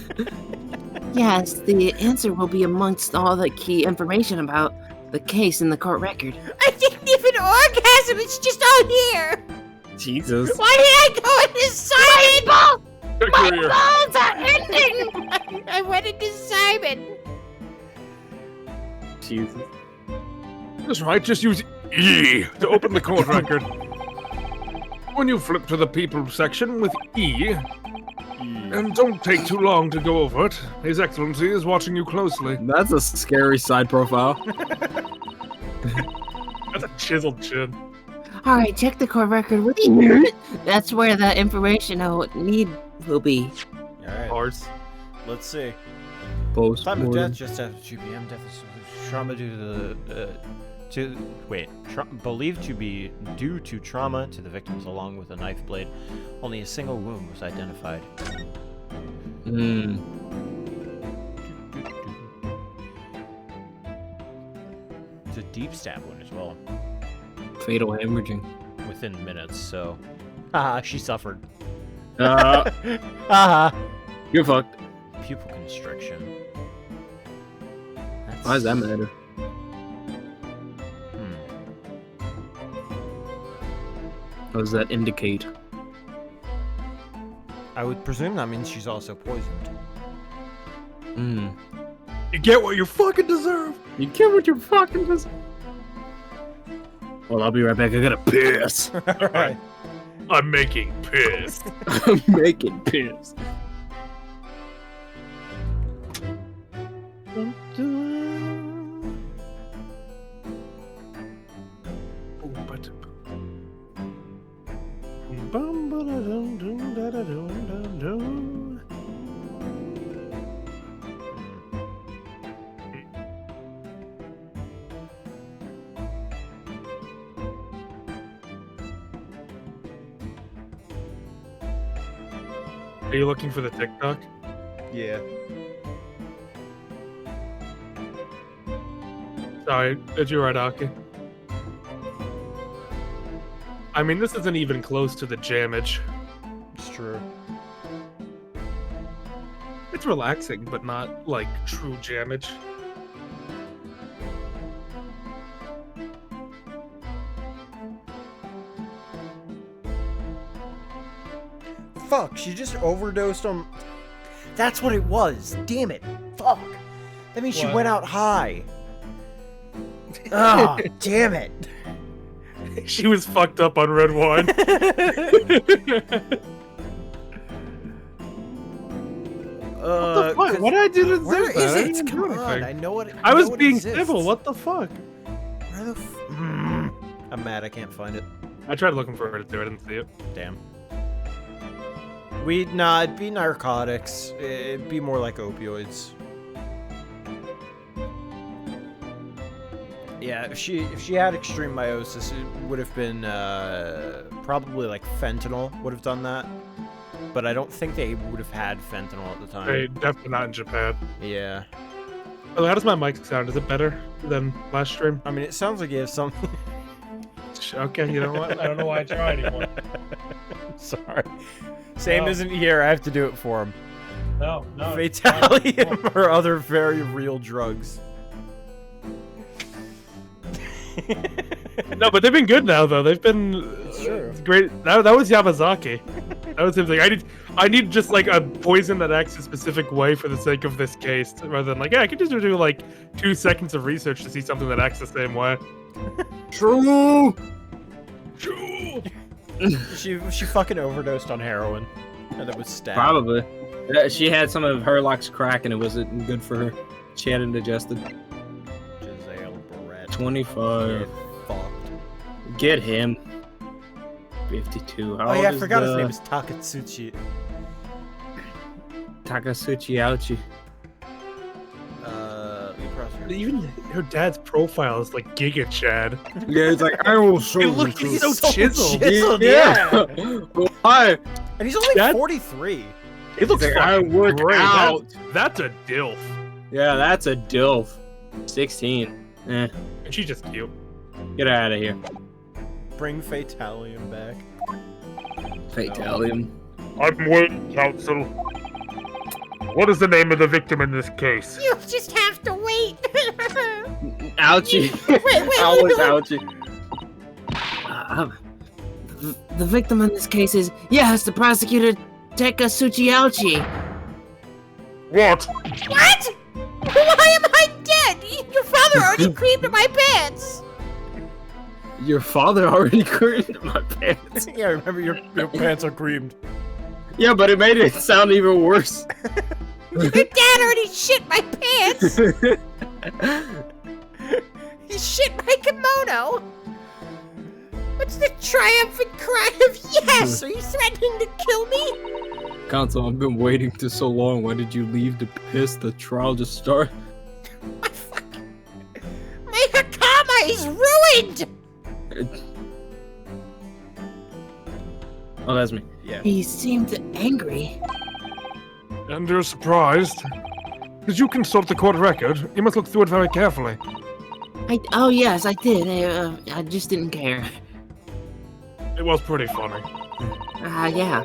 Yes, the answer will be amongst all the key information about the case in the court record. I didn't even orgasm. It's just all here. Jesus. Why did I go into Simon? My balls are ending. I went into Simon. Jesus. That's right, just use E to open the court record. When you flip to the people section with E, and don't take too long to go over it. His Excellency is watching you closely. That's a scary side profile. That's a chiseled chin. Alright, check the court record with you. That's where the information I would need will be. Alright. Horse. Let's see. Post Time of mortem. death just after 2 p.m. Death is trauma due to believed to be due to trauma to the victims, along with a knife blade. Only a single wound was identified. It's a deep stab wound as well. Fatal hemorrhaging. Within minutes, so. Haha, she suffered. Haha. You're fucked. Pupil constriction. Why does that matter? What does that indicate? I would presume that means she's also poisoned. You get what you fucking deserve. You get what you fucking deserve. Well, I'll be right back. I gotta piss. Alright. I'm making piss. I'm making piss. Are you looking for the TikTok? Yeah. Sorry, did you right, Aki? I mean, this isn't even close to the jammage. It's true. It's relaxing, but not like true jammage. Fuck, she just overdosed on... That's what it was. Damn it. Fuck. That means she What? went out high. Ah, damn it. She was fucked up on red wine. What the fuck? What did I do to deserve Where that? is I it? didn't do Come on, anything. I know what. I was know it being exists. civil. What the fuck? Where the I'm mad. I can't find it. I tried looking for her too. I didn't see it. Damn. Nah, it'd be narcotics. It'd be more like opioids. Yeah, if she had extreme meiosis, it would have been probably like fentanyl would have done that. But I don't think they would have had fentanyl at the time. Hey, definitely not in Japan. Yeah. Oh, how does my mic sound? Is it better than last stream? I mean, it sounds like you have something. Okay, you know what? I don't know why I try anymore. Sorry. Sam No. isn't here. I have to do it for him. No. Fatalium or other very real drugs. No, but they've been good now, though. They've been great. That was Yamazaki. That was him saying, I need just like a poison that acts a specific way for the sake of this case, rather than like, yeah, I could just do like 2 seconds of research to see something that acts the same way. True. She fucking overdosed on heroin, and it was stabbed. Probably. She had some of Herlock's crack, and it wasn't good for her. She hadn't digested. Giselle Barrett. 25. Fucked. Get him. 52. How Oh yeah, I old forgot is his name is Takatsuchi. Takatsuchi Ouchi. Even her dad's profile is like Giga Chad. Yeah, it's like, I will show He you. looks too. so chiseled. Yeah. And he's only Dad- 43. He looks He's like I work great. out. That's a dilf. Yeah, that's a dilf. 16. Eh, And she's just cute. get out of here. Bring Fatalium back. Fatalium. I'm waiting, counsel. What is the name of the victim in this case? You just have to wait. Ouchie. wait, Always wait. ouchie. The victim in this case is, yes, the prosecutor Takatsuchi Ouchi. What? What? Why am I dead? Your father already creamed my pants. Your father already creamed my pants. Yeah, remember your pants are creamed. Yeah, but it made it sound even worse. Your dad already shit my pants. He shit my kimono. What's the triumphant cry of yes? Are you threatening to kill me? Counsel, I've been waiting to so long. Why did you leave to piss? The trial just started. My hakama is ruined. Oh, that's me. Yeah. He seemed angry. And you're surprised? Did you consult the court record? You must look through it very carefully. Oh yes, I did. I just didn't care. It was pretty funny. Yeah.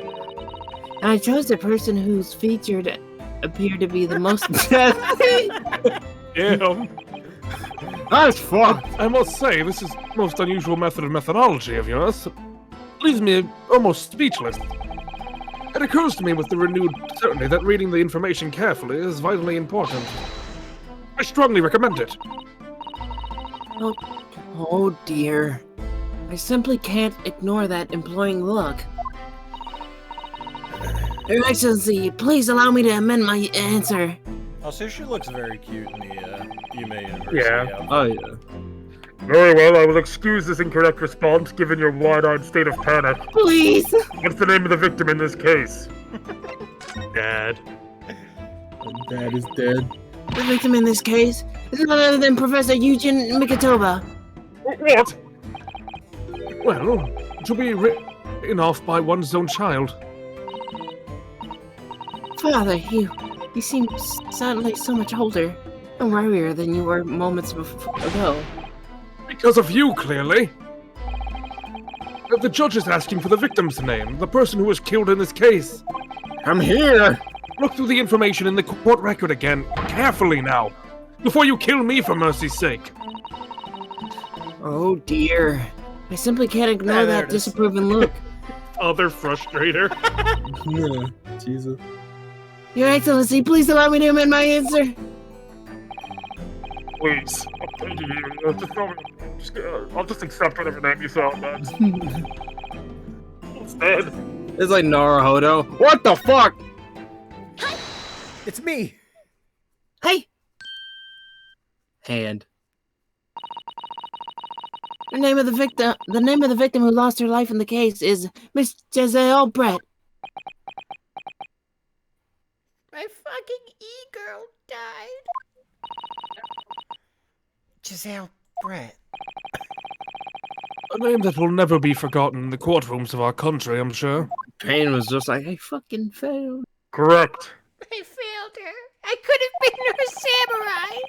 And I chose the person whose featured appeared to be the most. Yeah. That's fun. I must say, this is most unusual method of methodology of yours. Leaves me almost speechless. It occurs to me with the renewed certainty that reading the information carefully is vitally important. I strongly recommend it. Oh dear. I simply can't ignore that imploring look. Your Excellency, please allow me to amend my answer. Also, she looks very cute in the Yume University. Yeah. Oh, yeah. Very well, I will excuse this incorrect response given your wide-eyed state of panic. Please! What's the name of the victim in this case? Dad. Dad is dead. The victim in this case is none other than Professor Eugen Mikitoba. What? Well, to be written off by one's own child. Father, you seem suddenly so much older and warier than you were moments ago. Because of you, clearly. The judge is asking for the victim's name, the person who was killed in this case. I'm here! Look through the information in the court record again, carefully now, before you kill me for mercy's sake. Oh dear. I simply can't ignore that disapproving look. Other frustrator. Yeah, Jesus. Your Excellency, please allow me to amend my answer. Please, I'm begging you. I'll just accept whatever name you throw man. Instead. It's like Naruhodo. What the fuck? It's me. Hey. Hand. The name of the victim who lost her life in the case is Miss Giselle Brett. My fucking e-girl died. Giselle Brett. A name that will never be forgotten in the courtrooms of our country, I'm sure. Payne was just like, I fucking failed. Correct. I failed her. I could have been her samurai.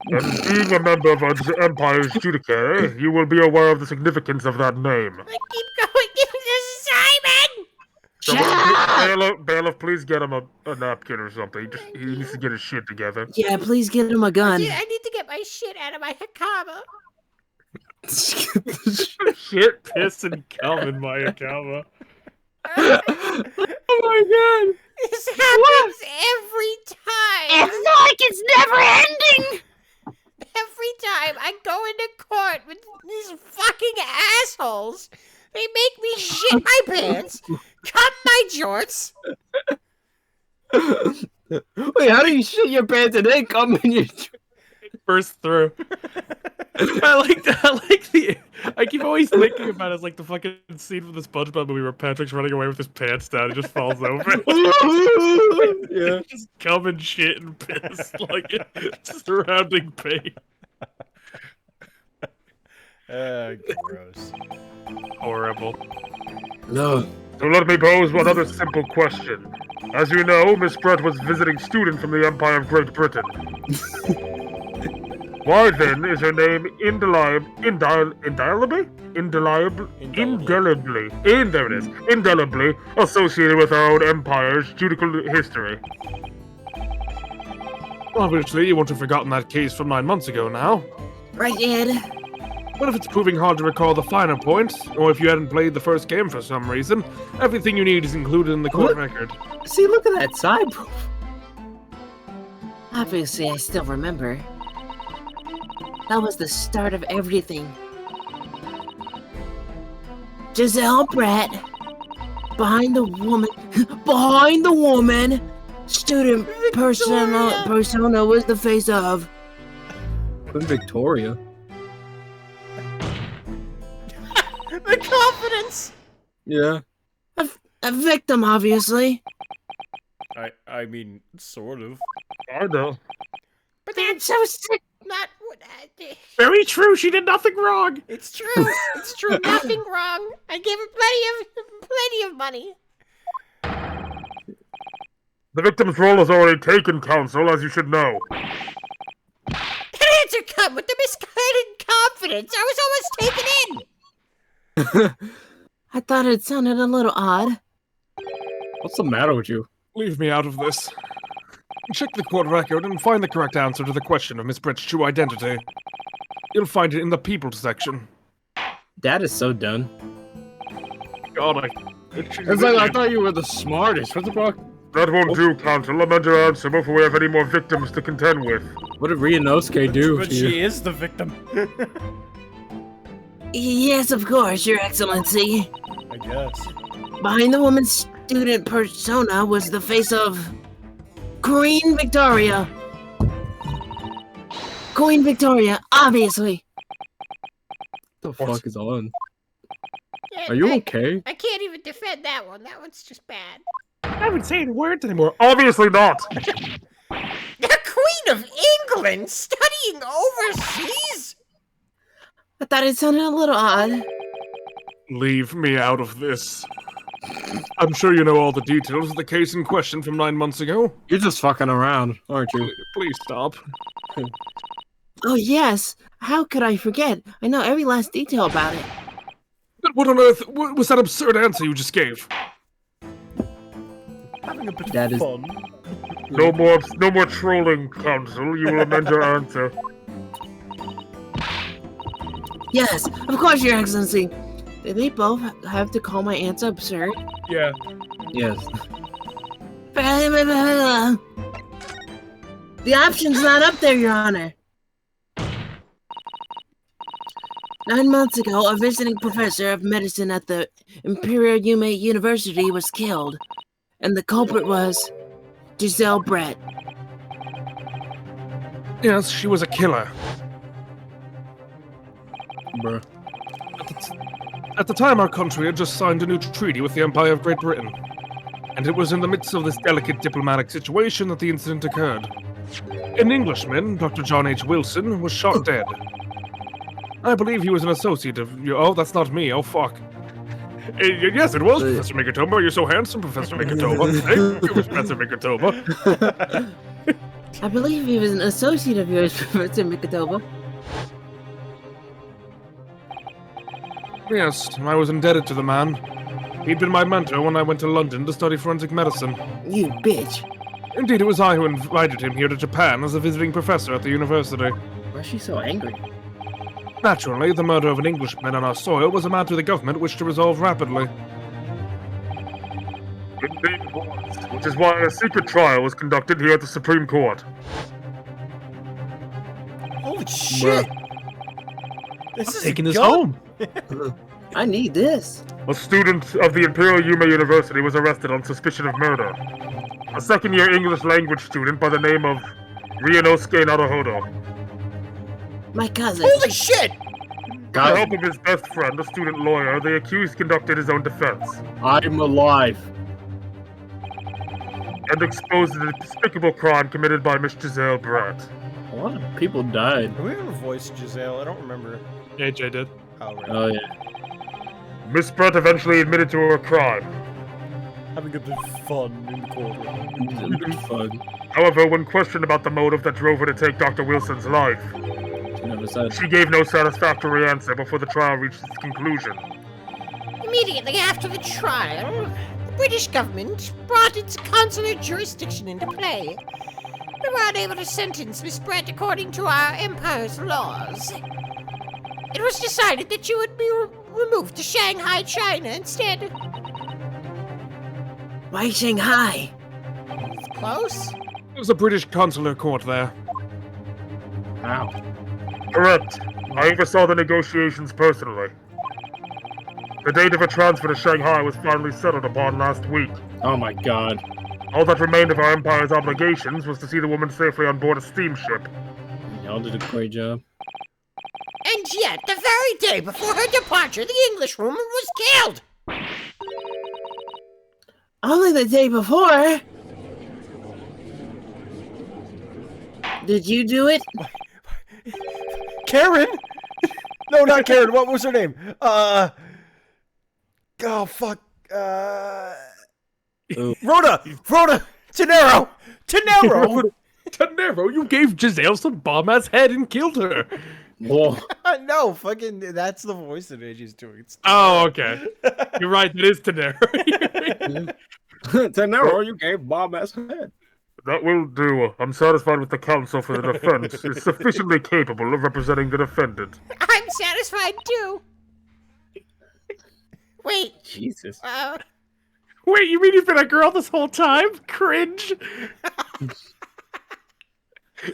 And being a member of our Empire's Judicare, you will be aware of the significance of that name. I keep going into Simon. Bailiff, please get him a napkin or something. He needs to get his shit together. Yeah, please get him a gun. I need to get my shit out of my hakama. Shit, piss, and cum in Mayakawa. Oh my god! This happens every time. It's like it's never ending. Every time I go into court with these fucking assholes, they make me shit my pants, cut my jorts. Wait, how do you shit your pants and then come in your... Burst through. I keep always thinking about it as like the fucking scene from the SpongeBob movie where Patrick's running away with his pants down and just falls over. Yeah. Just cum and shit and piss, like surrounding pain. Gross. Horrible. No. So let me pose one other simple question. As you know, Miss Brett was visiting student from the Empire of Great Britain. Why then is her name indelibly associated with our own empire's judicial history? Obviously, you won't have forgotten that case from 9 months ago now. Right, Ed? But if it's proving hard to recall the finer points, or if you hadn't played the first game for some reason, everything you need is included in the court record. See, look at that side proof. Obviously, I still remember. That was the start of everything. Giselle Brett, behind the woman, student persona was the face of. Victoria. The confidence. Yeah. A victim, obviously. I mean, sort of. I know. But that's so sick. Not what I did. Very true. She did nothing wrong. It's true. It's true. Nothing wrong. I gave her plenty of money. The victim's role is already taken, counsel, as you should know. That answer come with the misguided confidence. I was almost taken in. I thought it sounded a little odd. What's the matter with you? Leave me out of this. Check the court record and find the correct answer to the question of Miss Brett's true identity. You'll find it in the people section. That is so done. God, it's like I thought you were the smartest. What the fuck? That won't do, counsel. Amend your answer before we have any more victims to contend with. What did Ryunosuke do? But she is the victim. Yes, of course, Your Excellency. I guess. Behind the woman's student persona was the face of Queen Victoria. Queen Victoria, obviously. What the fuck is on? Yeah, Are you okay? I can't even defend that one. That one's just bad. I haven't saying words anymore. Obviously not. The Queen of England studying overseas? I thought it sounded a little odd. Leave me out of this. I'm sure you know all the details of the case in question from 9 months ago. You're just fucking around, aren't you? Please stop. Oh, yes. How could I forget? I know every last detail about it. But what on earth was that absurd answer you just gave? Having a bit That of is- fun. No more trolling, counsel. You will amend your answer. Yes, of course, Your Excellency. Did they both have to call my answer absurd? Yeah. Yes. The option's not up there, Your Honor. 9 months ago, a visiting professor of medicine at the Imperial Yume University was killed, and the culprit was Giselle Brett. Yes, she was a killer. Bruh. At the time, our country had just signed a new treaty with the Empire of Great Britain. And it was in the midst of this delicate diplomatic situation that the incident occurred. An Englishman, Dr. John H. Wilson, was shot dead. I believe he was an associate of... Oh, that's not me. Oh, fuck. Yes, it was Professor Mikitoba. You're so handsome, Professor Mikitoba. Thank you, Professor Mikitoba. I believe he was an associate of yours, Professor Mikitoba. Yes, I was indebted to the man. He'd been my mentor when I went to London to study forensic medicine. You bitch. Indeed, it was I who invited him here to Japan as a visiting professor at the university. Why is she so angry? Naturally, the murder of an Englishman on our soil was a matter the government wished to resolve rapidly. Indeed it was, which is why a secret trial was conducted here at the Supreme Court. Holy shit! This is taking a this gun. home. I need this. A student of the Imperial Yume University was arrested on suspicion of murder. A second-year English language student by the name of Ryunosuke Naruhodo. My cousin. Holy shit! With the help of his best friend, a student lawyer, the accused conducted his own defense. I'm alive. And exposed the despicable crime committed by Miss Giselle Brett. A lot of people died. Have we ever voiced Giselle? I don't remember. AJ did. Oh, right. Oh, yeah. Miss Brett eventually admitted to her crime. Having a bit of fun in the courtroom. Fun. However, when questioned about the motive that drove her to take Dr. Wilson's life, she gave no satisfactory answer before the trial reached its conclusion. Immediately after the trial, the British government brought its consular jurisdiction into play. We were unable to sentence Miss Brett according to our empire's laws. It was decided that you would be removed to Shanghai, China instead. Why Shanghai? It's close. There's a British consular court there. Wow. Correct. I oversaw the negotiations personally. The date of a transfer to Shanghai was finally settled upon last week. Oh my god. All that remained of our empire's obligations was to see the woman safely on board a steamship. Y'all did a great job. And yet, the very day before her departure, the Englishwoman was killed! Only the day before. Did you do it? Karen? No, not Karen. What was her name? Oh, fuck. Rhoda! Tenero! Tenero, you gave Giselle some bomb-ass head and killed her. Whoa. No, fucking, that's the voice that AJ's doing. Oh, okay. You're right, it is Tenero. Tenero, you gave bomb-ass head. That will do. I'm satisfied with the counsel for the defense. Is sufficiently capable of representing the defendant. I'm satisfied too. Wait. Jesus. Wait, you mean you've been a girl this whole time? Cringe.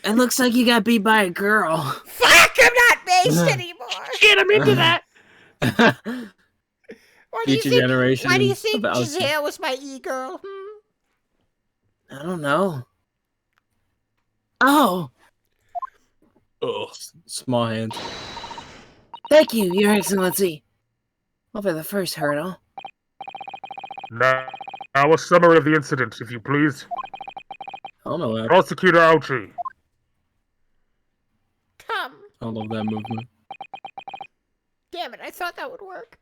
It looks like you got beat by a girl. Fuck, I'm not based anymore. Shit, I'm into that. Why do you Future generations Why do you think of Alistair. Giselle was my e-girl? I don't know. Oh. Ugh. Small hands. Thank you, Your Excellency. Over the first hurdle. Now a summary of the incident, if you please. I don't know that. Prosecutor Ouchie. Come. I love that movement. Damn it, I thought that would work.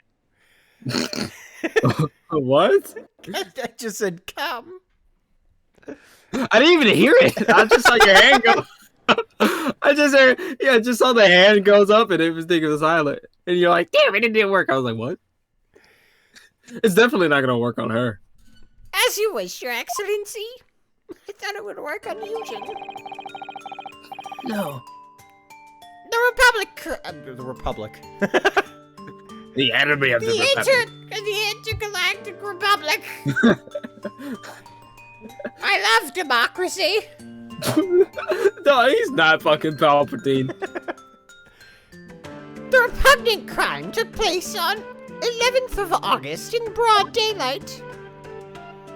What? I just said come. I didn't even hear it. I just saw your hand go. I just heard, yeah, I just saw the hand goes up and everything was silent. And you're like, damn it, it didn't work. I was like, what? It's definitely not going to work on her. As you wish, Your Excellency. I thought it would work on Eugen. No. The Republic. The enemy of the Republic. The Intergalactic Republic. I love democracy. No, he's not fucking Palpatine. The repugnant crime took place on 11th of August in broad daylight.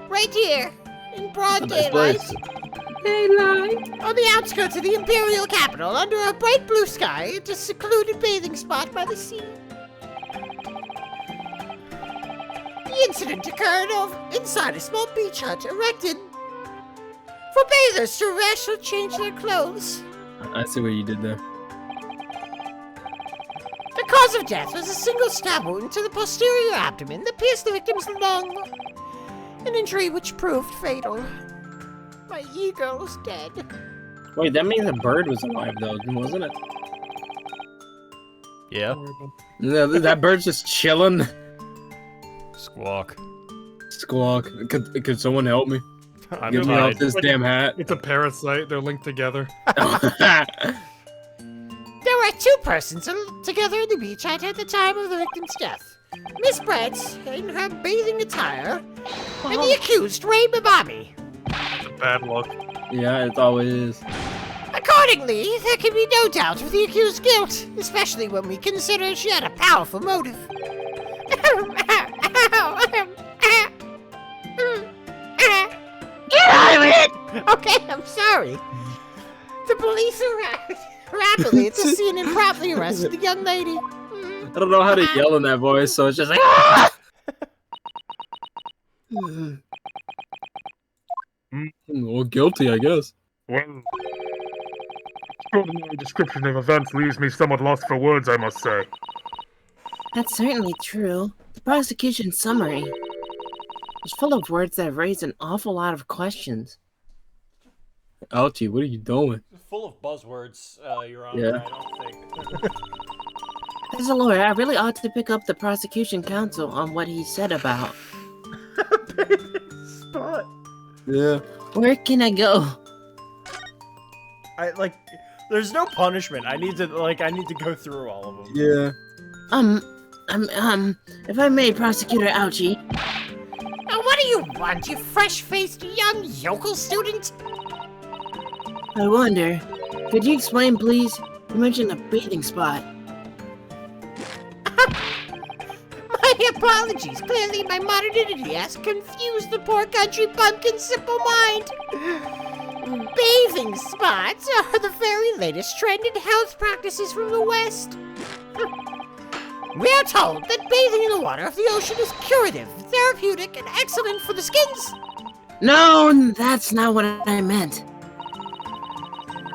Right here, in broad daylight. On the outskirts of the Imperial capital, under a bright blue sky, at a secluded bathing spot by the sea. The incident occurred inside a small beach hut erected for bathers to rest or change their clothes. I see what you did there. The cause of death was a single stab wound to the posterior abdomen that pierced the victim's lung, an injury which proved fatal. My e-girl is dead. Wait, that means the bird was alive, though, wasn't it? Yeah. No, that bird's just chilling. Squawk. Squawk. Could someone help me? Get me off this damn hat. It's a parasite. They're linked together. There were two persons together on the beach at the time of the victim's death. Miss Brett in her bathing attire, and the accused, Ray Bobby. Bad luck. Yeah, it always is. Accordingly, there can be no doubt of the accused's guilt, especially when we consider she had a powerful motive. Get out of it! Okay, I'm sorry. The police arrived rapidly at the scene and promptly arrested the young lady. I don't know how to yell in that voice, so it's just like. Ah! Well, guilty, I guess. Well, extraordinary description of events leaves me somewhat lost for words, I must say. That's certainly true. The prosecution summary is full of words that raise an awful lot of questions. Ouchie, what are you doing? Full of buzzwords, Your Honor. Yeah. I don't think. As a lawyer, I really ought to pick up the prosecution counsel on what he said about. Spot. Yeah. Where can I go? There's no punishment. I need to go through all of them. Yeah. If I may, Prosecutor Ouchie. Now, what do you want, you fresh-faced young yokel student? I wonder, could you explain, please? You mentioned a bathing spot. My apologies. Clearly, my modernity has confused the poor country bumpkin's simple mind. Bathing spots are the very latest trend in health practices from the West. We are told that bathing in the water of the ocean is curative, therapeutic, and excellent for the skins. No, that's not what I meant.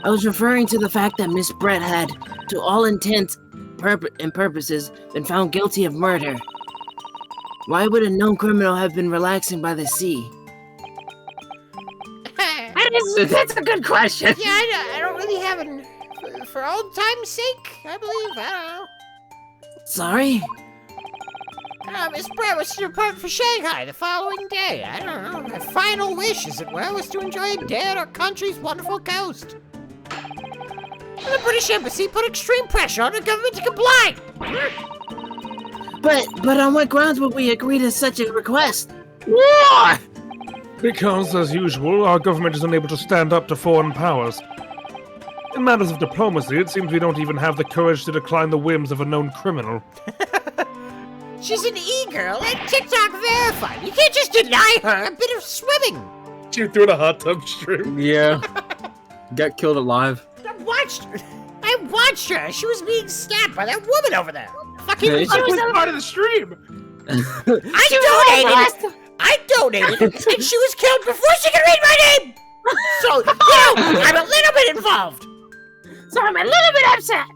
I was referring to the fact that Miss Brett had, to all intents and purposes, been found guilty of murder. Why would a known criminal have been relaxing by the sea? That's a good question. Yeah, I don't really have an... For old time's sake, I believe. I don't know. Sorry? Miss Brett was to depart for Shanghai the following day. I don't know. My final wish, as it were, was to enjoy a day at our country's wonderful coast. And the British Embassy put extreme pressure on the government to comply. But on what grounds would we agree to such a request? War! Because, as usual, our government is unable to stand up to foreign powers. In matters of diplomacy, it seems we don't even have the courage to decline the whims of a known criminal. She's an e-girl and TikTok verified. You can't just deny her a bit of swimming. She threw in a hot tub stream. Yeah. Got killed alive. I watched her. She was being stabbed by that woman over there. Fucking. Hey, She was part of the stream. I donated, and she was killed before she could read my name. So, I'm a little bit involved. So I'm a little bit upset.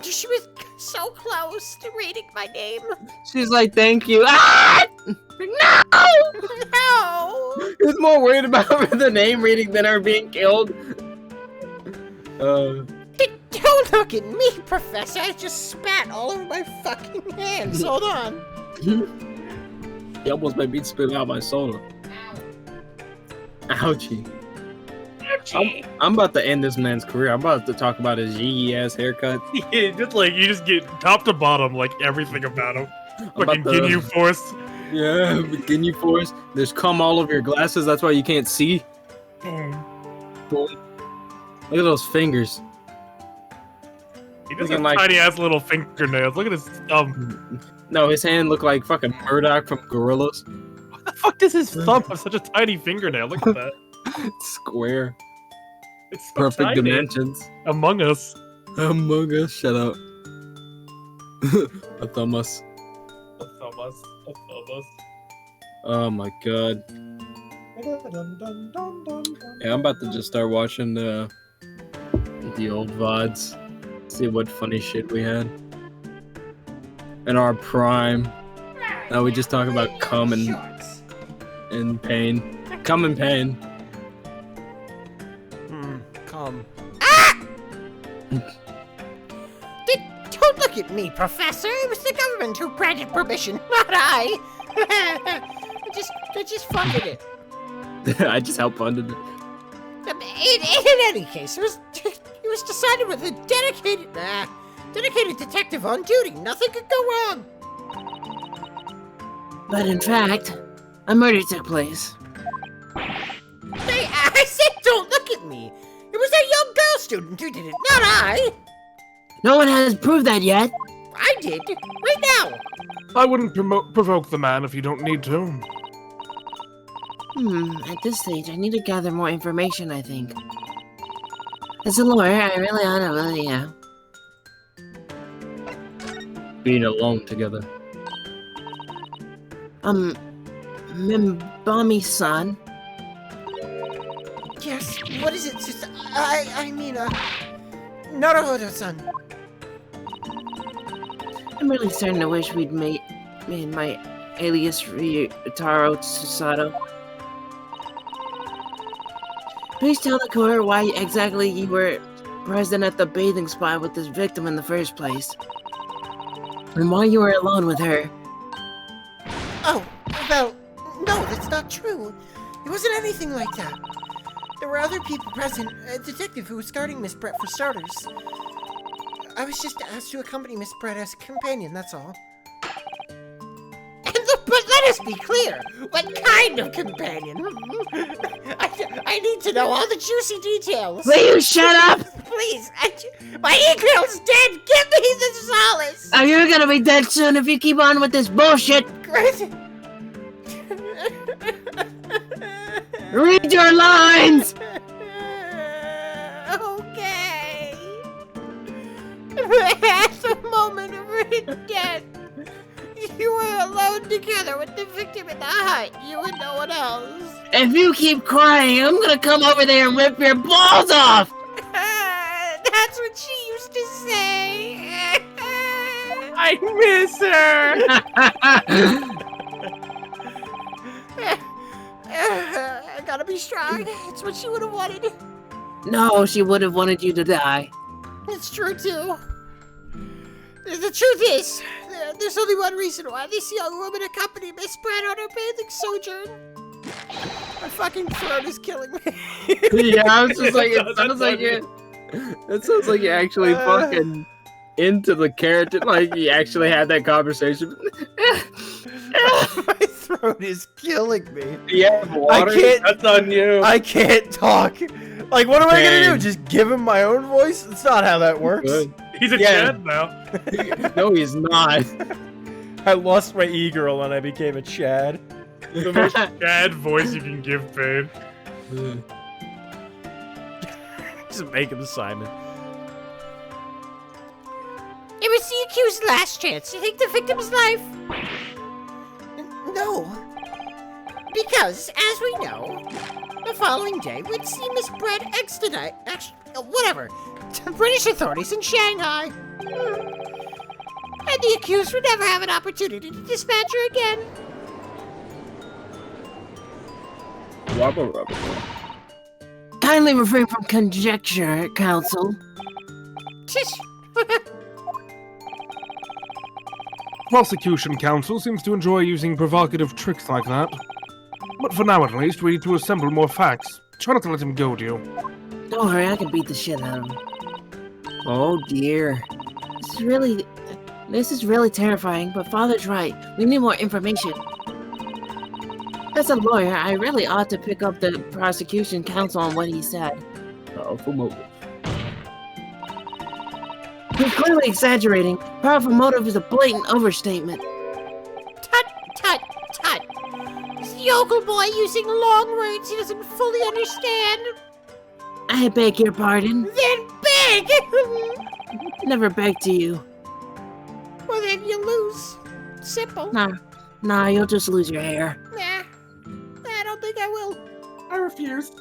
She was so close to reading my name. She's like, thank you. Ah! No! He's more worried about the name reading than her being killed. Don't look at me, Professor. I just spat all over my fucking hands. Hold on. He almost made me spit out my soda. Ouchie. I'm about to end this man's career. I'm about to talk about his yee ass haircut. Yeah, you just get top to bottom, like everything about him. Fucking about to- Ginyu Force. Yeah, Ginyu Force. There's cum all over your glasses. That's why you can't see. Boom. Look at those fingers. He does have tiny ass little fingernails. Look at his thumb. No, his hand looked like fucking Murdoch from Gorillas. What the fuck does his thumb have such a tiny fingernail? Look at that. It's square. It's so Perfect tiny. dimensions. Among Us. Among Us. Shut up. A thumb us. Oh my god. Yeah, I'm about to just start watching the old VODs. See what funny shit we had. In our prime. Now we just talk about cum and pain. Cum and pain. Come. Don't look at me, Professor. It was the government who granted permission, not I. I just funded it. I just helped funded it. In any case, it was decided with a dedicated detective on duty. Nothing could go wrong. But in fact, a murder took place. Hey, I said don't look at me. It was that young girl student who did it, not I. No one has proved that yet. I did, right now. I wouldn't provoke the man if you don't need to. At this stage, I need to gather more information, I think. As a lawyer, I really ought to, Being alone together. Mimbami-san. Yes, what is it, sister? I mean, Naruhodo-san. I'm really starting to wish we'd made my alias Ryutaro Susato. Please tell the court why exactly you were present at the bathing spot with this victim in the first place. And why you were alone with her. Oh, well, no, that's not true. It wasn't anything like that. There were other people present, a detective who was guarding Miss Brett for starters. I was just asked to accompany Miss Brett as a companion, that's all. But let us be clear, what kind of companion? I need to know all the juicy details. Will you shut up? Please, my ego's dead. Give me the solace. Oh, you're gonna be dead soon if you keep on with this bullshit. Read your lines. Okay. At the moment of her death, you were alone together with the victim in the hut. You and no one else. If you keep crying, I'm gonna come over there and rip your balls off. That's what she used to say. I miss her. I gotta be strong. It's what she would have wanted. No, she would have wanted you to die. It's true, too. The truth is, there's only one reason why this young woman accompanied Miss Brett on her bathing sojourn. My fucking throat is killing me. Yeah, I was just like, it sounds like it. It sounds like you actually fucking into the character, like you actually had that conversation. My throat is killing me. Yeah, water. I can't. That's on you. I can't talk. Like, what am I gonna do? Just give him my own voice? That's not how that works. Good. He's a Chad now. No, he's not. I lost my e-girl and I became a Chad. The most Chad voice you can give, babe. Just make him Simon. It was the accused's last chance to take the victim's life. No. Because, as we know, the following day we'd see Miss Brett extradite, to British authorities in Shanghai. And the accused would never have an opportunity to dispatch her again. Rubber. Kindly refrain from conjecture, counsel. Prosecution counsel seems to enjoy using provocative tricks like that. But for now at least, we need to assemble more facts. Try not to let him goad you. Don't worry, I can beat the shit out of him. Oh dear. This is really terrifying, but Father's right. We need more information. As a lawyer, I really ought to pick up the prosecution counsel on what he said. Powerful motive. He's clearly exaggerating. Powerful motive is a blatant overstatement. Tut. Is the yokel boy using long words he doesn't fully understand? I beg your pardon. Then beg! Never beg to you. Well, then you lose. Simple. Nah, you'll just lose your hair. Nah, I don't think I will. I refuse.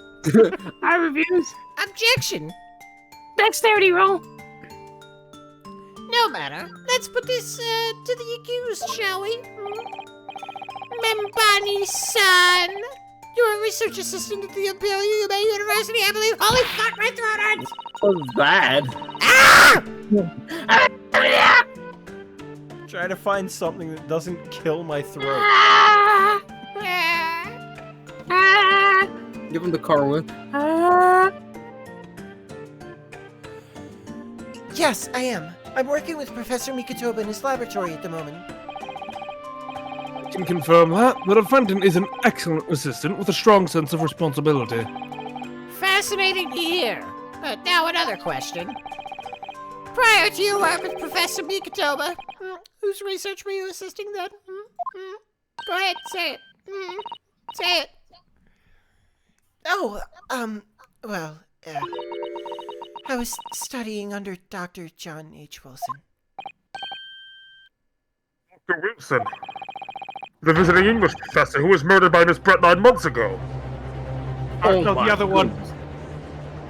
I refuse. Objection. Dexterity roll. No matter. Let's put this to the accused, shall we? Membani-san, you're a research assistant at the Imperial Yume University, I believe. Holy fuck, my throat hurts! What's that? Ah! Try to find something that doesn't kill my throat. Give him the car whip. Yes, I am. I'm working with Professor Mikotoba in his laboratory at the moment. I can confirm that. The defendant is an excellent assistant with a strong sense of responsibility. Fascinating to hear. But now another question. Prior to your work with Professor Mikotoba, whose research were you assisting then? Go ahead, say it. Say it. Oh, well, I was studying under Dr. John H. Wilson. Dr. Wilson? The visiting English professor who was murdered by Miss Brett 9 months ago. Oh, no, my the other one. goodness.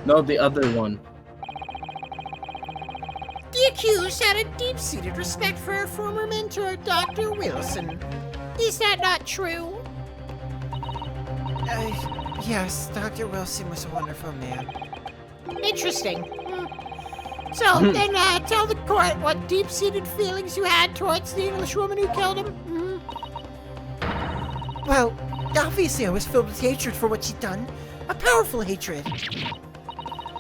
No, the other one. The accused had a deep-seated respect for her former mentor, Dr. Wilson. Is that not true? Yes, Dr. Wilson was a wonderful man. Interesting. So, then tell the court what deep-seated feelings you had towards the Englishwoman who killed him. Well, obviously I was filled with hatred for what she'd done. A powerful hatred.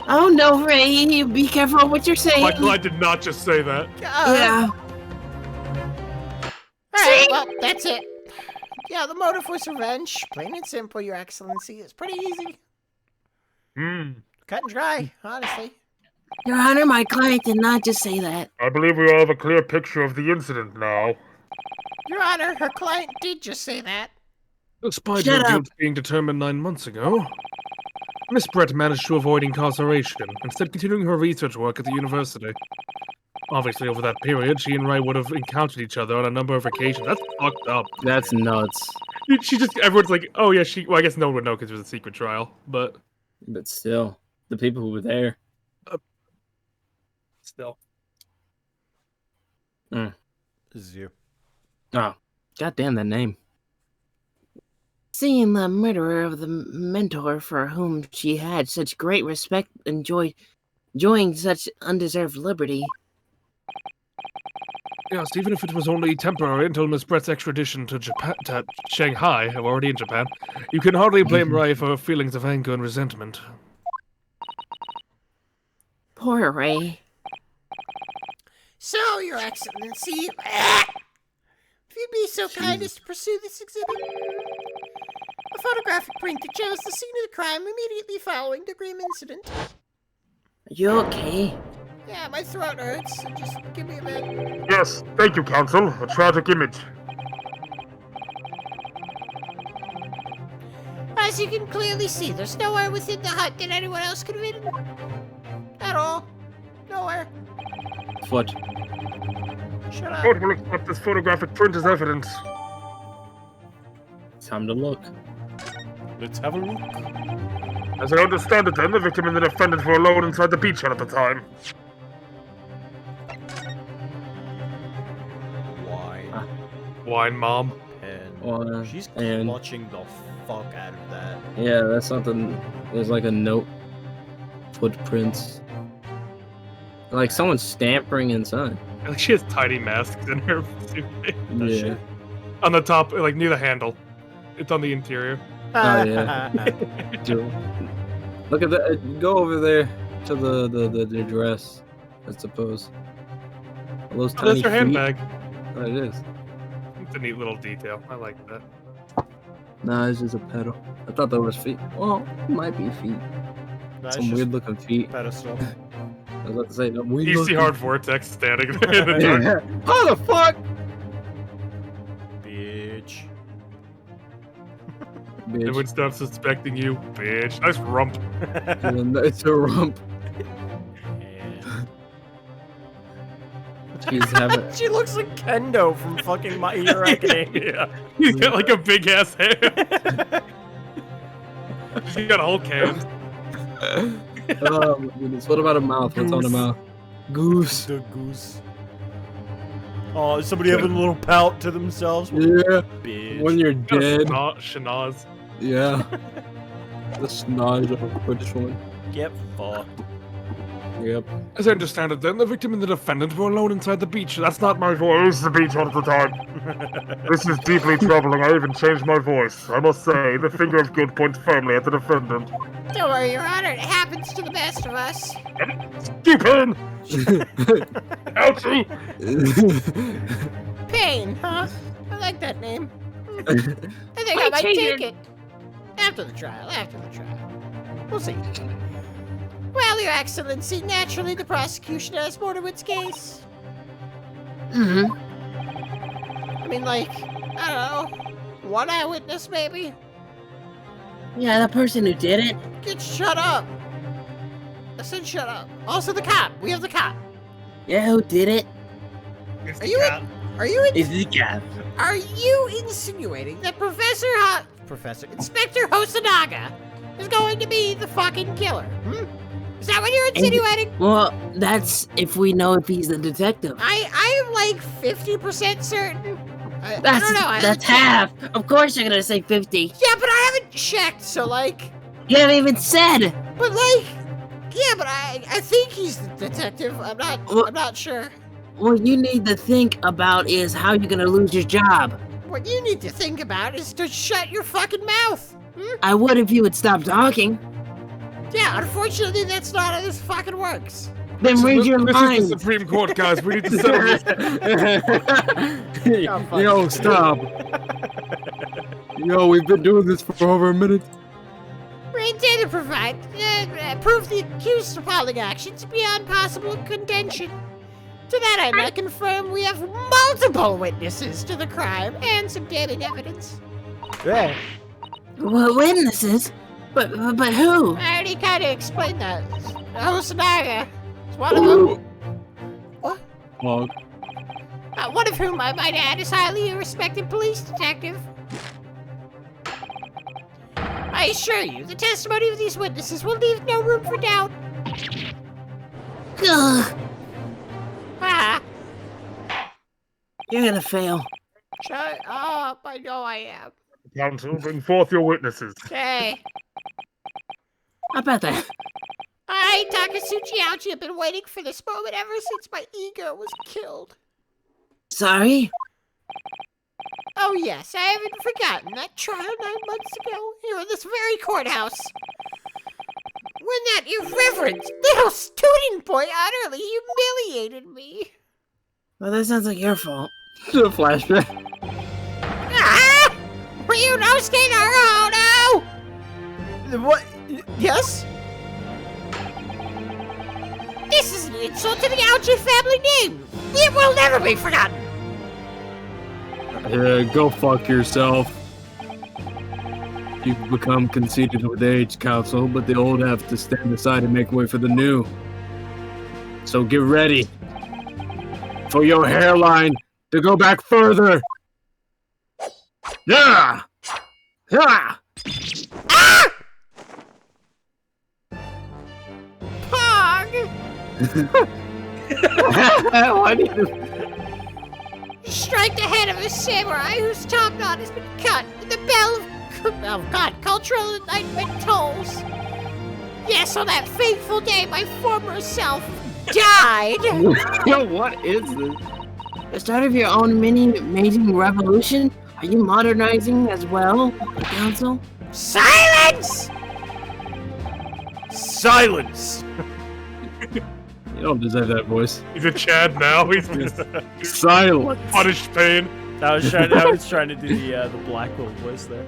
Oh no, Ray, be careful what you're saying. Michael, I did not just say that. Yeah. Alright, well, that's it. Yeah, the motive was revenge. Plain and simple, Your Excellency. It's pretty easy. Cut and dry, honestly. Your Honor, my client did not just say that. I believe we all have a clear picture of the incident now. Your Honor, her client did just say that. Despite Shut her up. guilt being determined 9 months ago, Miss Brett managed to avoid incarceration, instead continuing her research work at the university. Obviously, over that period, she and Ray would have encountered each other on a number of occasions. That's fucked up. That's nuts. She just, everyone's like, oh yeah, well, I guess no one would know because it was a secret trial, but... But still, the people who were there. Still. This is you. Oh, goddamn that name. Seeing the murderer of the mentor for whom she had such great respect enjoying such undeserved liberty. Yes, even if it was only temporary until Miss Brett's extradition to Shanghai, already in Japan, you can hardly blame Ray for her feelings of anger and resentment. Poor Ray. So, Your Excellency, if you'd be so kind as to pursue this exhibit. A photographic print that shows the scene of the crime immediately following the grim incident. Are you okay? Yeah, my throat hurts, so just give me a minute. Yes, thank you, Counsel. A tragic image. As you can clearly see, there's nowhere within the hut that anyone else could have hidden. At all. Nowhere. Foot. Shut up. Court will accept this photographic print as evidence. Time to look. Let's have a look. As I understand it then, the victim and the defendant were alone inside the beach hut at the time. Wine. Wine, Mom. And she's clutching the fuck out of that. Yeah, that's something. There's like a note. Footprints. Like someone's stampering inside. Like she has tiny masks in her suitcase. Yeah. On the top, like near the handle. It's on the interior. Oh yeah. Dude. Look at that. Go over there to the dress, I suppose. All those Oh, that's tiny her feet. handbag. Oh, it is. It's a neat little detail. I like that. Nah, it's just a pedal. I thought that was feet. Well, it might be feet. Nah, Some weird looking feet. Pedestal. I was about to say, no, weird You see looking- Hard Vortex standing there in the dark. How the fuck? Bitch. Everyone stops suspecting you, bitch. Nice rump. It's a rump. She's having. She looks like Kendo from fucking My Hero Academia. He's got like a big ass head. She's got Hulk hands. Oh my goodness. What about a mouth? What's on the Goose. mouth? Goose. The goose. Oh, is somebody having a little pout to themselves? Yeah. Bitch. When you're dead. Shanaz. Yeah. The snodge of a British woman. Get fucked. Yep. As I understand it then, the victim and the defendant were alone inside the beach. That's not my voice. The beach all the time. This is deeply troubling. I even changed my voice. I must say, the finger of good points firmly at the defendant. Don't worry, Your Honor. It happens to the best of us. Stupid! Ouchie! Pain, huh? I like that name. I think I might take it. After the trial. We'll see. Well, Your Excellency, naturally the prosecution has Mortowit's case. Mm-hmm. I mean, like, I don't know, one eyewitness maybe? Yeah, the person who did it. Get shut up. I said shut up. Also the cop. We have the cop. Yeah, who did it? Are you It's the cop. Are you insinuating that Inspector Hosonaga is going to be the fucking killer? Is that what you're insinuating? Well, that's if we know if he's the detective. I am like 50% certain. I don't know. That's half. Of course you're gonna say 50. Yeah, but I haven't checked, so like. You haven't even said. But like, yeah, but I think he's the detective. I'm not sure. What you need to think about is how you're gonna lose your job. What you need to think about is to shut your fucking mouth. I would if you would stop talking. Yeah, unfortunately, that's not how this fucking works. Then read your This mind. is the Supreme Court, guys. We need to settle this. Yo, stop. Yo, we've been doing this for over a minute. We intend to provide prove the accused's appalling actions beyond possible contention. To that end, I confirm we have multiple witnesses to the crime and some damning evidence. Yeah. Well, witnesses? But who? I already kind of explained that. Hosonaga is one of them. What? Hog. One of whom, I might add, is highly respected police detective. I assure you, the testimony of these witnesses will leave no room for doubt. Ugh. Ah, You're gonna fail. shut up. I know I am. Counsel, bring forth your witnesses. Okay. How about that? I, Takasuchi Ouchi, have been waiting for this moment ever since my ego was killed. Sorry? Oh yes, I haven't forgotten that trial 9 months ago here in this very courthouse. When that irreverent little student boy utterly humiliated me. Well, that sounds like your fault. Flashback. Ah! Ryunosuke Naruhodo! What? Yes? This is an insult to the Ouchi family name. It will never be forgotten. Go fuck yourself. You've become conceited with age, Council, but the old have to stand aside and make way for the new. So get ready for your hairline to go back further. Yeah! Yeah! Ah! Pog! Why do you... Strike the head of a samurai whose top knot has been cut, and the bell of cultural enlightenment tolls. Yes, on that fateful day, my former self died. Yo, what is this? The start of your own mini amazing revolution? Are you modernizing as well, Council? Silence! Silence! You don't deserve that voice. He's a Chad now. He's Silence. punished pain. I was trying to do the Blackwell voice there.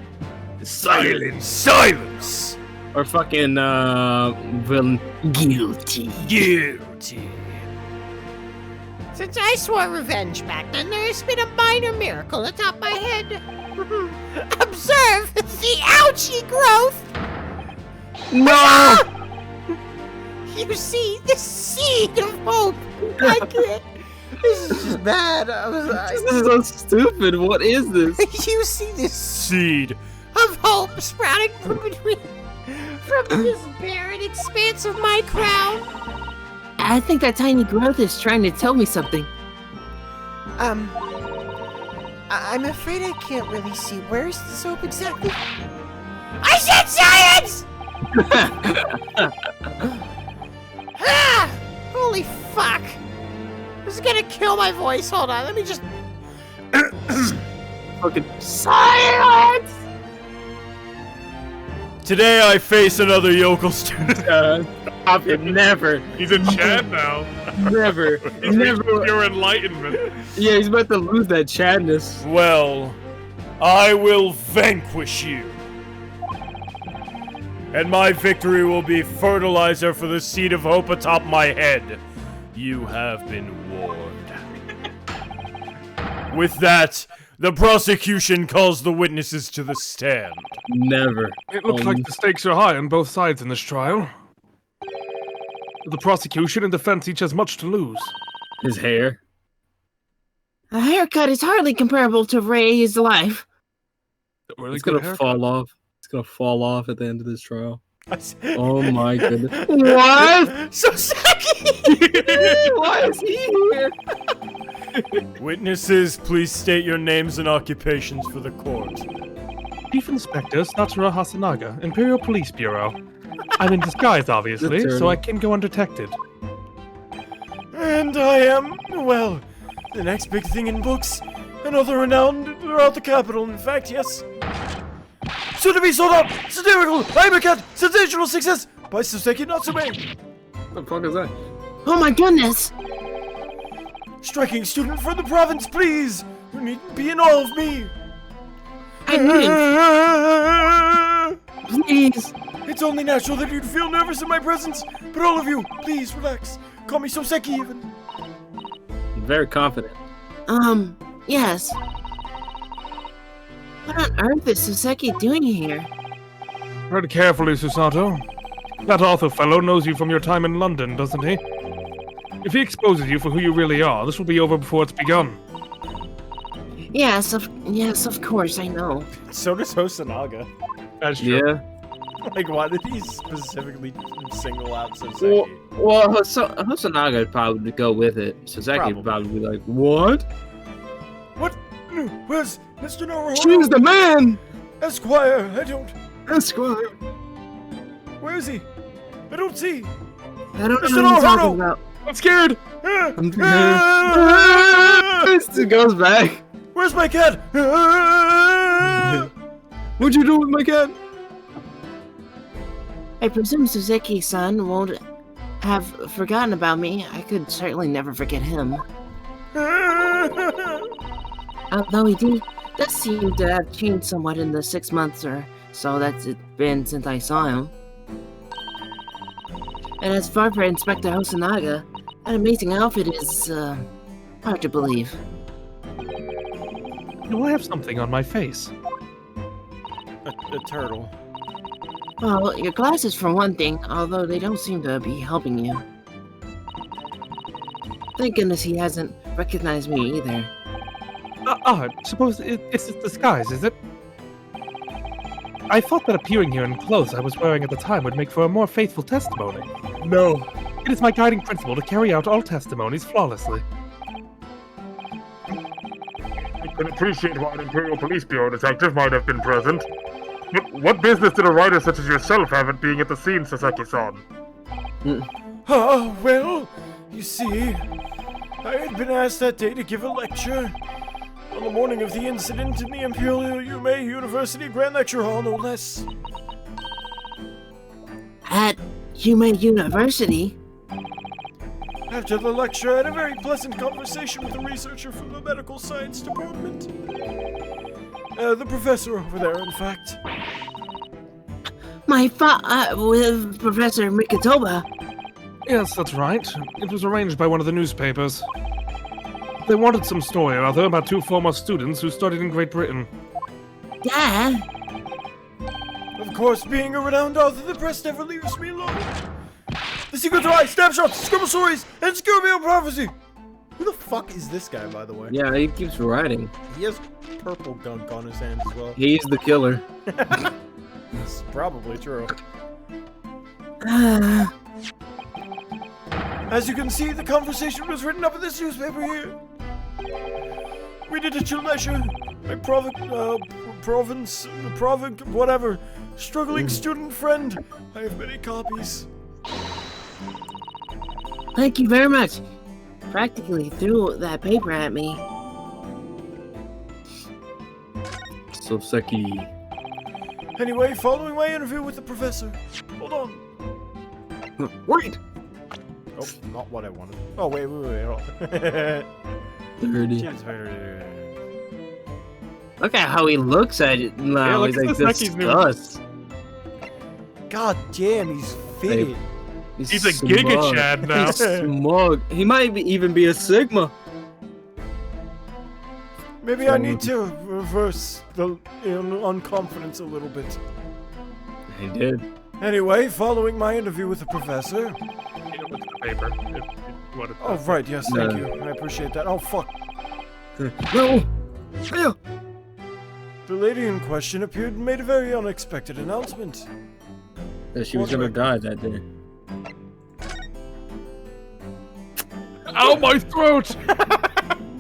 Silence. Silence! Or fucking, villain. Guilty. Guilty. Since I swore revenge back then, there has been a minor miracle atop my head. Observe the ouchie growth! No! You see, the seed of hope! I can't. This is just bad. This is so stupid. What is this? You see this Seed. of hope sprouting from this barren expanse of my crown. I think that tiny growth is trying to tell me something. I'm afraid I can't really see. Where's the soap exactly? I said science! Ah! Holy fuck! This is gonna kill my voice. Hold on, let me just... Fucking silence! Today I face another yokel student. Stop it, never. He's in Chad now. Never. He's Never. reached your enlightenment. Yeah, he's about to lose that Chadness. Well, I will vanquish you. And my victory will be fertilizer for the seed of hope atop my head. You have been warned. With that, the prosecution calls the witnesses to the stand. Never. It looks like the stakes are high on both sides in this trial. The prosecution and defense each has much to lose. His hair. A haircut is hardly comparable to Ray's life. Really It's gonna fall off. It's gonna fall off at the end of this trial. Oh my goodness. What? Soseki! Why is he here? Witnesses, please state your names and occupations for the court. Chief Inspector Satoru Hasanaga, Imperial Police Bureau. I'm in disguise, obviously, so I can go undetected. And I am, well, the next big thing in books. Another renowned throughout the capital, in fact, yes. Soon to be sold out, satirical, hypercat, sensational success by Soseki Natsume. What the fuck is that? Oh my goodness! Striking student from the province, please! You needn't be in awe of me! I need. Please! It's only natural that you'd feel nervous in my presence, but all of you, please relax. Call me Soseki even. I'm very confident. Yes. What on earth is Soseki doing here? Tread carefully, Susato. That author fellow knows you from your time in London, doesn't he? If he exposes you for who you really are, this will be over before it's begun. Yes, of course, I know. So does Hosonaga. That's true. Yeah. Like, why did he specifically single out Soseki? Well, Hosonaga would probably go with it. Soseki would probably be like, what? What? Where's Mr. Naruhodo? She's the man! Esquire, I don't... Esquire. Where is he? I don't see. I don't Mr. know what you're talking Naruhodo! about. I'm scared! It goes back. Where's my cat? What'd you do with my cat? I presume Soseki-san won't have forgotten about me. I could certainly never forget him. Although he does seem to have changed somewhat in the 6 months or so that's it been since I saw him. And as far for Inspector Hosonaga, that amazing outfit is, hard to believe. Do I have something on my face? A turtle. Well, your glasses for one thing, although they don't seem to be helping you. Thank goodness he hasn't recognized me either. I suppose it's a disguise, is it? I thought that appearing here in clothes I was wearing at the time would make for a more faithful testimony. No. It is my guiding principle to carry out all testimonies flawlessly. I can appreciate why an Imperial Police Bureau detective might have been present. But what business did a writer such as yourself have at being at the scene, Sasaki-san? Well, you see, I had been asked that day to give a lecture on the morning of the incident in the Imperial Yume University Grand Lecture Hall, no less. At Yume University? After the lecture, I had a very pleasant conversation with a researcher from the medical science department. The professor over there, in fact. With Professor Mikitoba. Yes, that's right. It was arranged by one of the newspapers. They wanted some story or other about 2 former students who studied in Great Britain. Yeah. Of course, being a renowned author, the press never leaves me alone. The Secret Eye, Snapshots, Scribble Stories, and Scooby Prophecy! Who the fuck is this guy, by the way? Yeah, he keeps writing. He has purple gunk on his hands as well. He's the killer. That's probably true. As you can see, the conversation was written up in this newspaper here. Read it at your leisure. My whatever. Struggling student friend. I have many copies. Thank you very much. Practically threw that paper at me. Soseki. Anyway, following my interview with the professor. Hold on. Wait! Oh, not what I wanted. Oh, wait. Hold on. 30. Look at how he looks at it now. Yeah, He's like disgust. God damn, he's fitted. He's a Giga Chad now. He's smug. He might even be a Sigma. Maybe I need to reverse the unconfidence a little bit. He did. Anyway, following my interview with the professor. Paper. Oh, right, yes, thank you. I appreciate that. Oh, fuck. No! The lady in question appeared and made a very unexpected announcement. That she was gonna die that day. Ow, my throat!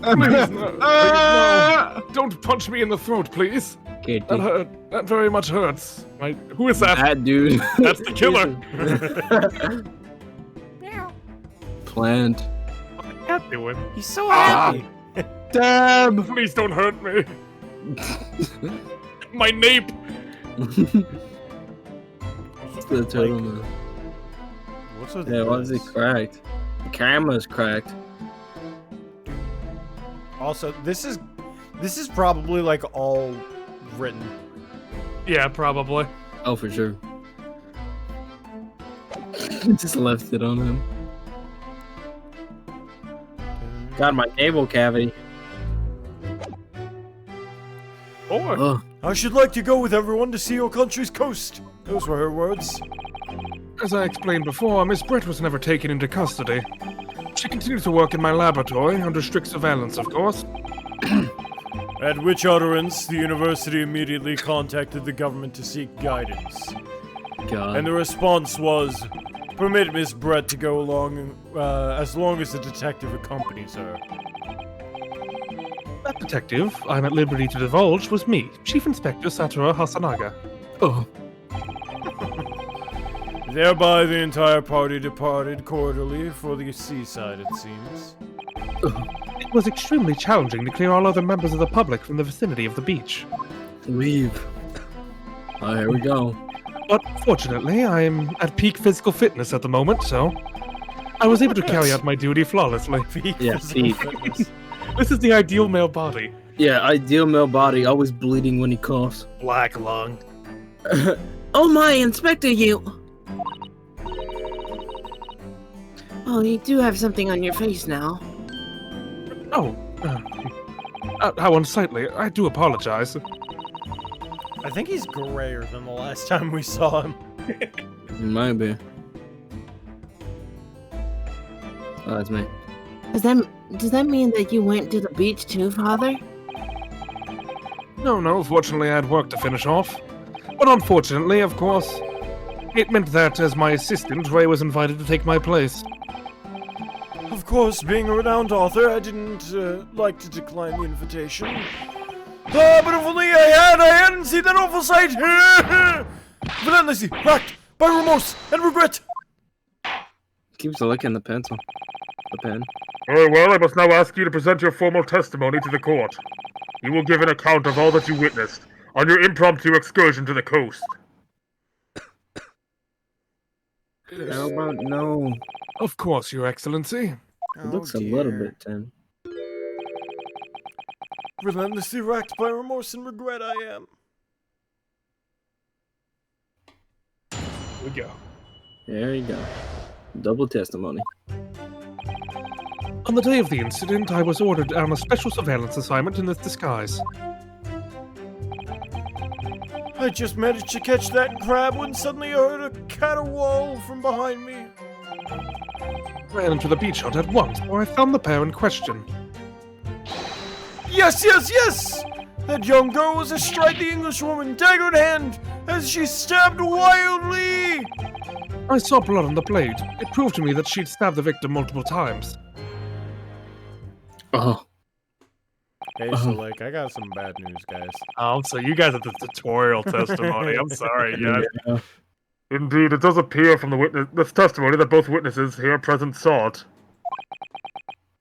Please, no. Don't punch me in the throat, please. Okay, that hurt. That very much hurts. Who is that? That dude. That's the killer. Plant. What's the cat doing? He's so happy. Damn! Please don't hurt me. My nape. The turtle man. What's with why is it cracked? The camera's cracked. Also, this is probably like all written. Yeah, probably. Oh, for sure. Just left it on him. Got my navel cavity. I should like to go with everyone to see your country's coast. Those were her words. As I explained before, Miss Brett was never taken into custody. She continued to work in my laboratory, under strict surveillance, of course. At which utterance, the university immediately contacted the government to seek guidance. God. And the response was, permit Miss Brett to go along as long as the detective accompanies her. That detective, I'm at liberty to divulge, was me, Chief Inspector Satoru Hasanaga. Oh. Thereby, the entire party departed cordially for the seaside, it seems. It was extremely challenging to clear all other members of the public from the vicinity of the beach. Leave. Oh, here we go. But fortunately, I'm at peak physical fitness at the moment, so I was able to carry out my duty flawlessly. Peak peak. fitness. This is the ideal male body. Yeah, ideal male body, always bleeding when he coughs. Black lung. Oh my, Inspector, you... Oh, you do have something on your face now. Oh, how unsightly. I do apologize. I think he's grayer than the last time we saw him. It might be. Oh, that's me. Does that mean that you went to the beach too, Father? No, fortunately I had work to finish off. But unfortunately, of course, it meant that as my assistant, Ray was invited to take my place. Of course, being a renowned author, I didn't like to decline the invitation. But if only I hadn't seen that awful sight! Relentlessly racked by remorse and regret! Keeps licking the pencil. The pen. Very well, I must now ask you to present your formal testimony to the court. You will give an account of all that you witnessed on your impromptu excursion to the coast. How about no? Of course, Your Excellency. It looks a little bit tense. Relentlessly racked by remorse and regret I am. Here we go. There you go. Double testimony. On the day of the incident, I was ordered on a special surveillance assignment in this disguise. I just managed to catch that crab when suddenly I heard a caterwaul from behind me. Ran into the beach hut at once, where I found the pair in question. Yes! That young girl was astride the Englishwoman, dagger in hand, as she stabbed wildly! I saw blood on the blade. It proved to me that she'd stabbed the victim multiple times. Oh. Hey, so like, I got some bad news, guys. Oh, so you guys are the tutorial testimony. I'm sorry, guys. Yeah. Indeed, it does appear from this testimony that both witnesses here present saw it.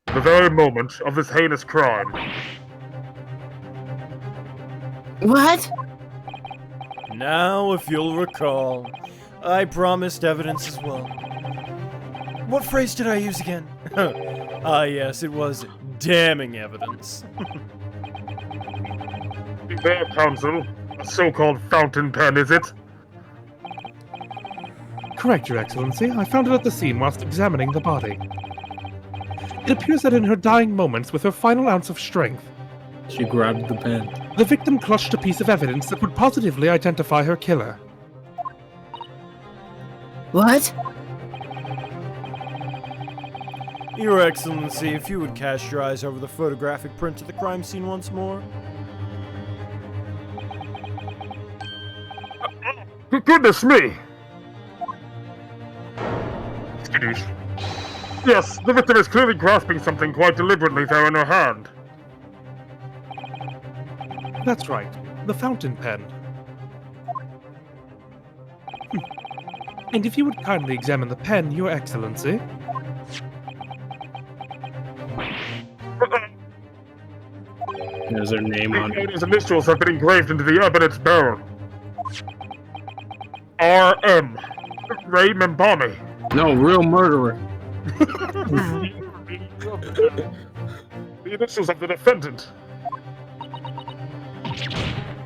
The very moment of this heinous crime. What? Now, if you'll recall, I promised evidence as well. What phrase did I use again? Ah, yes, it was damning evidence. There, counsel. A so-called fountain pen, is it? Correct, Your Excellency. I found it at the scene whilst examining the body. It appears that in her dying moments, with her final ounce of strength, she grabbed the pen. The victim clutched a piece of evidence that would positively identify her killer. What? Your Excellency, if you would cast your eyes over the photographic print of the crime scene once more. Goodness me! Skadoosh. Yes, the victim is clearly grasping something quite deliberately there in her hand. That's right, the fountain pen. And if you would kindly examine the pen, Your Excellency. There's her name on it. His initials have been engraved into the ebonite barrel. R.M. Ray Membami. No, real murderer. The initials of the defendant.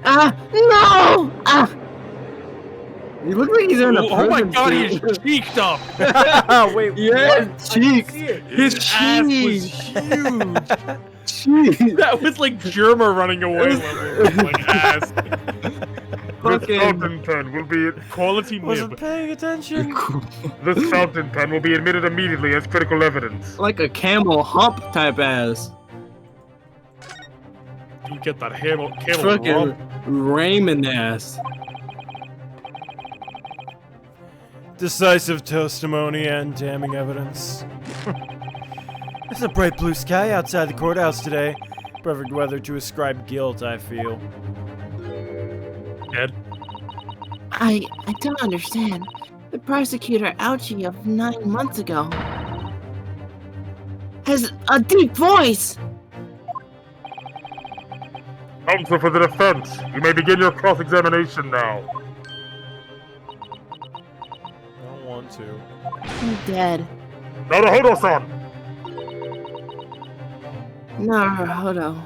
No! He looks like he's in a Oh my prison god, suit. he's cheeked up! Wait, yeah, what? cheek. His ass was huge! That was like Germa running away with like ass. This fountain pen will be quality Wasn't nib. paying attention. This fountain pen will be admitted immediately as critical evidence. Like a camel hump type ass. You get that camel Fucking rump. Raymond ass. Decisive testimony and damning evidence. There's a bright blue sky outside the courthouse today. Perfect weather to ascribe guilt, I feel. Ed? I don't understand. The prosecutor Ouchie of 9 months ago has a deep voice. Counsel for the defense, you may begin your cross-examination now. I don't want to. I'm dead. Naruhodo-san! Naruhodo.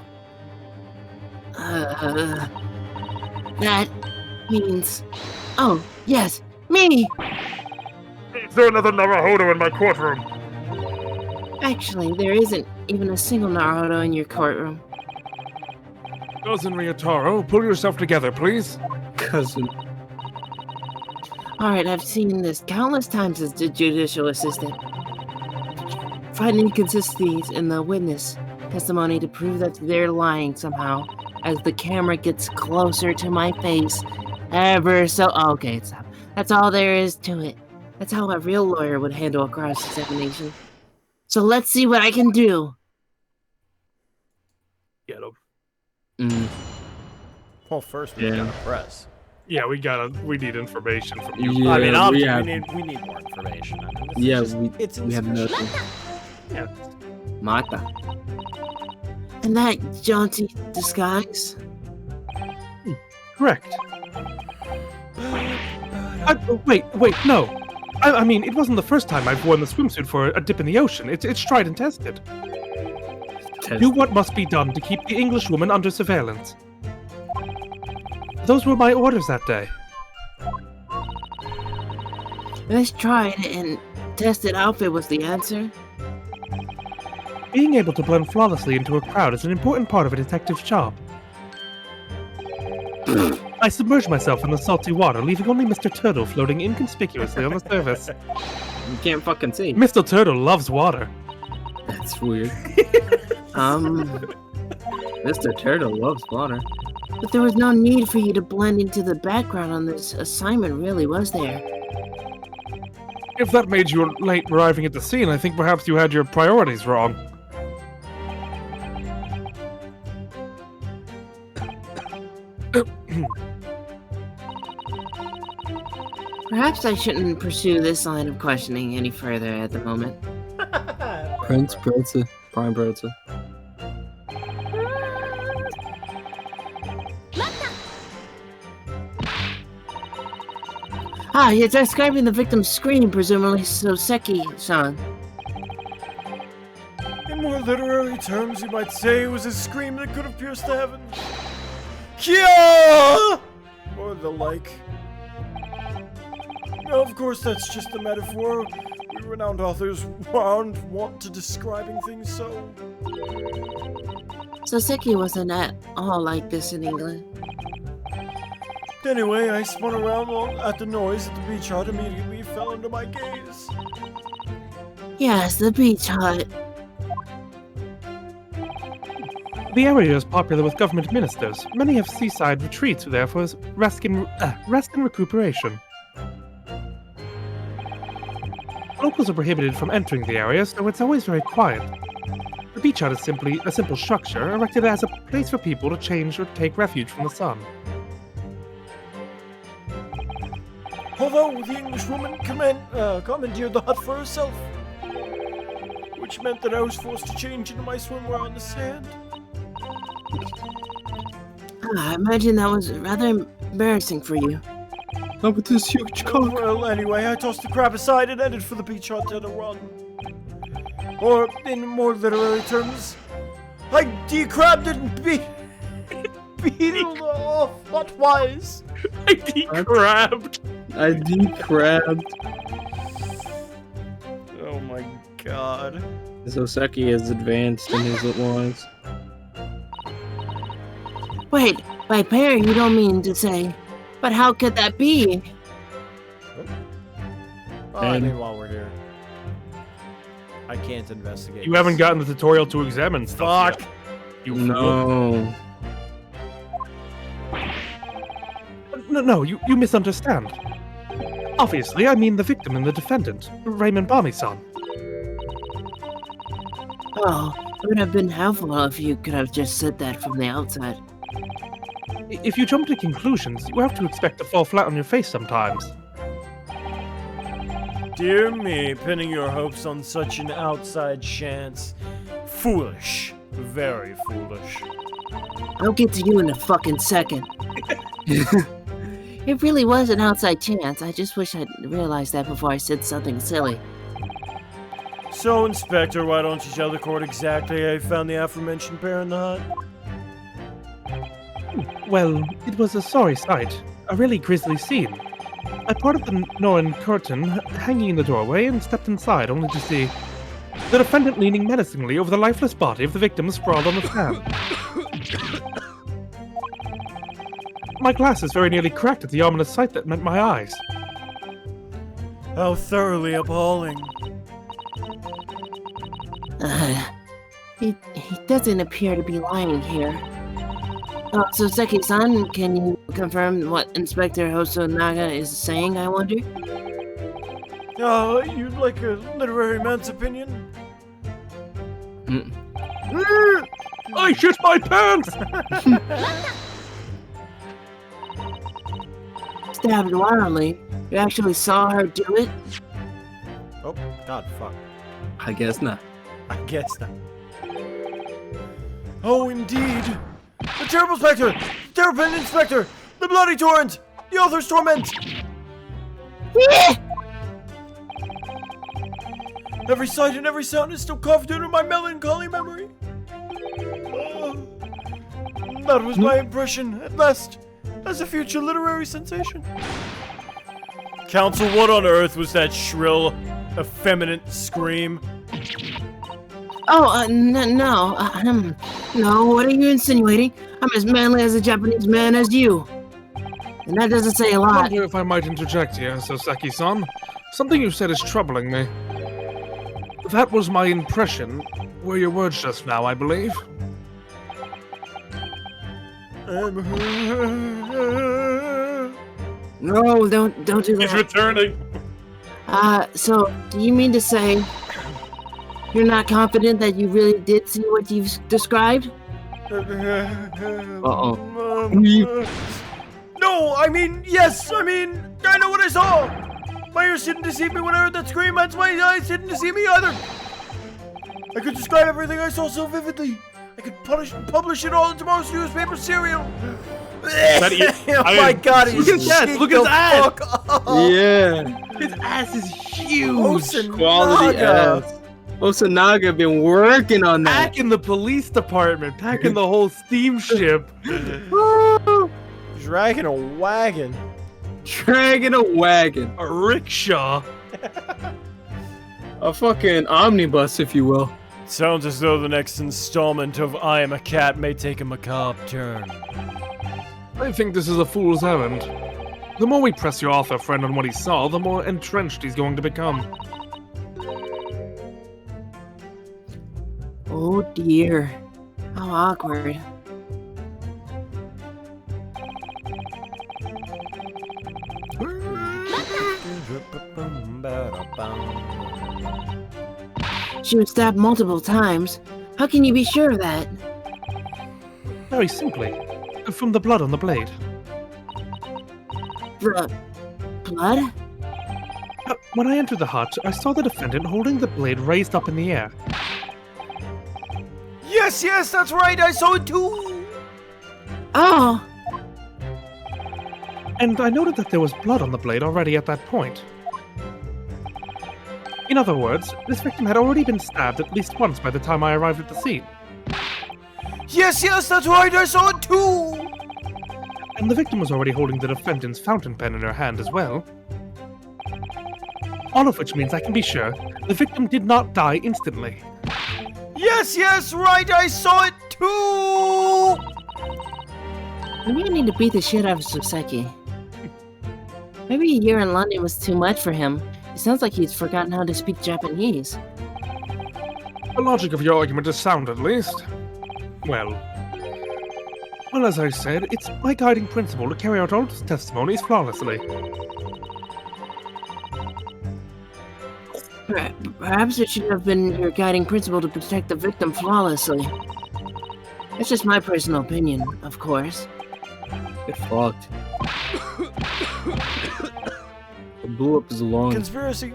That means... Oh, yes, me! Is there another Naruhodo in my courtroom? Actually, there isn't even a single Naruhodo in your courtroom. Cousin Ryotaro, pull yourself together, please. Cousin. Alright, I've seen this countless times as the judicial assistant. Find inconsistencies in the witness testimony to prove that they're lying somehow as the camera gets closer to my face ever so... Oh, okay, stop. That's all there is to it. That's how a real lawyer would handle a cross-examination. So let's see what I can do. Get him. Well, first we gotta press. Yeah, we need information from you. Yeah, I mean, obviously have, we need more information. I mean, yeah, just, we have nothing. Yeah. Mata. And that jaunty disguise? Correct. Wait, no. I mean, it wasn't the first time I've worn the swimsuit for a dip in the ocean. It's tried and tested. Do what must be done to keep the English woman under surveillance. Those were my orders that day. This tried and tested outfit was the answer? Being able to blend flawlessly into a crowd is an important part of a detective's job. I submerged myself in the salty water, leaving only Mr. Turtle floating inconspicuously on the surface. You can't fucking see. Mr. Turtle loves water. That's weird. Mr. Turtle loves water. But there was no need for you to blend into the background on this assignment, really, was there? If that made you late arriving at the scene, I think perhaps you had your priorities wrong. Perhaps I shouldn't pursue this line of questioning any further at the moment. Prince Predator. Prime Predator. Ah, you're describing the victim's scream, presumably Soseki-san. In more literary terms, you might say it was a scream that could have pierced the heavens. Kia! Or the like. No, of course, that's just a metaphor. We renowned authors aren't wont to describing things so. Soseki wasn't at all like this in England. Anyway, I spun around at the noise at the beach hut, immediately fell under my gaze. Yes, the beach hut. The area is popular with government ministers. Many have seaside retreats there for rest and recuperation. Locals are prohibited from entering the area, so it's always very quiet. The beach hut is simply a simple structure erected as a place for people to change or take refuge from the sun. Although the Englishwoman commandeered the hut for herself, which meant that I was forced to change into my swimwear on the sand. I imagine that was rather embarrassing for you. Not with this huge cock. Well, anyway, I tossed the crab aside and headed for the beach hut at a run. Or, in more literary terms, I decrabbed and beetled off hut-wise. I decrabbed. I decrabbed. Oh my god. Soseki is advanced in his lines. Wait, by pair you don't mean to say. But how could that be? Oh, I mean, while we're here. I can't investigate. You haven't gotten the tutorial to examine stuff Fuck. yet. You No. No, you misunderstand. Obviously, I mean the victim and the defendant, Raymond Bami-san. Oh, it would have been helpful if you could have just said that from the outside. If you jump to conclusions, you have to expect to fall flat on your face sometimes. Dear me, pinning your hopes on such an outside chance. Foolish. Very foolish. I'll get to you in a fucking second. It really was an outside chance. I just wish I'd realized that before I said something silly. So, Inspector, why don't you tell the court exactly how you found the aforementioned pair in the hut? Well, it was a sorry sight. A really grisly scene. I parted the Norn curtain hanging in the doorway and stepped inside, only to see the defendant leaning menacingly over the lifeless body of the victim sprawled on the sand. My glasses very nearly cracked at the ominous sight that met my eyes. How thoroughly appalling. He doesn't appear to be lying here. Soseki-san, can you confirm what Inspector Hosonaga is saying, I wonder? You'd like a literary man's opinion? I shit my pants! Stabbed wildly. You actually saw her do it? Oh, god, fuck. I guess not. I guess not. Oh, indeed. The terrible spectre! The terrible inspector! The bloody torrent! The author's torment! Every sight and every sound is still carved into my melancholy memory. That was my impression, at last, as a future literary sensation. Counsel, what on earth was that shrill, effeminate scream? Oh, no, what are you insinuating? I'm as manly as a Japanese man as you. And that doesn't say a I lot. wonder if I might interject here, Soseki-san. Something you said is troubling me. That was my impression. Were your words just now, I believe? No, don't do that. He's returning. So, do you mean to say you're not confident that you really did see what you've described? Uh-oh. No, I mean, yes, I mean, I know what I saw! My ears didn't deceive me when I heard that scream, and my eyes didn't deceive me either! I could describe everything I saw so vividly. I could publish it all in tomorrow's newspaper serial. Oh my god, he's look at that! Look at that! Yeah. His ass is huge! Quality ass. Osanaga been working on that. Back in the police department, packing the whole steamship. Dragging a wagon. Dragging a wagon. A rickshaw. A fucking omnibus, if you will. Sounds as though the next installment of I Am a Cat may take a macabre turn. I think this is a fool's errand. The more we press your author friend on what he saw, the more entrenched he's going to become. Oh dear. How awkward. She was stabbed multiple times. How can you be sure of that? Very simply, from the blood on the blade. The blood? When I entered the hut, I saw the defendant holding the blade raised up in the air. Yes, that's right, I saw it too! Oh! And I noted that there was blood on the blade already at that point. In other words, this victim had already been stabbed at least once by the time I arrived at the scene. Yes, that's right, I saw it too! And the victim was already holding the defendant's fountain pen in her hand as well. All of which means I can be sure the victim did not die instantly. Yes, right, I saw it too! Maybe I need to beat the shit out of Soseki. Maybe a year in London was too much for him. It sounds like he's forgotten how to speak Japanese. The logic of your argument is sound, at least. Well, as I said, it's my guiding principle to carry out all testimonies flawlessly. Perhaps it should have been your guiding principle to protect the victim flawlessly. That's just my personal opinion, of course. Get fucked. It blew up his lung. Conspiracy.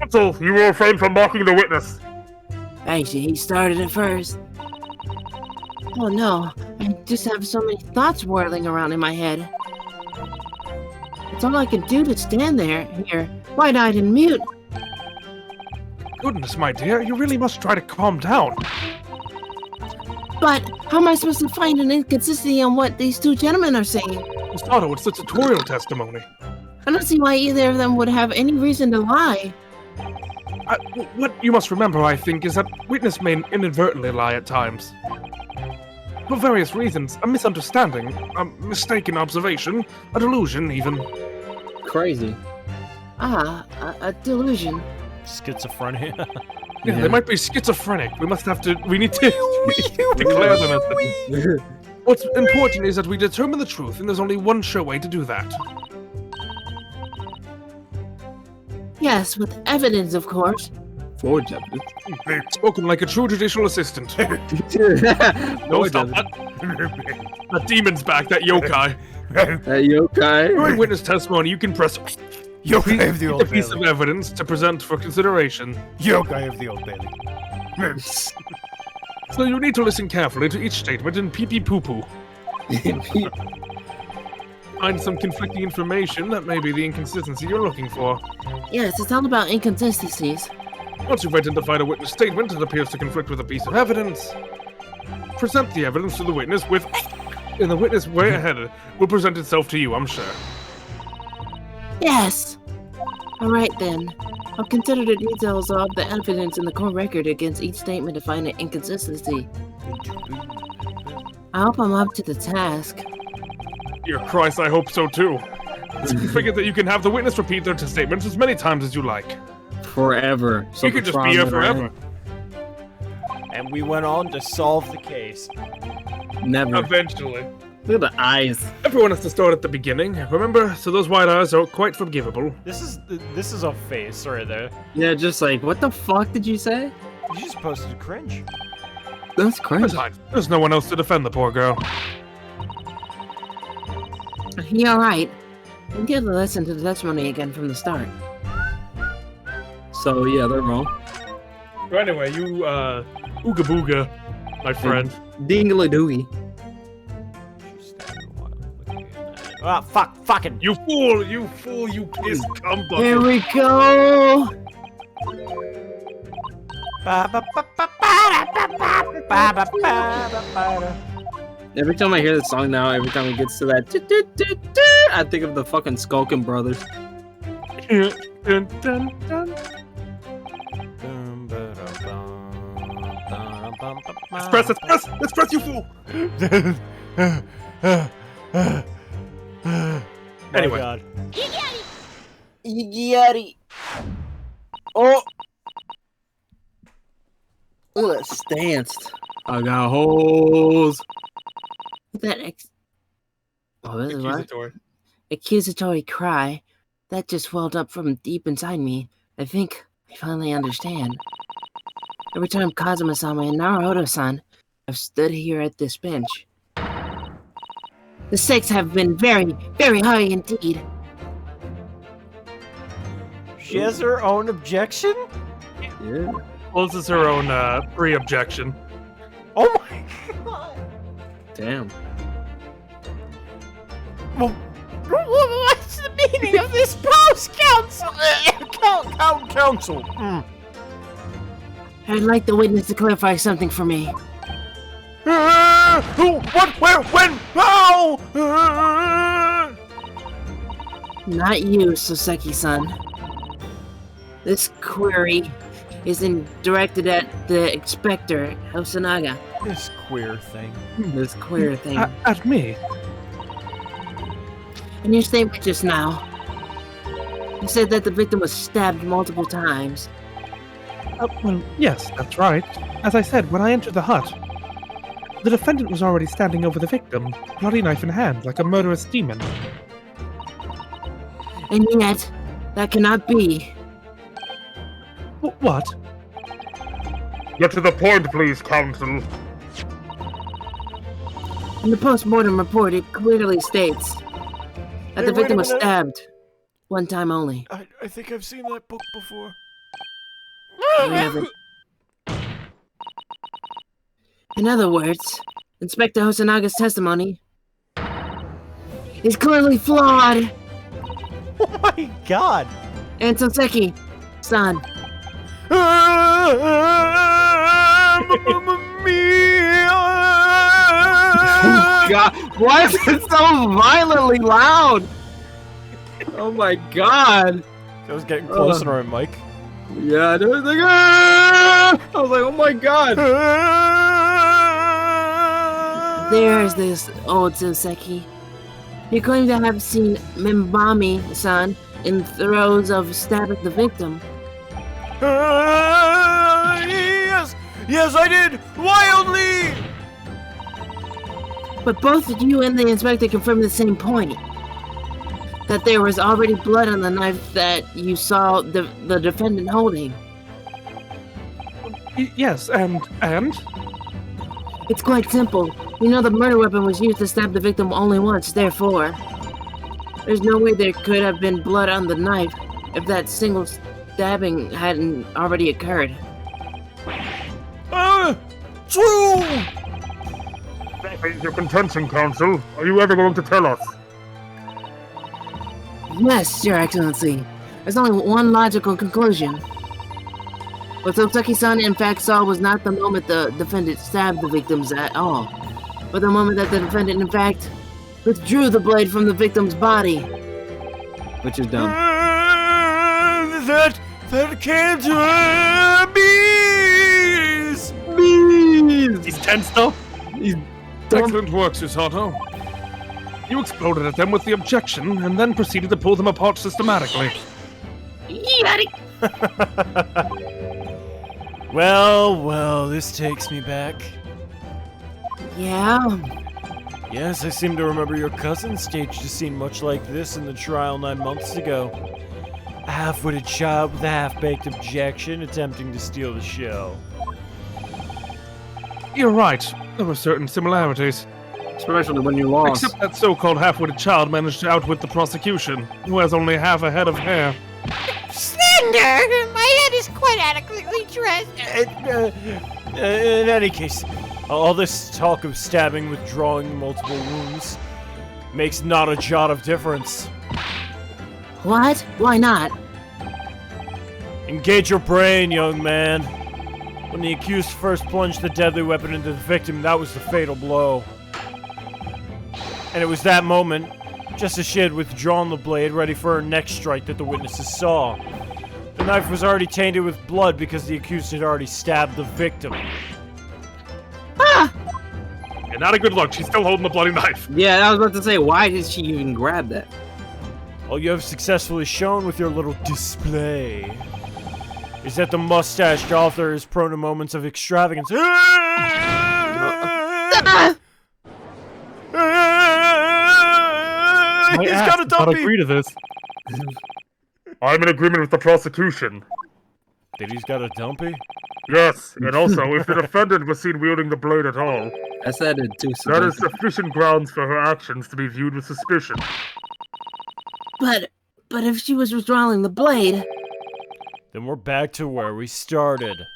So, you will refrain from mocking the witness. Actually, he started it first. Oh no, I just have so many thoughts whirling around in my head. It's all I can do to stand here, wide-eyed and mute. Goodness, my dear, you really must try to calm down. But how am I supposed to find an inconsistency on what these two gentlemen are saying? Masato, it's a tutorial testimony. I don't see why either of them would have any reason to lie. What you must remember, I think, is that witness may inadvertently lie at times. For various reasons, a misunderstanding, a mistaken observation, a delusion, even. Crazy. A delusion. Schizophrenia. Yeah, they might be schizophrenic. We need to declare them as What's important is that we determine the truth, and there's only one sure way to do that. Yes, with evidence, of course. Forged evidence. Spoken like a true judicial assistant. No, stop that. That demon's back, that yokai. That yokai. During witness testimony, you can press yokai of the Old a piece of evidence to present for consideration. Yokai of the Old Bailey. So you need to listen carefully to each statement and pee-pee-poo-poo. Find some conflicting information that may be the inconsistency you're looking for. Yes, it's all about inconsistencies. Once you've identified a witness statement that appears to conflict with a piece of evidence, present the evidence to the witness with... And the witness way ahead will present itself to you, I'm sure. Yes! Alright then. I'll consider the details of the evidence in the court record against each statement to find an inconsistency. I hope I'm up to the task. Dear Christ, I hope so too. Figure that you can have the witness repeat their statements as many times as you like. Forever. You could just be here forever. And we went on to solve the case. Never. Eventually. Look at the eyes. Everyone has to start at the beginning. Remember, so those wide eyes are quite forgivable. This is a face right there. Yeah, just like, what the fuck did you say? You just posted cringe. That's cringe. Besides, there's no one else to defend the poor girl. He alright? I'm going to listen to the testimony again from the start. So yeah, they're wrong. So anyway, you ooga booga, my friend. Dingaladooey. Ah, fucking. You fool, you piss cum bucket. Here we go! Every time I hear the song now, every time it gets to that, I think of the fucking Skulkin Brothers. Dun, dun, dun. Let's press, you fool! Anyway. God. Yeti. Oh! Look at that stance. I got holes. That Oh, this is what? Accusatory. Accusatory cry. That just welled up from deep inside me. I think I finally understand. Every time Kazuma-sama and Naruhodo-san have stood here at this bench, the stakes have been very, very high indeed. She has her own objection? Yeah. Well, this is her own pre-objection. Oh my god! Damn. Well, what's the meaning of this post-council? Council. I'd like the witness to clarify something for me. Who? What? Where? When? How? Not you, Soseki-san. This query is directed at the Inspector Hosonaga. This queer thing. This queer thing. At me? In your statement just now, you said that the victim was stabbed multiple times. Well, yes, that's right. As I said, when I entered the hut, the defendant was already standing over the victim, bloody knife in hand, like a murderous demon. And yet, that cannot be. What? Get to the point, please, Counsel. In the post-mortem report, it clearly states that the victim was stabbed one time only. I think I've seen that book before. You haven't. In other words, Inspector Hosanaga's testimony is clearly flawed. Oh my god! And Soseki, son. God, why is it so violently loud? Oh my god! I was getting closer to him, Mike. Yeah, I was like, ah! I was like, oh my god! There's this old Soseki. You claim to have seen Mimbami-san in throes of stabbing the victim. Yes, I did! Wildly! But both you and the inspector confirmed the same point. That there was already blood on the knife that you saw the defendant holding. Yes, and? It's quite simple. You know the murder weapon was used to stab the victim only once, therefore, there's no way there could have been blood on the knife if that single stabbing hadn't already occurred. True! That is your contention, Counsel. Are you ever going to tell us? Yes, Your Excellency. There's only one logical conclusion. What Soseki-san in fact saw was not the moment the defendant stabbed the victims at all, but the moment that the defendant in fact withdrew the blade from the victim's body. Which is dumb. That can't be. He's tense though. He's excellent work, Susato. You exploded at them with the objection, and then proceeded to pull them apart systematically. Well, this takes me back. Yeah? Yes, I seem to remember your cousin staged a scene much like this in the trial 9 months ago. A half-witted child with a half-baked objection attempting to steal the show. You're right. There were certain similarities. Especially when you lost. Except that so-called half-witted child managed to outwit the prosecution, who has only half a head of hair. Slender! My head is quite adequately dressed. In any case, all this talk of stabbing with drawing multiple wounds makes not a jot of difference. What? Why not? Engage your brain, young man. When the accused first plunged the deadly weapon into the victim, that was the fatal blow. And it was that moment, just as she had withdrawn the blade, ready for her next strike, that the witnesses saw. The knife was already tainted with blood because the accused had already stabbed the victim. Ah! And not a good look. She's still holding the bloody knife. Yeah, I was about to say, why did she even grab that? All you have successfully shown with your little display is that the mustached author is prone to moments of extravagance. He's got a dumpy! Agree to this. I'm in agreement with the prosecution. That he's got a dumpy? Yes, and also, if the defendant was seen wielding the blade at all, I said it too. that is sufficient grounds for her actions to be viewed with suspicion. But if she was withdrawing the blade... Then we're back to where we started.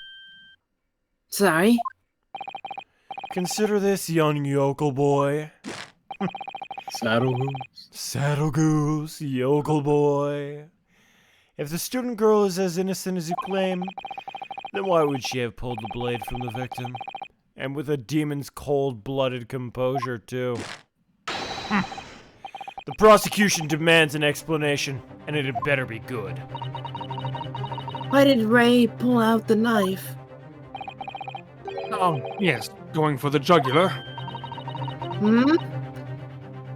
Sorry? Consider this, young yokel boy. Saddle goose. Saddle goose, yokel boy. If the student girl is as innocent as you claim, then why would she have pulled the blade from the victim? And with a demon's cold-blooded composure, too. The prosecution demands an explanation, and it had better be good. Why did Ray pull out the knife? Oh, yes, going for the jugular. Hmm?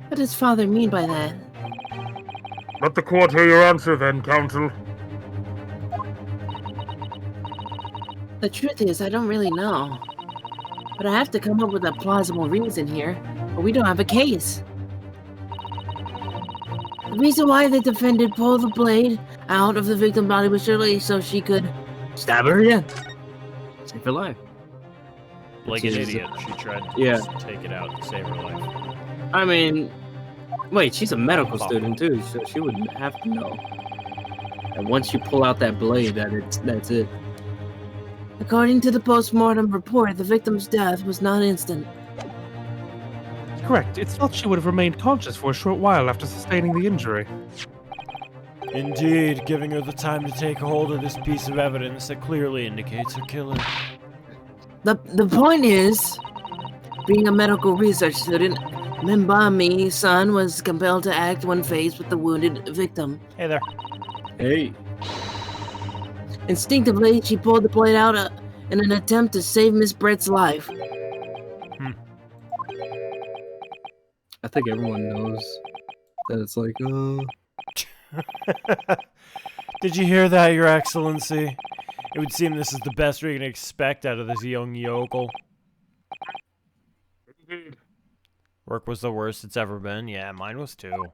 What does father mean by that? Let the court hear your answer then, counsel. The truth is, I don't really know. But I have to come up with a plausible reason here, or we don't have a case. The reason why the defendant pulled the blade out of the victim's body was surely so she could stab her again. Save her life. Like an idiot, she tried to take it out to save her life. I mean, wait, she's a medical student too, so she would have to know. And once you pull out that blade, that's it. According to the post-mortem report, the victim's death was not instant. Correct. It's thought she would have remained conscious for a short while after sustaining the injury. Indeed, giving her the time to take hold of this piece of evidence that clearly indicates her killer. The point is, being a medical research student, Mimbami-san was compelled to act when faced with the wounded victim. Hey there. Hey. Instinctively, she pulled the blade out in an attempt to save Miss Brett's life. I think everyone knows that it's like, Did you hear that, Your Excellency? It would seem this is the best we can expect out of this young yokel. Indeed. Work was the worst it's ever been. Yeah, mine was too.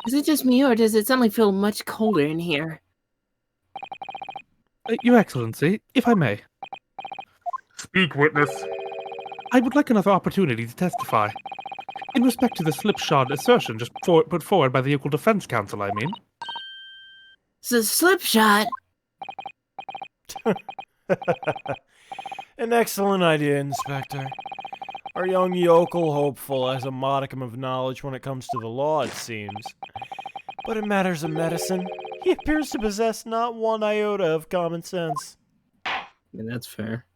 Is it just me, or does it suddenly feel much colder in here? Your Excellency, if I may. Speak, witness. I would like another opportunity to testify. In respect to the slipshod assertion just put forward by the Equal Defense Council, I mean. It's a slipshod. An excellent idea, Inspector. Our young yokel hopeful has a modicum of knowledge when it comes to the law, it seems. But in matters of medicine, he appears to possess not one iota of common sense. And that's fair.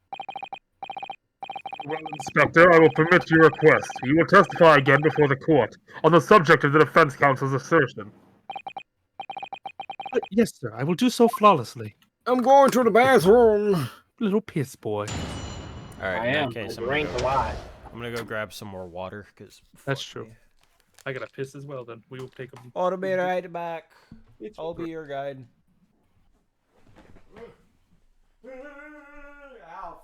Well, Inspector, I will permit your request. You will testify again before the court on the subject of the defense counsel's assertion. Yes, sir. I will do so flawlessly. I'm going to the bathroom. Little piss boy. Alright, in that case, I'm gonna go grab some more water, because... That's true. I gotta piss as well, then. We will take them. I'll be right back. I'll be your guide. Ow.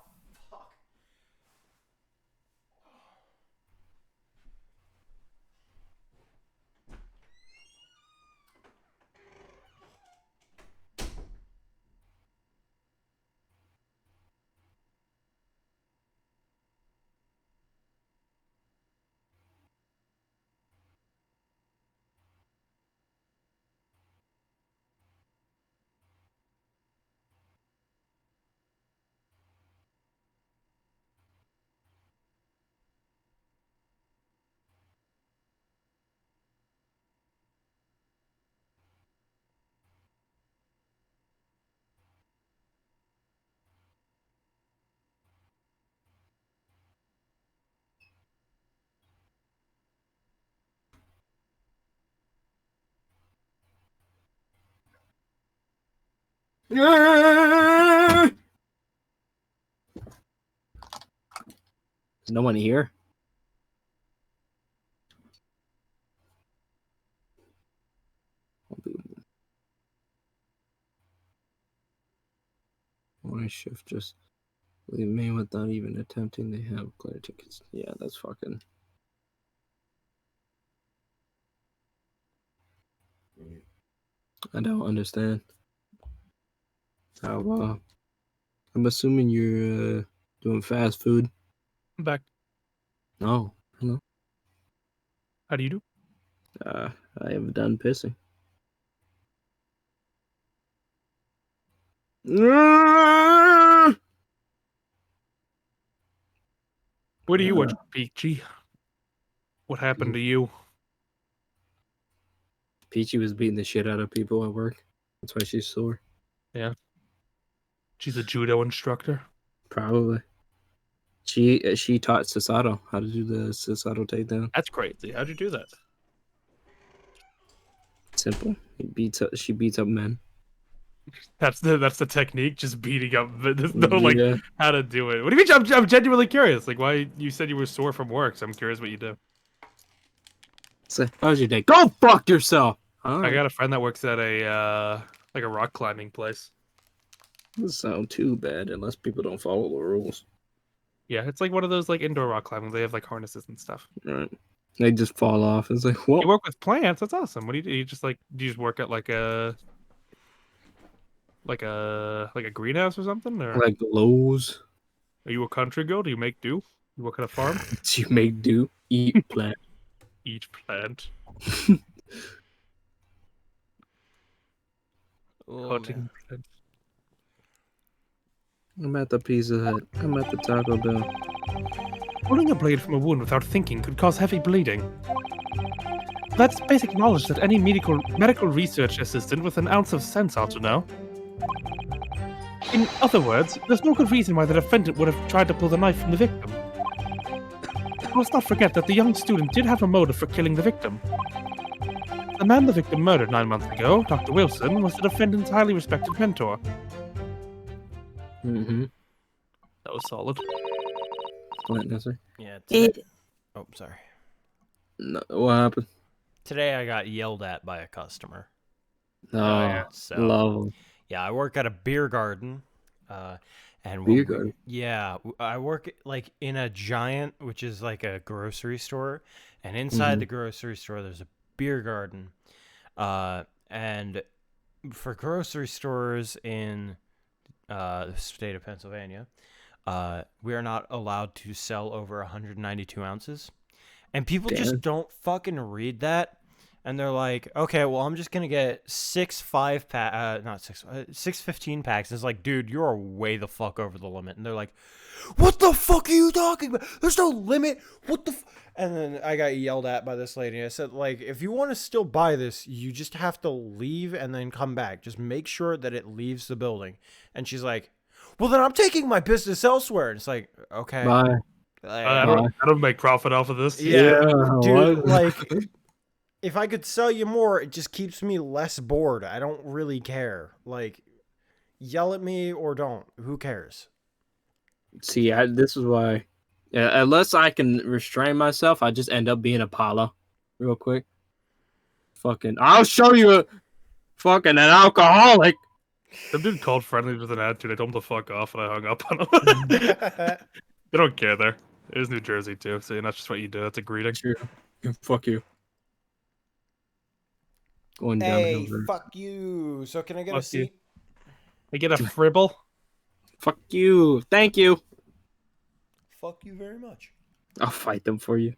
There's no one here. Why shift just leave me without even attempting to have clear tickets? Yeah, that's fucking. I don't understand. How, I'm assuming you're doing fast food. I'm back. Oh, hello. How do you do? I have done pissing. What do you watch, Peachy? What happened to you? Peachy was beating the shit out of people at work. That's why she's sore. Yeah. She's a judo instructor. Probably. She taught Sasato how to do the Sasato takedown. That's crazy. How'd you do that? Simple. She beats up men. That's the technique, just beating up. There's no like how to do it. What do you mean? I'm genuinely curious. Like, why you said you were sore from work? So I'm curious what you do. So, how was your day? Go fuck yourself. I got a friend that works at a like a rock climbing place. Doesn't sound too bad unless people don't follow the rules. Yeah, it's like one of those like indoor rock climbing. They have like harnesses and stuff. Right. They just fall off. It's like, what? You work with plants. That's awesome. What do you do? You just like do you just work at like a greenhouse or something? Or Like Lowe's. Are you a country girl? Do you make do? You work at a farm? Do you make do? Eat plant. Eat plant. Cutting plant. I'm at the Pizza Hut. I'm at the Taco Bell. Pulling a blade from a wound without thinking could cause heavy bleeding. That's basic knowledge that any medical research assistant with an ounce of sense ought to know. In other words, there's no good reason why the defendant would have tried to pull the knife from the victim. Let's not forget that the young student did have a motive for killing the victim. The man the victim murdered 9 months ago, Dr. Wilson, was the defendant's highly respected mentor. Mm-hmm. That was solid. Yeah. Oh, sorry. No, what happened? Today I got yelled at by a customer. Oh, love them. Yeah, I work at a beer garden. And beer garden? Yeah, I work like in a giant, which is like a grocery store. And inside the grocery store, there's a beer garden. And for grocery stores in the state of Pennsylvania, we are not allowed to sell over 192 ounces. And people just don't fucking read that. And they're like, okay, well, I'm just going to get 6 15 packs. And it's like, dude, you're way the fuck over the limit. And they're like, what the fuck are you talking about? There's no limit. What the And then I got yelled at by this lady. I said, like, if you want to still buy this, you just have to leave and then come back. Just make sure that it leaves the building. And she's like, well, then I'm taking my business elsewhere. And it's like, okay. Bye. I don't make profit off of this. Yeah, dude, like, if I could sell you more, it just keeps me less bored. I don't really care. Like, yell at me or don't. Who cares? See, this is why. Unless I can restrain myself, I just end up being Apollo real quick. Fucking, I'll show you fucking an alcoholic. Some dude called friendly with an attitude. I told him to fuck off and I hung up on him. They don't care there. It is New Jersey too, so that's just what you do. That's a greeting. True. Fuck you. Going hey, down fuck you. So can I get a seat? I get a fribble? Fuck you. Thank you. Fuck you very much. I'll fight them for you.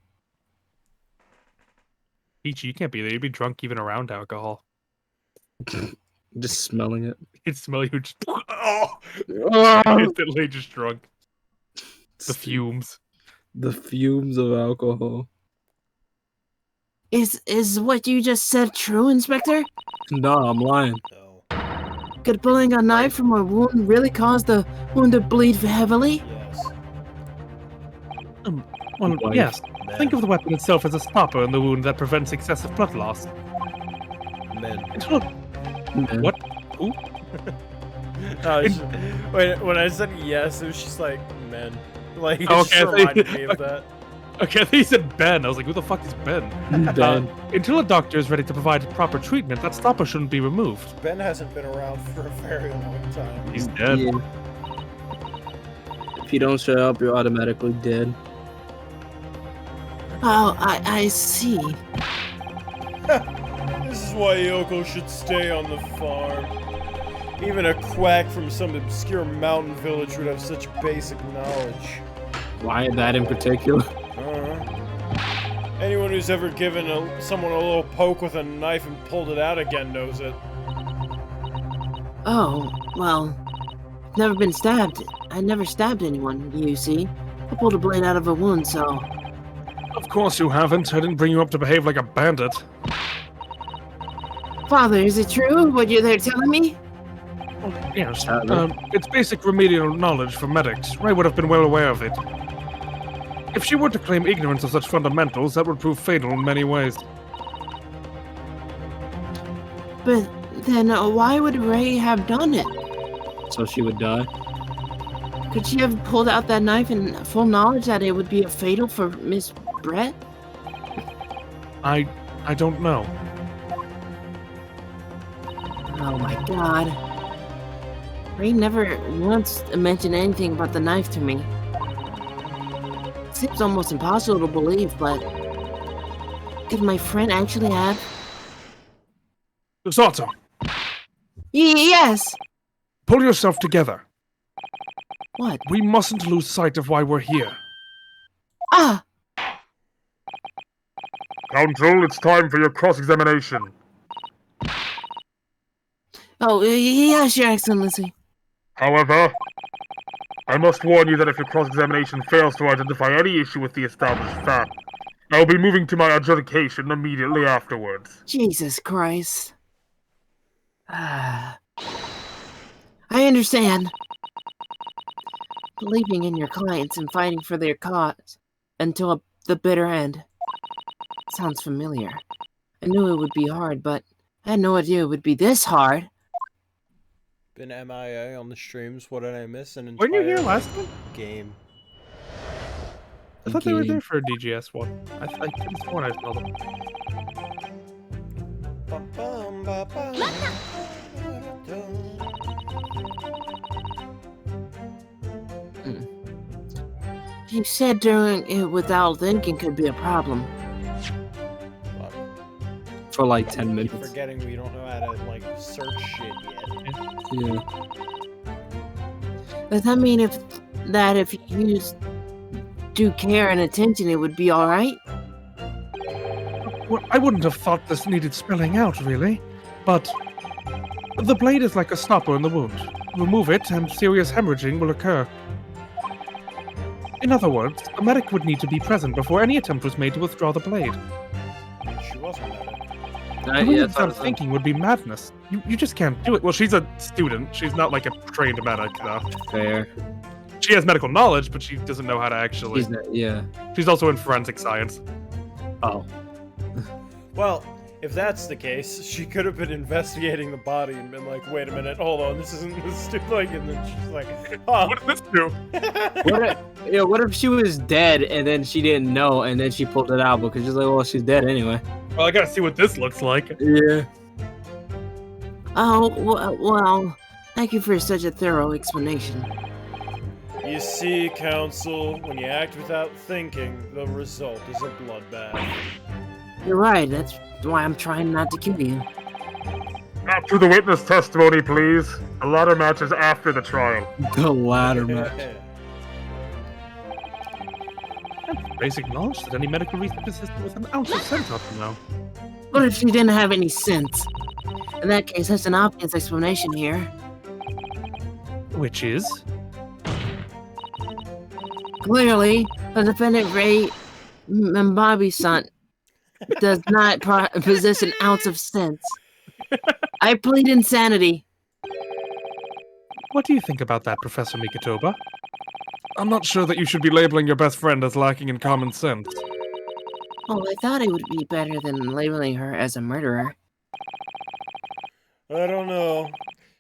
Peachy, you can't be there. You'd be drunk even around alcohol. Just smelling it. You'd smell you just... Oh! Instantly just drunk. The fumes. The fumes of alcohol. Is what you just said true, Inspector? No, I'm lying. Could pulling a knife from a wound really cause the wound to bleed heavily? Well, yes. Think of the weapon itself as a stopper in the wound that prevents excessive blood loss. Men. It's not... What? Who? When I said yes, it was just like men. Like it Okay, just reminded me of that. Okay, I think he said Ben. I was like, who the fuck is Ben? Ben. Until a doctor is ready to provide proper treatment, that stopper shouldn't be removed. Ben hasn't been around for a very long time. He's dead. Yeah. If you don't show up, you're automatically dead. Oh, I see. This is why Yoko should stay on the farm. Even a quack from some obscure mountain village would have such basic knowledge. Why that in particular? Anyone who's ever given someone a little poke with a knife and pulled it out again knows it. Oh, well, never been stabbed. I never stabbed anyone, you see. I pulled a blade out of a wound, so... Of course you haven't. I didn't bring you up to behave like a bandit. Father, is it true what they're telling me? Yes. It's basic remedial knowledge for medics. Ray would have been well aware of it. If she were to claim ignorance of such fundamentals, that would prove fatal in many ways. But then why would Ray have done it? So she would die. Could she have pulled out that knife in full knowledge that it would be fatal for Miss Brett? I don't know. Oh my god. Ray never once mentioned anything about the knife to me. It seems almost impossible to believe, but... Could my friend actually have... Sato, Yes! pull yourself together. What? We mustn't lose sight of why we're here. Ah! Counsel, it's time for your cross-examination. Oh, yes, Your Excellency. However, I must warn you that if your cross-examination fails to identify any issue with the established fact, I'll be moving to my adjudication immediately afterwards. Jesus Christ. I understand. Believing in your clients and fighting for their cause until the bitter end. Sounds familiar. I knew it would be hard, but I had no idea it would be this hard. Been MIA on the streams. What did I miss? An Weren't you here entire last time? game. I thought they were there for a DGS one. I could have sworn I saw them. You said doing it without thinking could be a problem. For like 10 minutes. Forgetting we don't know how to like search shit yet. Yeah. Does that mean if you use due care and attention, it would be alright? Well, I wouldn't have thought this needed spelling out, really. But the blade is like a stopper in the wound. Remove it, and serious hemorrhaging will occur. In other words, a medic would need to be present before any attempt was made to withdraw the blade. She wasn't medic. Doing it without thinking would be madness. You just can't do it. Well, she's a student. She's not like a trained medic, though. Fair. She has medical knowledge, but she doesn't know how to actually. Yeah. She's also in forensic science. Oh. Well, if that's the case, she could have been investigating the body and been like, "Wait a minute, hold on, this isn't this like," and then she's like, "Oh, what did this do?" What if she was dead and then she didn't know and then she pulled it out because she's like, well, she's dead anyway. Well, I gotta see what this looks like. Yeah. Oh, well, thank you for such a thorough explanation. You see, Counsel, when you act without thinking, the result is a bloodbath." You're right, that's why I'm trying not to kill you. Back to the witness testimony, please. The ladder match is after the trial. The ladder match. That's basic knowledge that any medical research assistant with an ounce of sense ought to know. What if she didn't have any sense? In that case, that's an obvious explanation here. Which is? Clearly, the defendant Ray Mbabi-san does not possess an ounce of sense. I plead insanity. What do you think about that, Professor Mikitoba? I'm not sure that you should be labeling your best friend as lacking in common sense. Oh, I thought it would be better than labeling her as a murderer. I don't know.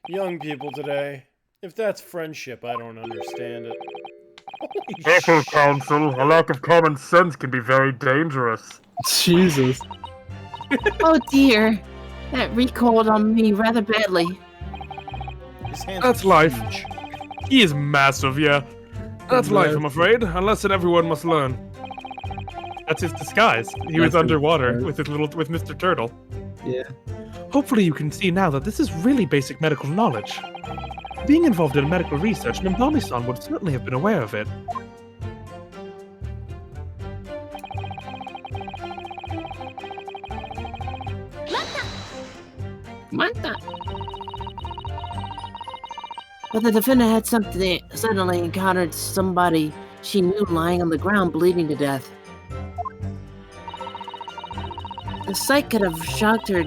Young people today. If that's friendship, I don't understand it. Careful, Council. A lack of common sense can be very dangerous. Jesus. Oh dear. That recoiled on me rather badly. That's life. He is massive, yeah. That's life, I'm afraid. A lesson everyone must learn. That's his disguise. He was underwater with Mr. Turtle. Yeah. Hopefully you can see now that this is really basic medical knowledge. Being involved in medical research, Minbami-san would certainly have been aware of it. Manta. But the defendant had suddenly encountered somebody she knew lying on the ground bleeding to death. The sight could have shocked her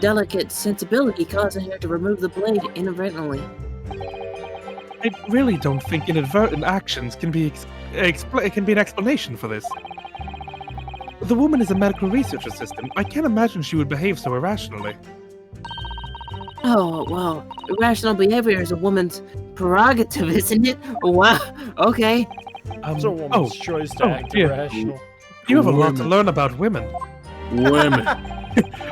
delicate sensibility, causing her to remove the blade inadvertently. I really don't think inadvertent actions can be an explanation for this. The woman is a medical research assistant. I can't imagine she would behave so irrationally. Oh, well, irrational behavior is a woman's prerogative, isn't it? Wow, okay. It's a woman's choice to act irrational. You have a lot to learn about women. Women.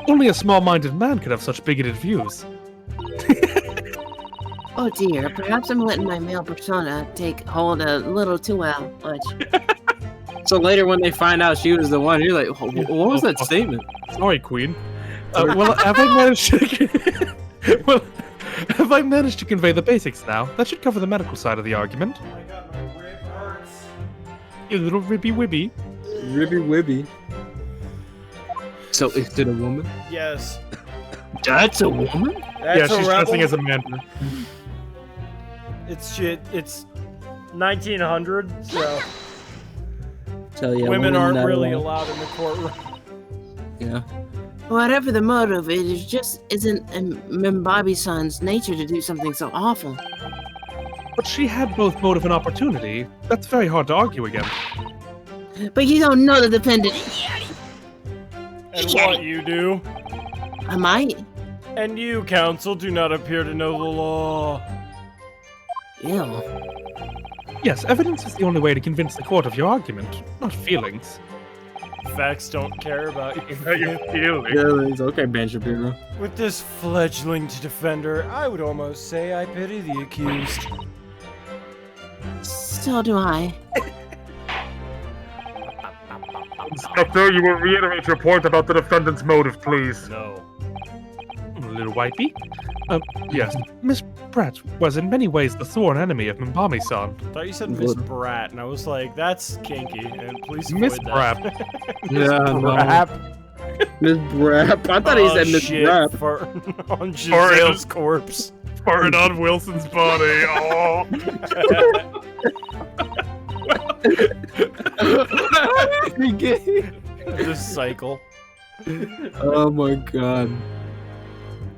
Only a small-minded man could have such bigoted views. Oh dear, perhaps I'm letting my male persona take hold a little too much. So later when they find out she was the one, you're like, what was that statement? Sorry, Queen. Well, have I managed to convey the basics now? That should cover the medical side of the argument. Oh my god, my rib hurts. You little ribby wibby. Ribby wibby. So is it a woman? Yes. That's a woman? That's she's dressing rebel. as a man. It's shit. It's 1900, so Yeah, women aren't not really allowed. allowed in the courtroom. Yeah. Whatever the motive, it just isn't in Minbami-san's nature to do something so awful. But she had both motive and opportunity. That's very hard to argue against. But you don't know the defendant. And what you do? I might. And you, counsel, do not appear to know the law. Ew. Yes, evidence is the only way to convince the court of your argument, not feelings. Facts don't care about your feelings. Yeah, it's okay, Ben Shapiro. With this fledgling defender, I would almost say I pity the accused. So do I. Inspector, you will reiterate your point about the defendant's motive, please. No. Little wipey? Yes. Miss Pratt was in many ways the sworn enemy of Minbami-san. I thought you said Miss Brat, and I was like, that's kinky, and please avoid Miss that. Brap. Yeah, Brap. Miss Brap. I thought he said Miss shit, Brap. On Giselle's corpse. Farted on Wilson's body. Oh. This cycle. Oh my god.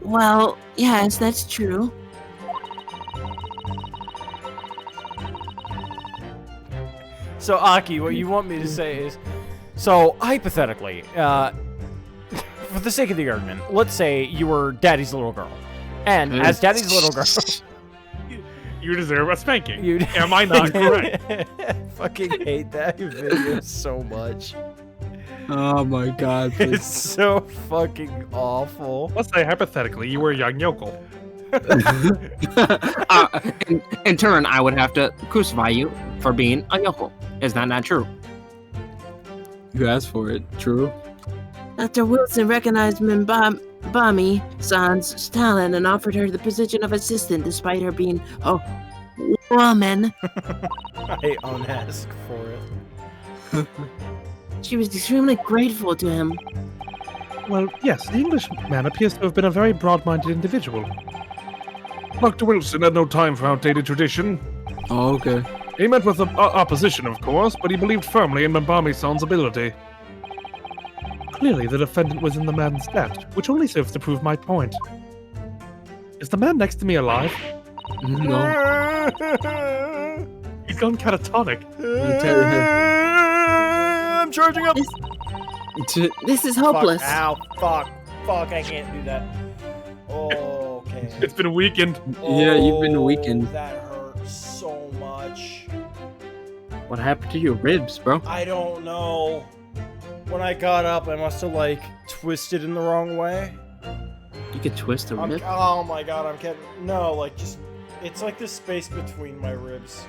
Well, yes, that's true. So, Aki, what you want me to say is, so hypothetically, for the sake of the argument, let's say you were Daddy's little girl, and as Daddy's little girl, you deserve a spanking. you Am I not correct? fucking hate that video so much. Oh my god. It's so fucking awful. Let's say hypothetically you were a young yokel. In turn, I would have to crucify you for being a yokel. Is that not true? You asked for it. True. Dr. Wilson recognized Minbami-san's talent and offered her the position of assistant despite her being a woman. I unask for it. She was extremely grateful to him. Well, yes, the Englishman appears to have been a very broad-minded individual. Dr. Wilson had no time for outdated tradition. Oh, okay. He met with opposition, of course, but he believed firmly in Minbami-san's ability. Clearly, the defendant was in the man's debt, which only serves to prove my point. Is the man next to me alive? No. He's gone catatonic. I'm charging up. This is hopeless. Fuck, ow, fuck, I can't do that. Okay. It's been weakened. Yeah, you've been weakened. That hurt so much. What happened to your ribs, bro? I don't know. When I got up, I must have like twisted in the wrong way. You could twist a rib? Oh my god, I'm kidding. No, like just it's like the space between my ribs.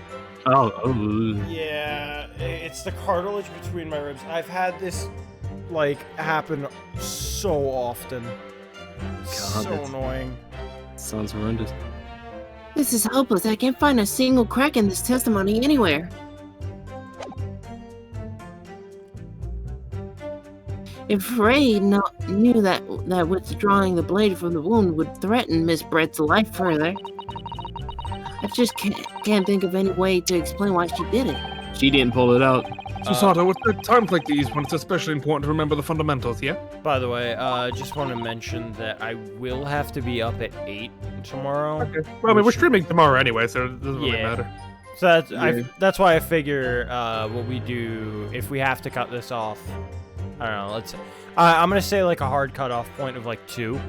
Oh. Yeah, it's the cartilage between my ribs. I've had this like happen so often. So annoying. Sounds horrendous. This is hopeless. I can't find a single crack in this testimony anywhere. If Ray knew that withdrawing the blade from the wound would threaten Miss Brett's life further, I just can't think of any way to explain why she did it. She didn't pull it out. Susato, with times like these when it's especially important to remember the fundamentals, yeah? By the way, just want to mention that I will have to be up at 8 tomorrow. Okay. Well, I mean, we're streaming tomorrow anyway, so it doesn't really matter. So that's why I figure what we do, if we have to cut this off, I don't know, let's say, I'm going to say like a hard cutoff point of like 2,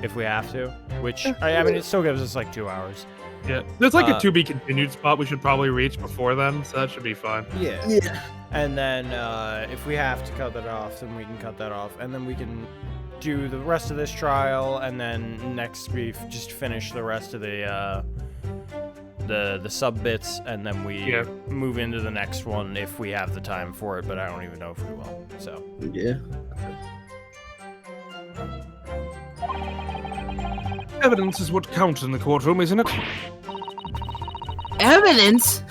if we have to, which, I mean, it still gives us like 2 hours. Yeah, there's like a to-be continued spot we should probably reach before then, so that should be fine. Yeah. And then if we have to cut that off, then we can cut that off, and then we can do the rest of this trial, and then next we just finish the rest of the sub bits, and then we move into the next one if we have the time for it. But I don't even know if we will. So yeah. Evidence is what counts in the courtroom, isn't it? Evidence?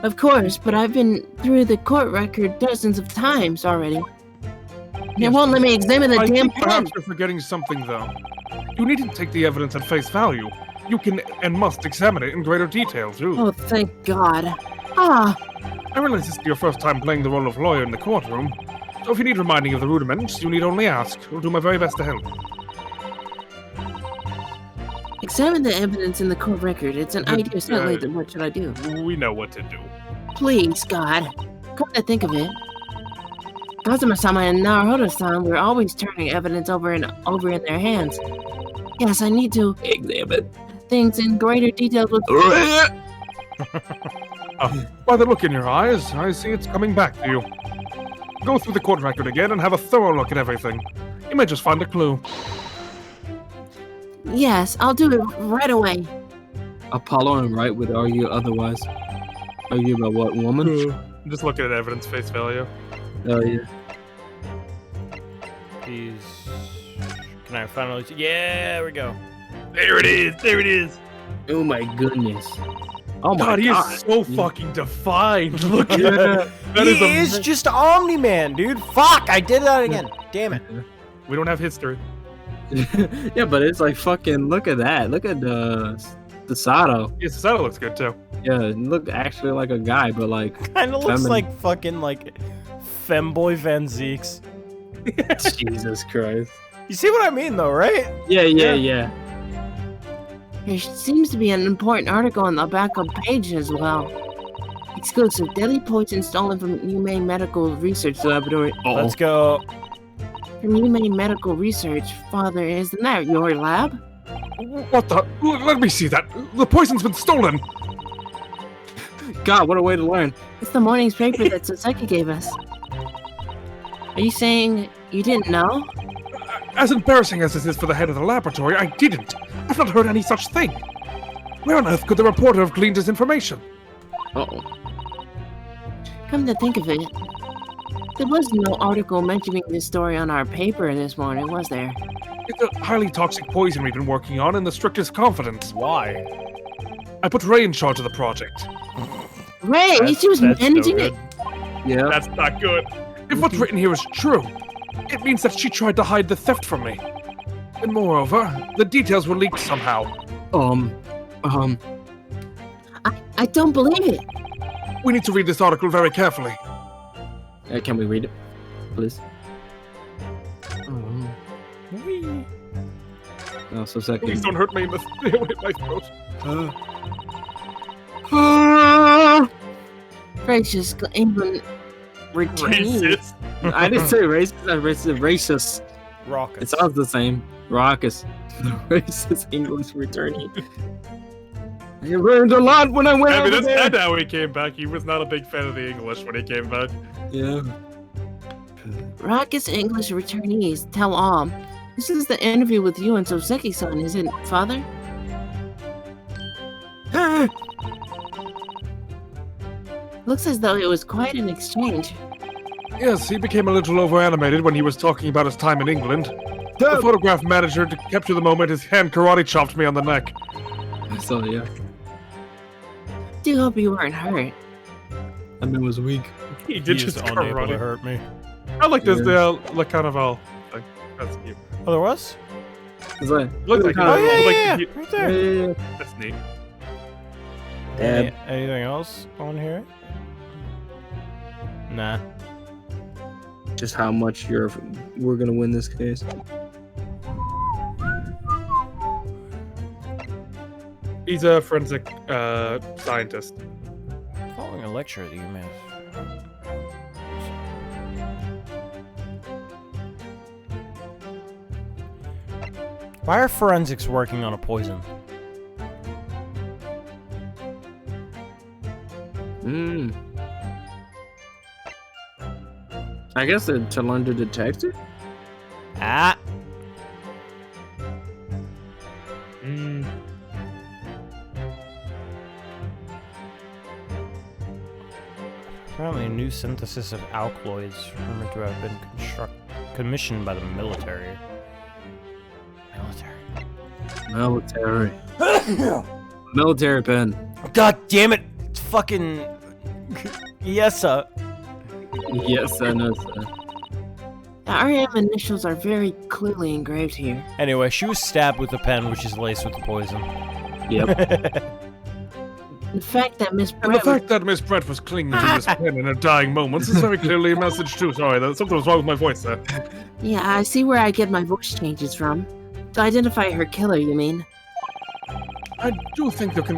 Of course, but I've been through the court record dozens of times already. They won't let me examine the I damn think pen. perhaps you're forgetting something, though. You needn't take the evidence at face value. You can and must examine it in greater detail, too. Oh, thank God. Ah. I realize this is your first time playing the role of lawyer in the courtroom, so if you need reminding of the rudiments, you need only ask. I'll do my very best to help. Examine the evidence in the court record. It's an idea, certainly. Then what should I do? We know what to do. Please, God. Come to think of it, Kazuma-sama and Naruhodo-san were always turning evidence over in their hands. Yes, I need to examine things in greater detail with... By the look in your eyes, I see it's coming back to you. Go through the court record again and have a thorough look at everything. You may just find a clue. Yes, I'll do it right away. Apollo and Wright would argue otherwise. Argue about what, woman? Just look at evidence face value. Oh, yeah. Can I finally... Yeah, there we go. There it is. There it is. Oh my goodness. Oh my God, he God. is so fucking defined. Look at that. He is just Omni-Man, dude. Fuck, I did that again. Damn it. We don't have history. Yeah, but it's like fucking, look at that. Look at Sato. Yeah, Sato looks good too. Yeah, it looked actually like a guy, but like kind of looks like fucking like femboy Van Zeeks. Jesus Christ. You see what I mean though, right? Yeah. There seems to be an important article on the backup page as well. Exclusive. Deadly poison stolen from Yume Medical Research Laboratory. Let's go. From Yume Medical Research. Father, isn't that your lab? What the? Let me see that. The poison's been stolen. God, what a way to learn. It's the morning's paper that Sasaki gave us. Are you saying you didn't know? As embarrassing as this is for the head of the laboratory, I didn't. I've not heard any such thing. Where on earth could the reporter have gleaned this information? Uh-oh. Come to think of it, there was no article mentioning this story on our paper this morning, was there? It's a highly toxic poison we've been working on in the strictest confidence. Why? I put Ray in charge of the project. Ray, she was managing it. Yeah. That's not good. If what's written here is true, it means that she tried to hide the theft from me. And moreover, the details were leaked somehow. I don't believe it. We need to read this article very carefully. Can we read it, please? Oh, so second. Please don't hurt me in the my throat. Racist England Racist. I didn't say racist. I said racist. Raucous. It sounds the same. Raucous. The racist English returnee. I learned a lot when I went I mean, over that's there. kind of how he came back. He was not a big fan of the English when he came back. Yeah. Rocket's English returnees tell all. This is the interview with you and Soseki-san, isn't it, Father? Looks as though it was quite an exchange. Yes, he became a little over-animated when he was talking about his time in England. The photograph manager, to capture the moment, his hand karate chopped me on the neck. I saw, yeah. Do hope you weren't hurt. I mean, it was weak. He did just unable karate. to hurt me. I like this, like carnival thing. That's cute. Oh, there was? It's like, Looks like Oh, yeah, like, yeah, he- right there. That's neat. Anything else on here? Nah. Just how much we're gonna win this case. He's a forensic scientist. Following a lecture at the UMass. Why are forensics working on a poison? I guess they're to learn to detect it. Ah. Apparently, a new synthesis of alkaloids rumored to have been commissioned by the military. Military. Military pen. God damn it! It's fucking. Yes, sir. Yes, I know, sir. The RM initials are very clearly engraved here. Anyway, she was stabbed with a pen, which is laced with the poison. Yep. The fact that Miss And Brett the fact that Miss Brett was clinging to this pen in her dying moments is very clearly a message too. Sorry, something was wrong with my voice there. Yeah, I see where I get my voice changes from. To identify her killer, you mean? I do think there can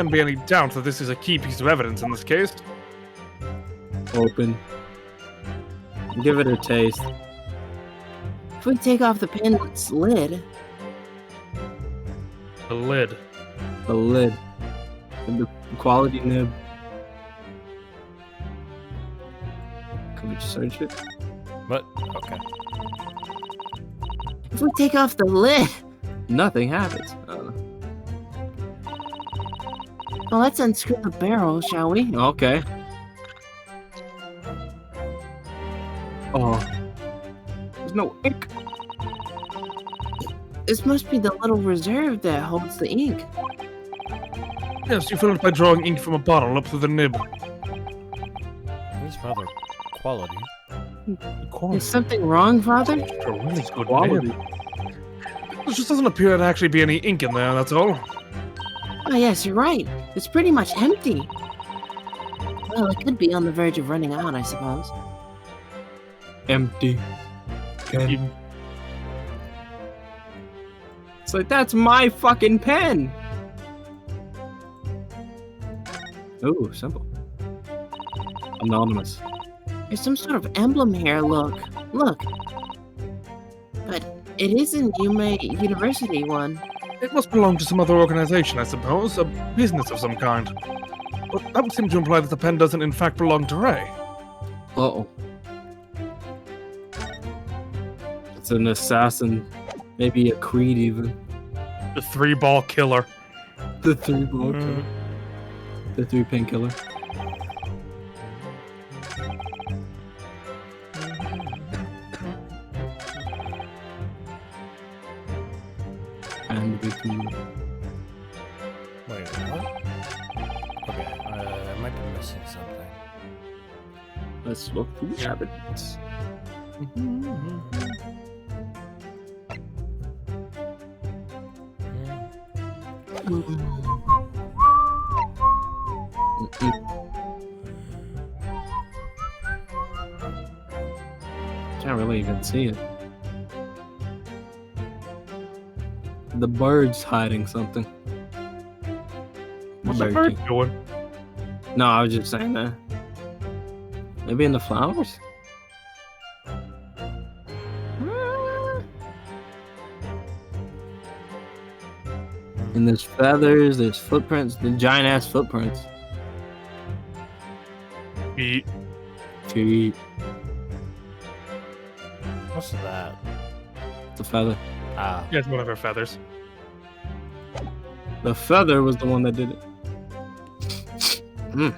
be any doubt that this is a key piece of evidence in this case. Open. Give it a taste. If we take off the pen's lid, The lid. The lid. And the quality nib. Can we just search it? But okay. if we take off the lid, Nothing happens. well, let's unscrew the barrel, shall we? Okay. Oh. There's no ink. This must be the little reserve that holds the ink. Yes, you fill it by drawing ink from a bottle up through the nib. It's rather quality. Is something wrong, Father? A really good Quality. nib. There just doesn't appear to actually be any ink in there, that's all. Oh, yes, you're right. It's pretty much empty. Well, it could be on the verge of running out, I suppose. Empty. Pen. It's like, that's my fucking pen! Ooh, simple. Anonymous. There's some sort of emblem here, look. Look. But it isn't Yume University one. It must belong to some other organization, I suppose. A business of some kind. But that would seem to imply that the pen doesn't in fact belong to Ray. Uh-oh. It's an assassin. Maybe a Creed, even. The 3-ball killer. The 3-ball killer. The 3-pin killer. And we can... Wait, what? Okay, I might be missing something. Let's look through the evidence. Can't really even see it. The bird's hiding something. What's the bird doing? No, I was just saying that. Maybe in the flowers? And there's feathers, there's footprints, the giant ass footprints. Feet. Feet. What's that? The feather. Ah. Yeah, it's one of her feathers. The feather was the one that did it. Hmm.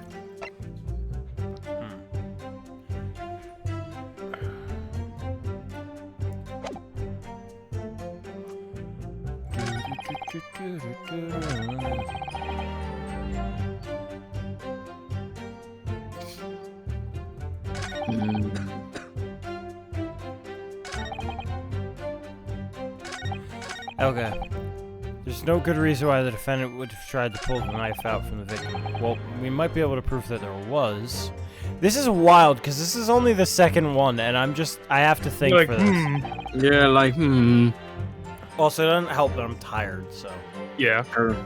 Okay. There's no good reason why the defendant would have tried to pull the knife out from the victim. Well, we might be able to prove that there was. This is wild, because this is only the second one, and I have to think Like, for this. Yeah, like, Also, it doesn't help that I'm tired, so. Yeah. Sure.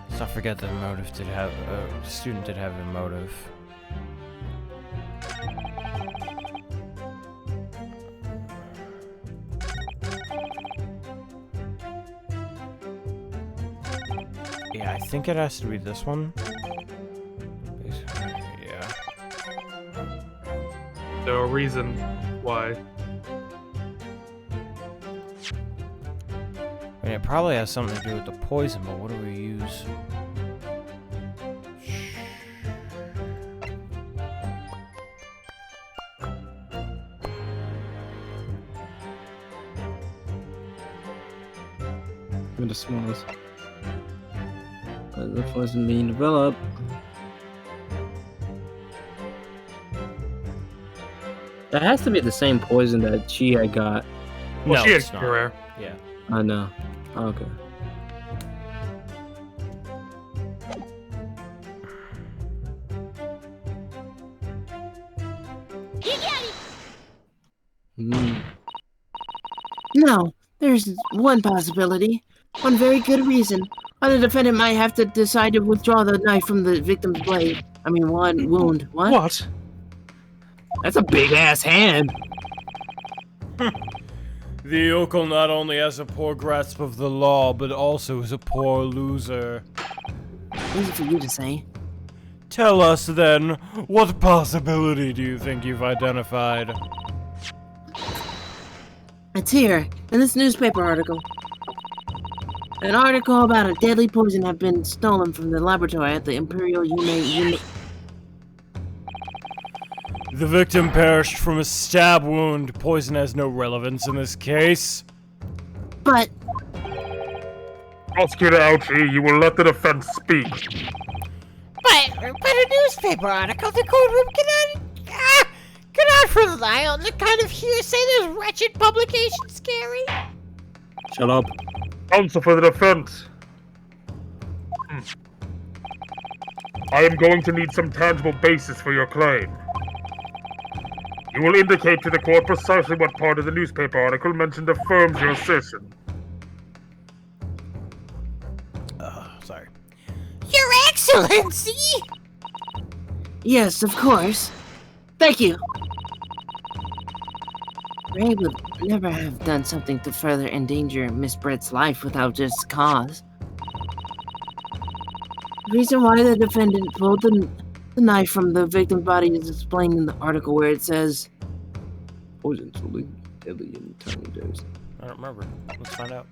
Let's not forget that the motive did have, the student did have a motive. Yeah, I think it has to be this one. Yeah. No reason why. I mean, it probably has something to do with the poison, but what do we use? Give it a smells. The poison being developed. That has to be the same poison that she had got. Well, No, she it's is not. rare. Yeah. I know. Okay. No, there's one possibility. One very good reason why the defendant might have to decide to withdraw the knife from the victim's blade. I mean, one wound. What? What? That's a big ass hand. The yokel not only has a poor grasp of the law, but also is a poor loser. Easy for you to say. Tell us then, what possibility do you think you've identified? It's here, in this newspaper article. An article about a deadly poison had been stolen from the laboratory at the Imperial Unit. The victim perished from a stab wound. Poison has no relevance in this case. But... Prosecutor Ouchie, you will let the defense speak. But a newspaper article, the courtroom cannot rely on the kind of hearsay this wretched publication scary. Shut up. Counsel for the defense. I am going to need some tangible basis for your claim. You will indicate to the court precisely what part of the newspaper article mentioned affirms your assertion. Sorry. Your Excellency! Yes, of course. Thank you. Ray would never have done something to further endanger Miss Brett's life without just cause. The reason why the defendant pulled the knife from the victim's body is explained in the article where it says, poison so deadly in tiny doses. I don't remember. Let's find out.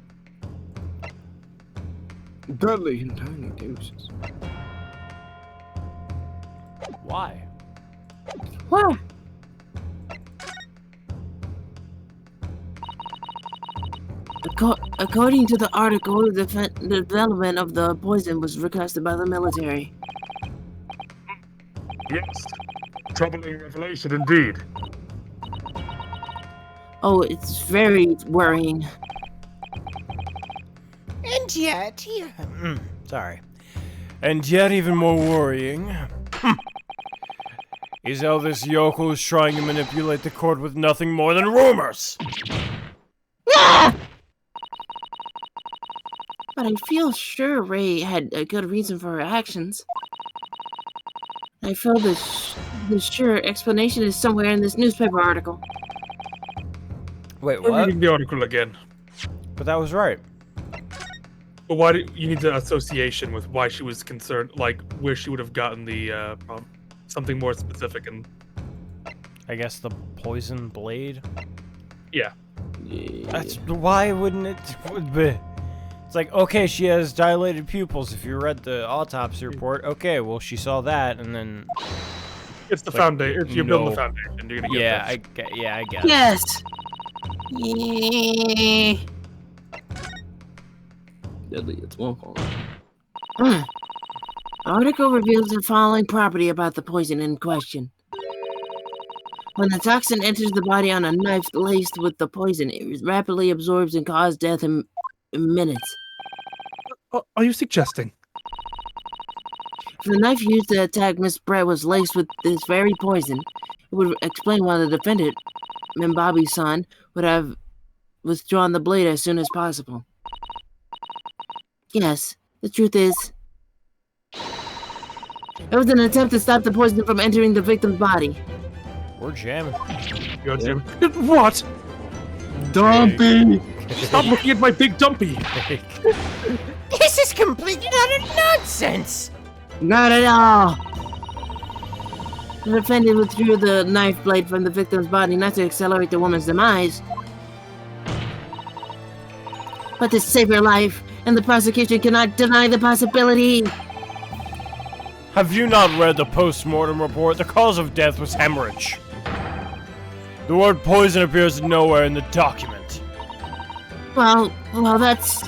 Deadly in tiny doses. Why? Why? According to the article, the development of the poison was requested by the military. Yes. Troubling revelation indeed. Oh, it's very worrying. And yet, Sorry. And yet even more worrying is how this yokel is trying to manipulate the court with nothing more than rumors. But I feel sure Ray had a good reason for her actions. I feel the sure explanation is somewhere in this newspaper article. Wait, I'm what? reading the article again. But that was right. But why do you need the association with why she was concerned, like where she would have gotten the something more specific and I guess the poison blade? Yeah. That's why wouldn't it be? It's like, okay, she has dilated pupils. If you read the autopsy report, okay, well she saw that and then it's the foundation. If you build the foundation, you're gonna get yeah, this. I guess. Yes. Yeah. Deadly, it's one call. The article reveals the following property about the poison in question. When the toxin enters the body on a knife laced with the poison, it rapidly absorbs and causes death in minutes. Are you suggesting? If the knife used to attack Miss Brett was laced with this very poison, it would explain why the defendant, Mbabi-san, would have withdrawn the blade as soon as possible. Yes, the truth is, it was an attempt to stop the poison from entering the victim's body. We're jamming. You're jamming. What? Dumpy! Stop looking at my big dumpy! This is complete and utter nonsense! Not at all! The defendant withdrew the knife blade from the victim's body not to accelerate the woman's demise, but to save her life, and the prosecution cannot deny the possibility. Have you not read the post-mortem report? The cause of death was hemorrhage. The word poison appears nowhere in the document. Well, that's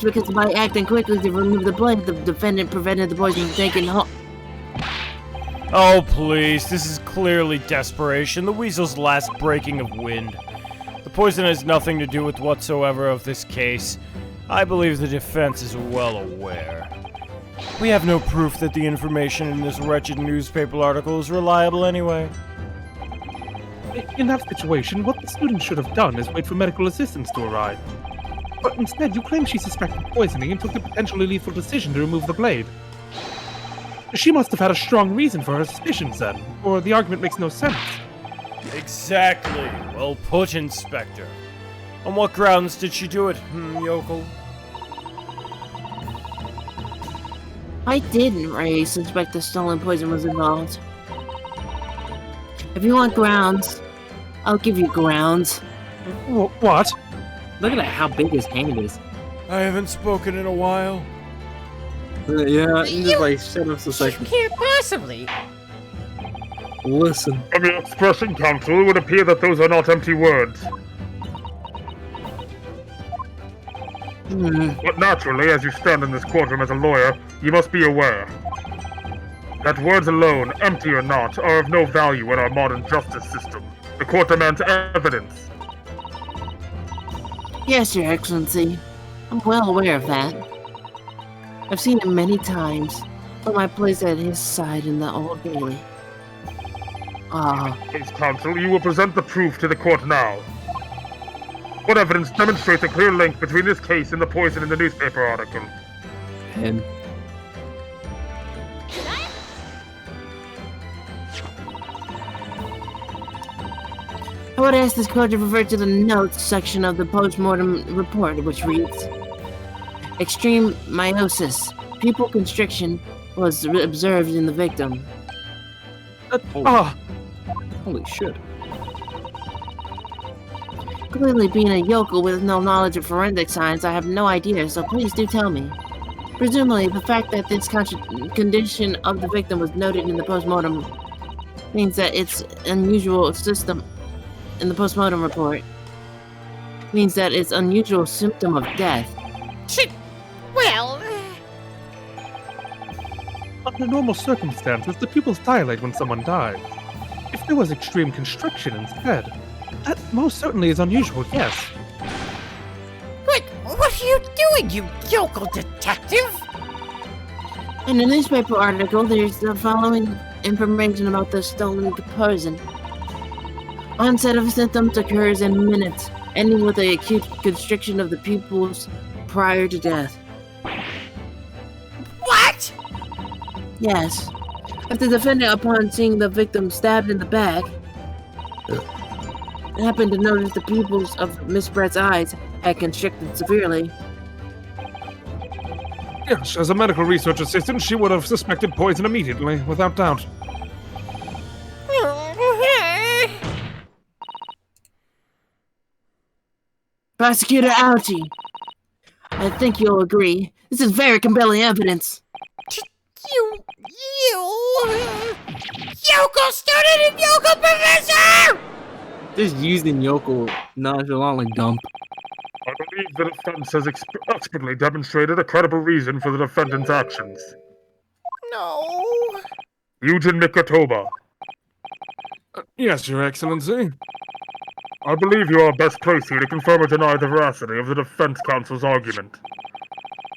because by acting quickly to remove the blade, the defendant prevented the poison from taking hold. Oh, please, this is clearly desperation, the weasel's last breaking of wind. The poison has nothing to do with whatsoever of this case. I believe the defense is well aware. We have no proof that the information in this wretched newspaper article is reliable anyway. In that situation, what the student should have done is wait for medical assistance to arrive. But instead, you claim she suspected poisoning and took the potentially lethal decision to remove the blade. She must have had a strong reason for her suspicions then, or the argument makes no sense. Exactly. Well put, Inspector. On what grounds did she do it, yokel? I didn't really suspect the stolen poison was involved. If you want grounds, I'll give you grounds. What? Look at how big his hand is. I haven't spoken in a while. Yeah, you just like shut up a second. Can't possibly. Listen. From your expression, counsel, it would appear that those are not empty words. But naturally, as you stand in this courtroom as a lawyer, you must be aware that words alone, empty or not, are of no value in our modern justice system. The court demands evidence. Yes, Your Excellency. I'm well aware of that. I've seen him many times, from my place at his side in the Old Bailey. Case counsel, you will present the proof to the court now. What evidence demonstrates a clear link between this case and the poison in the newspaper article? And I would ask this court to refer to the notes section of the post-mortem report, which reads, extreme meiosis, pupil constriction was observed in the victim. Holy shit. Clearly, being a yokel with no knowledge of forensic science, I have no idea, so please do tell me. Presumably, the fact that this condition of the victim was noted in the post-mortem means that its unusual system in the post-mortem report means that its unusual symptom of death. Well... Under normal circumstances, the pupils dilate when someone dies. If there was extreme constriction instead, that most certainly is unusual, yes. What are you doing, you yokel detective? In the newspaper article, there's the following information about the stolen poison. Onset of symptoms occurs in minutes, ending with an acute constriction of the pupils prior to death. What? Yes. If the defendant, upon seeing the victim stabbed in the back, happened to notice the pupils of Miss Brett's eyes had constricted severely. Yes, as a medical research assistant, she would have suspected poison immediately, without doubt. Prosecutor Ouchie, I think you'll agree. This is very compelling evidence. You Yoko student and Yoko professor! Just using Yoko nonchalantly dump. I believe the defense has expertly demonstrated a credible reason for the defendant's actions. No. Eugen Mikotoba. Yes, Your Excellency. I believe you are best placed here to confirm or deny the veracity of the defense counsel's argument.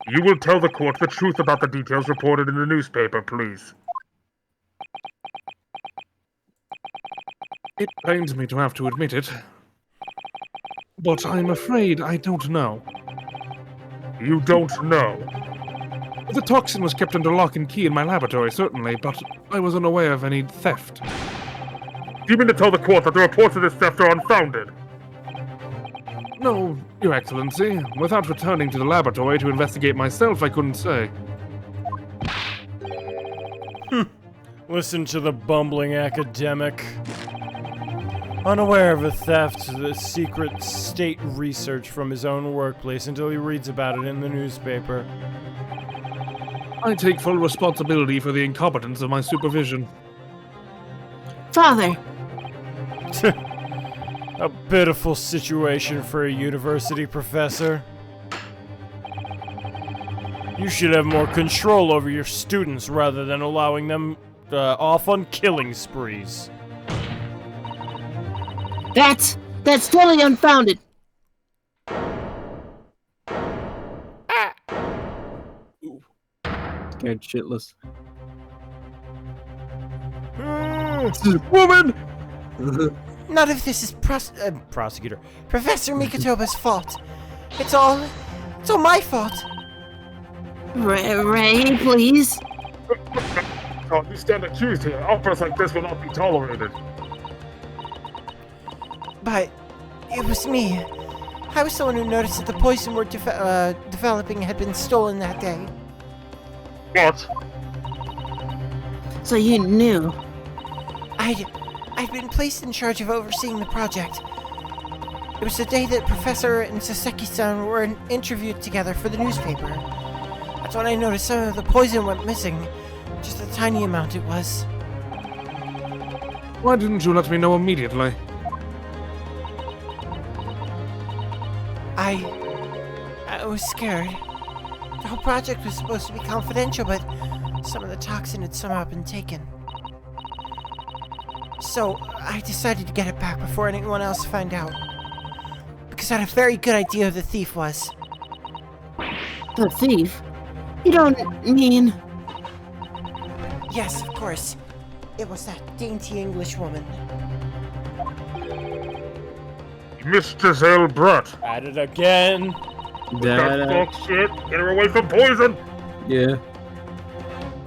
You will tell the court the truth about the details reported in the newspaper, please. It pains me to have to admit it, but I'm afraid I don't know. You don't know? The toxin was kept under lock and key in my laboratory, certainly, but I was unaware of any theft. Do you mean to tell the court that the reports of this theft are unfounded? No, Your Excellency. Without returning to the laboratory to investigate myself, I couldn't say. Listen to the bumbling academic. Unaware of a theft, the secret state research from his own workplace until he reads about it in the newspaper. I take full responsibility for the incompetence of my supervision. Father! A pitiful situation for a university professor. You should have more control over your students rather than allowing them off on killing sprees. That's totally unfounded. Scared shitless. Woman! None of this is prosecutor. Professor Mikotoba's fault. It's all my fault. Ray, please. Oh, you stand accused here. Outbursts like this will not be tolerated. But it was me. I was the one who noticed that the poison we're developing had been stolen that day. What? So you knew? I'd been placed in charge of overseeing the project. It was the day that Professor and Saseki-san were interviewed together for the newspaper. That's when I noticed some of the poison went missing. Just a tiny amount it was. Why didn't you let me know immediately? I was scared. The whole project was supposed to be confidential, but some of the toxin had somehow been taken. So I decided to get it back before anyone else found out. Because I had a very good idea who the thief was. The thief? You don't mean... Yes, of course. It was that dainty English woman. Miss Giselle Brett. At it again. That fuck shit. Get her away from poison. Yeah.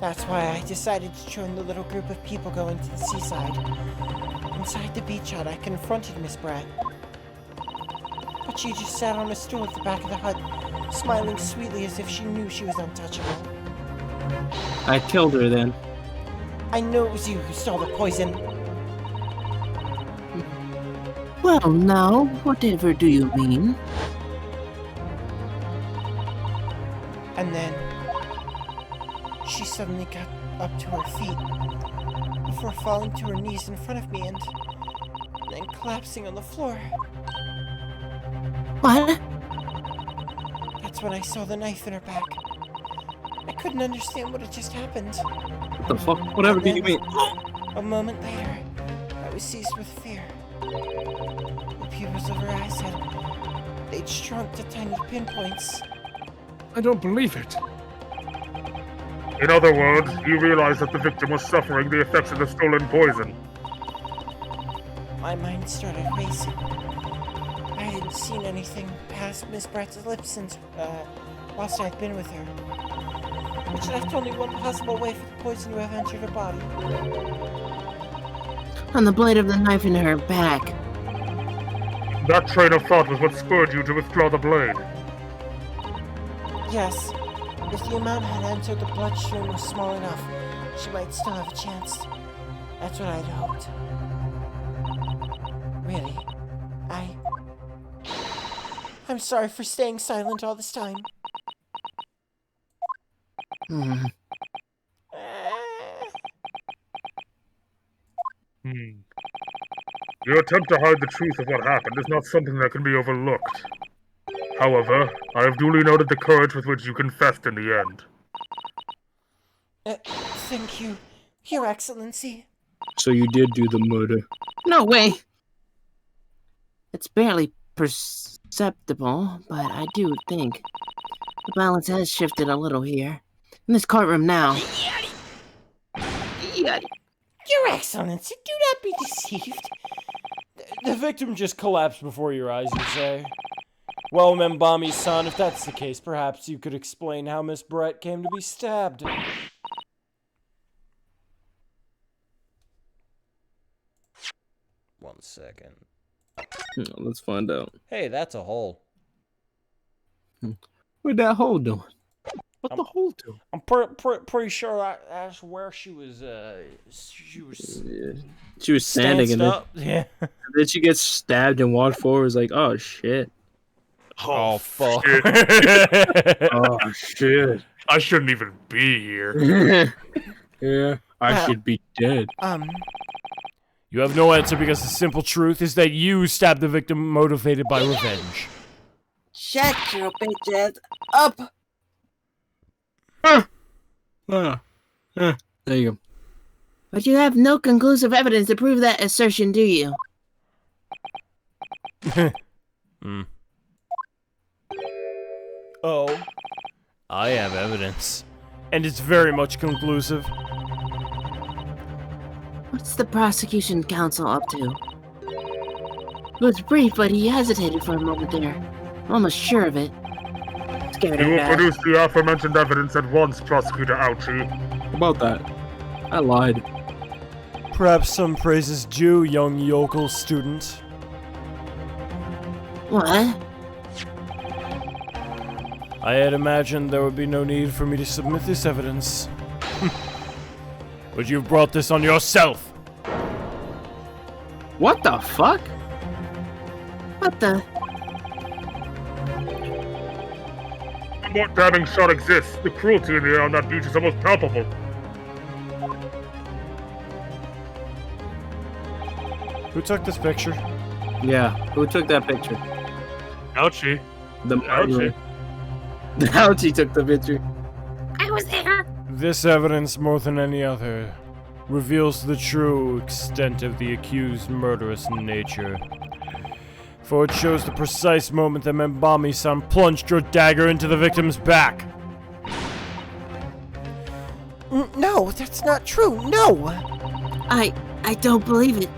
That's why I decided to join the little group of people going to the seaside. Inside the beach hut, I confronted Miss Brett. But she just sat on a stool at the back of the hut, smiling sweetly as if she knew she was untouchable. I killed her then. I know it was you who stole the poison. Well, now, whatever do you mean? And then, she suddenly got up to her feet, before falling to her knees in front of me and then collapsing on the floor. What? That's when I saw the knife in her back. I couldn't understand what had just happened. What the fuck? Whatever do you mean? A moment later, I was seized with fear. The pupils of her eyes they'd shrunk to tiny pinpoints. I don't believe it. In other words, you realized that the victim was suffering the effects of the stolen poison. My mind started racing. I hadn't seen anything past Miss Brett's lips since, whilst I'd been with her. Which left only one possible way for the poison to have entered her body. On the blade of the knife in her back. That train of thought was what spurred you to withdraw the blade. Yes. If the amount had entered the bloodstream was small enough, she might still have a chance. That's what I'd hoped. Really, I'm sorry for staying silent all this time. Your attempt to hide the truth of what happened is not something that can be overlooked. However, I have duly noted the courage with which you confessed in the end. Thank you, Your Excellency. So you did do the murder. No way. It's barely perceptible, but I do think the balance has shifted a little here. In this courtroom now. Your Excellency, do not be deceived. The victim just collapsed before your eyes, you say? Well, Membami-san, if that's the case, perhaps you could explain how Miss Brett came to be stabbed. 1 second. Let's find out. Hey, that's a hole. Where'd that hole doing? What the hole do? I'm pretty sure that's where she was. She was standing and up. Yeah. And then she gets stabbed and walked forward. It's like, oh shit. Oh fuck. Oh shit. I shouldn't even be here. Yeah, I should be dead. You have no answer because the simple truth is that you stabbed the victim motivated by revenge. Shut your bitch ass up! There you go. But you have no conclusive evidence to prove that assertion, do you? Oh, I have evidence. And it's very much conclusive. What's the prosecution counsel up to? It was brief, but he hesitated for a moment there. I'm almost sure of it. Scared You him will back. produce the aforementioned evidence at once, Prosecutor Ouchie. About that, I lied. Perhaps some praise is due, young yokel student. What? I had imagined there would be no need for me to submit this evidence. But you've brought this on yourself! What the fuck? What the? What damning shot exists? The cruelty in the air on that beach is almost palpable. Who took this picture? Yeah, who took that picture? Ouchie. The Ouchie. Ouchie took the picture. I was there. This evidence, more than any other, reveals the true extent of the accused's murderous nature. For it shows the precise moment that Membami-san plunged your dagger into the victim's back. No, that's not true. No. I don't believe it.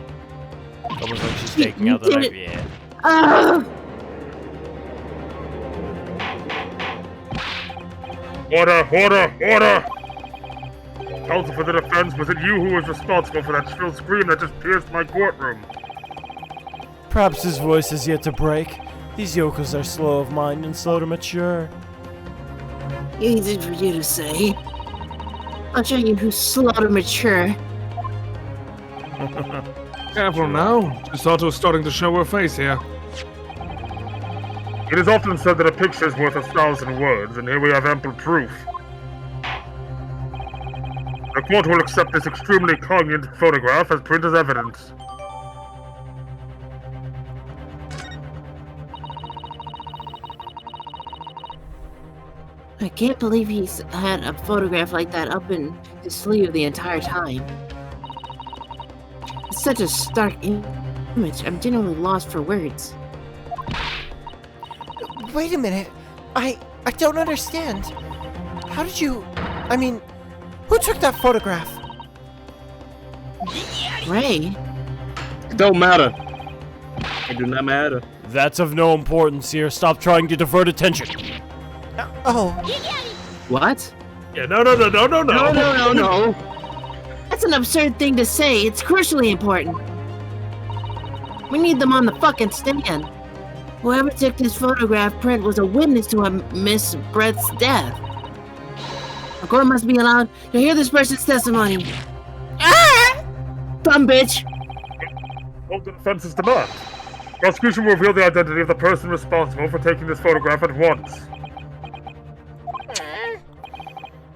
Almost like she's taking out the did knife. it. Yeah. Order! Counsel for the defense, was it you who was responsible for that shrill scream that just pierced my courtroom? Perhaps his voice is yet to break. These yokels are slow of mind and slow to mature. Easy for you to say. I'll show you who's slow to mature. Careful now. Chisato is starting to show her face here. It is often said that a picture is worth 1,000 words, and here we have ample proof. The court will accept this extremely poignant photograph as print as evidence. I can't believe he's had a photograph like that up in his sleeve the entire time. It's such a stark image. I'm genuinely lost for words. Wait a minute. I don't understand. How did you... I mean, who took that photograph? Ray? It don't matter. It do not matter. That's of no importance here. Stop trying to divert attention. Oh. What? Yeah, no. No. That's an absurd thing to say. It's crucially important. We need them on the fucking stand. Whoever took this photograph print was a witness to a Miss Brett's death. The court must be allowed to hear this person's testimony. Ah! Dumb bitch! Hold the defense's demand. Prosecution will reveal the identity of the person responsible for taking this photograph at once.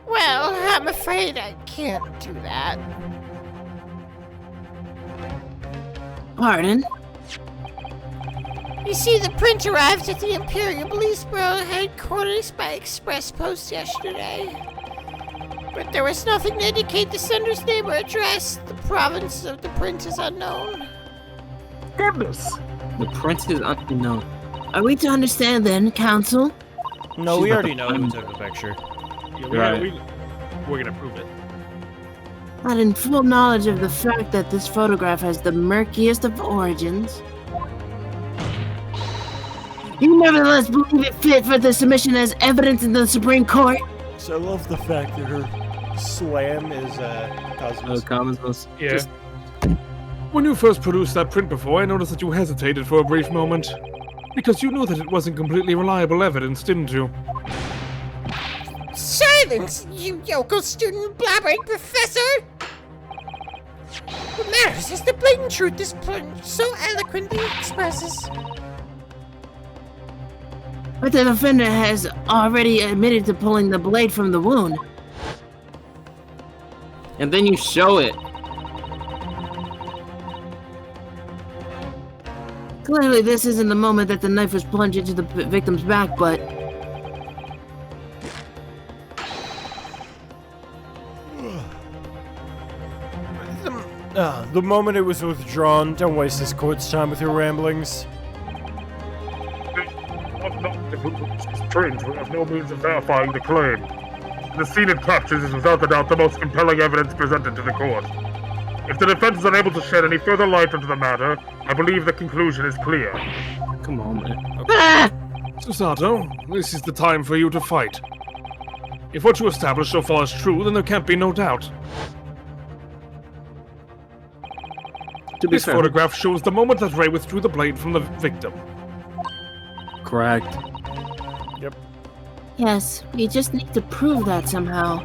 Well, I'm afraid I can't do that. Pardon? You see, the print arrived at the Imperial Police Bureau headquarters by express post yesterday. But there was nothing to indicate the sender's name or address. The provenance of the print is unknown. Goodness! The print is unknown. Are we to understand then, counsel? No, we already know who took the picture. Yeah, we're gonna prove it. Not in full knowledge of the fact that this photograph has the murkiest of origins. You nevertheless believe it fit for the submission as evidence in the Supreme Court? So I love the fact that her slam is Cosmos. Cosmos. Yeah. When you first produced that print before, I noticed that you hesitated for a brief moment. Because you knew that it wasn't completely reliable evidence, didn't you? Silence, you yokel student blabbering professor! What matters is the blatant truth this print so eloquently expresses. But the defendant has already admitted to pulling the blade from the wound. And then you show it. Clearly, this isn't the moment that the knife was plunged into the victim's back, but... The moment it was withdrawn, don't waste this court's time with your ramblings. Print will have no means of verifying the claim. The scene it captures is without a doubt the most compelling evidence presented to the court. If the defense is unable to shed any further light onto the matter, I believe the conclusion is clear. Come on, man. Okay. Susato, this is the time for you to fight. If what you established so far is true, then there can't be no doubt. This photograph shows the moment that Ray withdrew the blade from the victim. Correct. Yep. Yes, we just need to prove that somehow.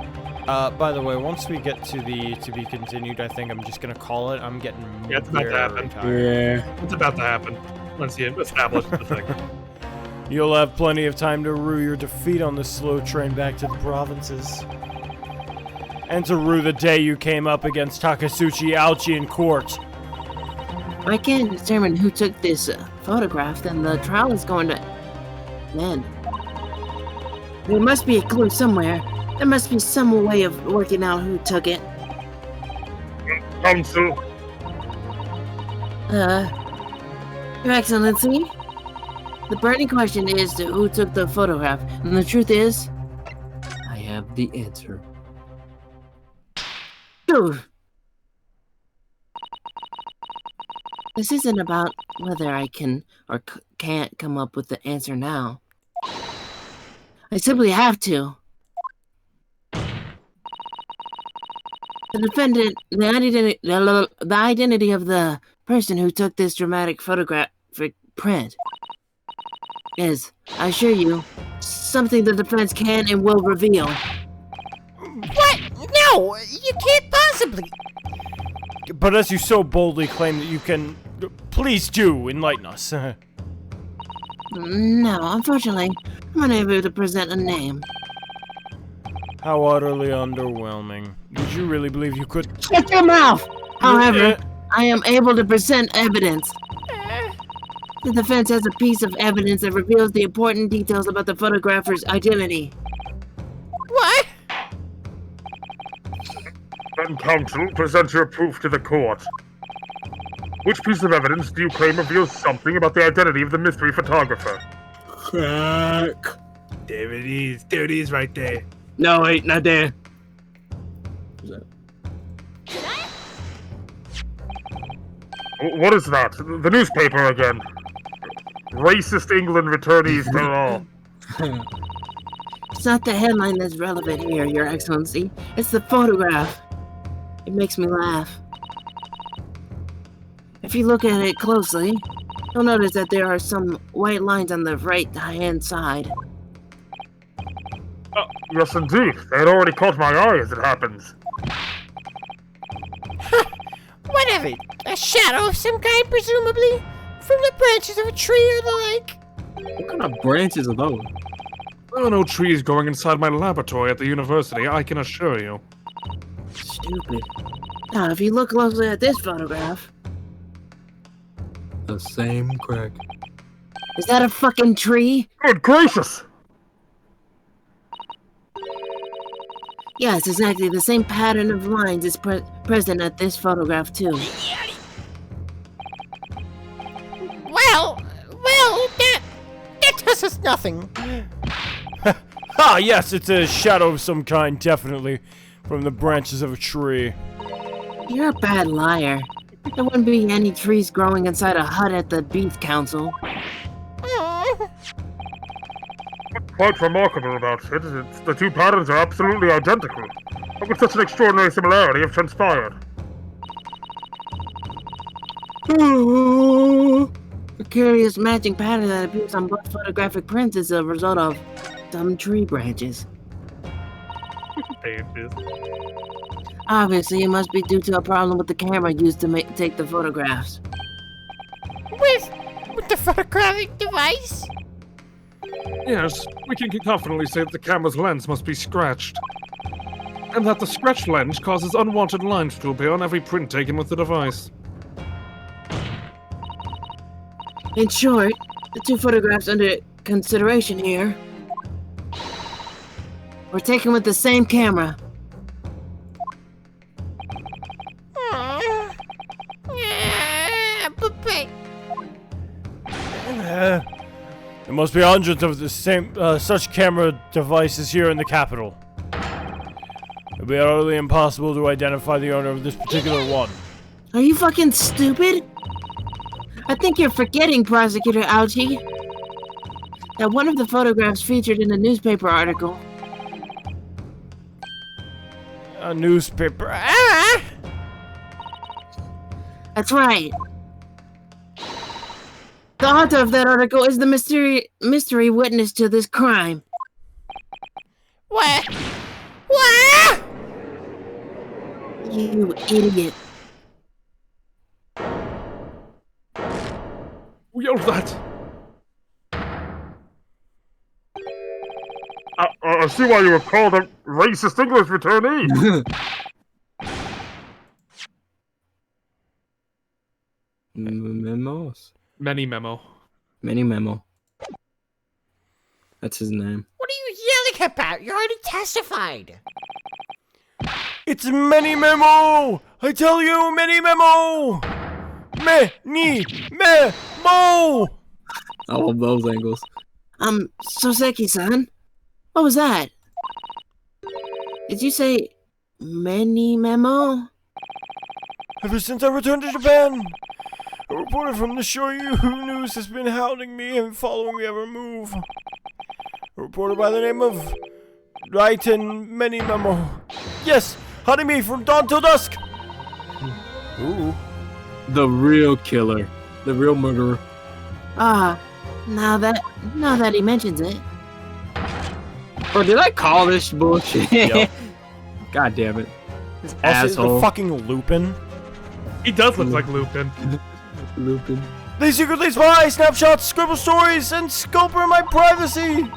By the way, once we get to the to be continued, I think I'm just gonna call it. I'm getting it's about to happen. tired. Yeah. It's about to happen. Once you establish the thing. You'll have plenty of time to rue your defeat on this slow train back to the provinces. And to rue the day you came up against Takasuchi Aochi in court. If I can't determine who took this photograph, then the trial is going to end. There must be a clue somewhere. There must be some way of working out who took it. Counsel. Your Excellency? The burning question is who took the photograph, and the truth is... I have the answer. Dude! This isn't about whether I can or can't come up with the answer now. I simply have to. The defendant, the identity of the person who took this dramatic photographic print is, I assure you, something the defense can and will reveal. What? No, you can't possibly. But as you so boldly claim that you can, please do enlighten us. No, unfortunately, I'm unable to present a name. How utterly underwhelming. Did you really believe you could— Shut your mouth! However, I am able to present evidence. The defense has a piece of evidence that reveals the important details about the photographer's identity. What? Then, counsel, present your proof to the court. Which piece of evidence do you claim reveals something about the identity of the mystery photographer? Crack. There it is. There it is right there. No, wait, not there. What is that? The newspaper again. Racist England returnees to all. It's not the headline that's relevant here, Your Excellency. It's the photograph. It makes me laugh. If you look at it closely, You'll notice that there are some white lines on the right-hand side. Yes, indeed. They had already caught my eye as it happens. What of it? A shadow of some kind, presumably? From the branches of a tree or the like? What kind of branches are those? There are no trees growing inside my laboratory at the university, I can assure you. Stupid. Now, if you look closely at this photograph... The same crack. Is that a fucking tree? Good gracious! Yes, exactly. The same pattern of lines is present at this photograph, too. Well, that does us nothing. Ah, yes, it's a shadow of some kind, definitely. From the branches of a tree. You're a bad liar. There wouldn't be any trees growing inside a hut at the Beef Council. What's quite remarkable about it is that the two patterns are absolutely identical. How could such an extraordinary similarity have transpired? The curious matching pattern that appears on both photographic prints is a result of some tree branches. Obviously, it must be due to a problem with the camera used to take the photographs. With the photographic device? Yes, we can confidently say that the camera's lens must be scratched. And that the scratched lens causes unwanted lines to appear on every print taken with the device. In short, the two photographs under consideration here were taken with the same camera. There must be hundreds of the same such camera devices here in the capital. It'd be utterly impossible to identify the owner of this particular one. Are you fucking stupid? I think you're forgetting, Prosecutor Ouchie, that one of the photographs featured in a newspaper article. A newspaper? That's right. The author of that article is the mystery witness to this crime. What? What? You idiot. Who yelled that? I see why you were called a racist English returnee. Memos? Many memo. Many memo. That's his name. What are you yelling about? You already testified. It's Many Memo! I tell you, Many Memo! Memo! I love those angles. Soseki-san? What was that? Did you say Many Memo? Ever since I returned to Japan, a reporter from the Shoyu News has been hounding me and following me every move. A reporter by the name of Raiten Many Memo. Yes, hunting me from dawn till dusk. Ooh. The real killer. The real murderer. Now that he mentions it. Bro, did I call this bullshit? Yep. God damn it. This Also, asshole. the fucking Lupin. He does look like Lupin. Lupin. They secretly spy, snapshots, scribble stories, and sculpture my privacy.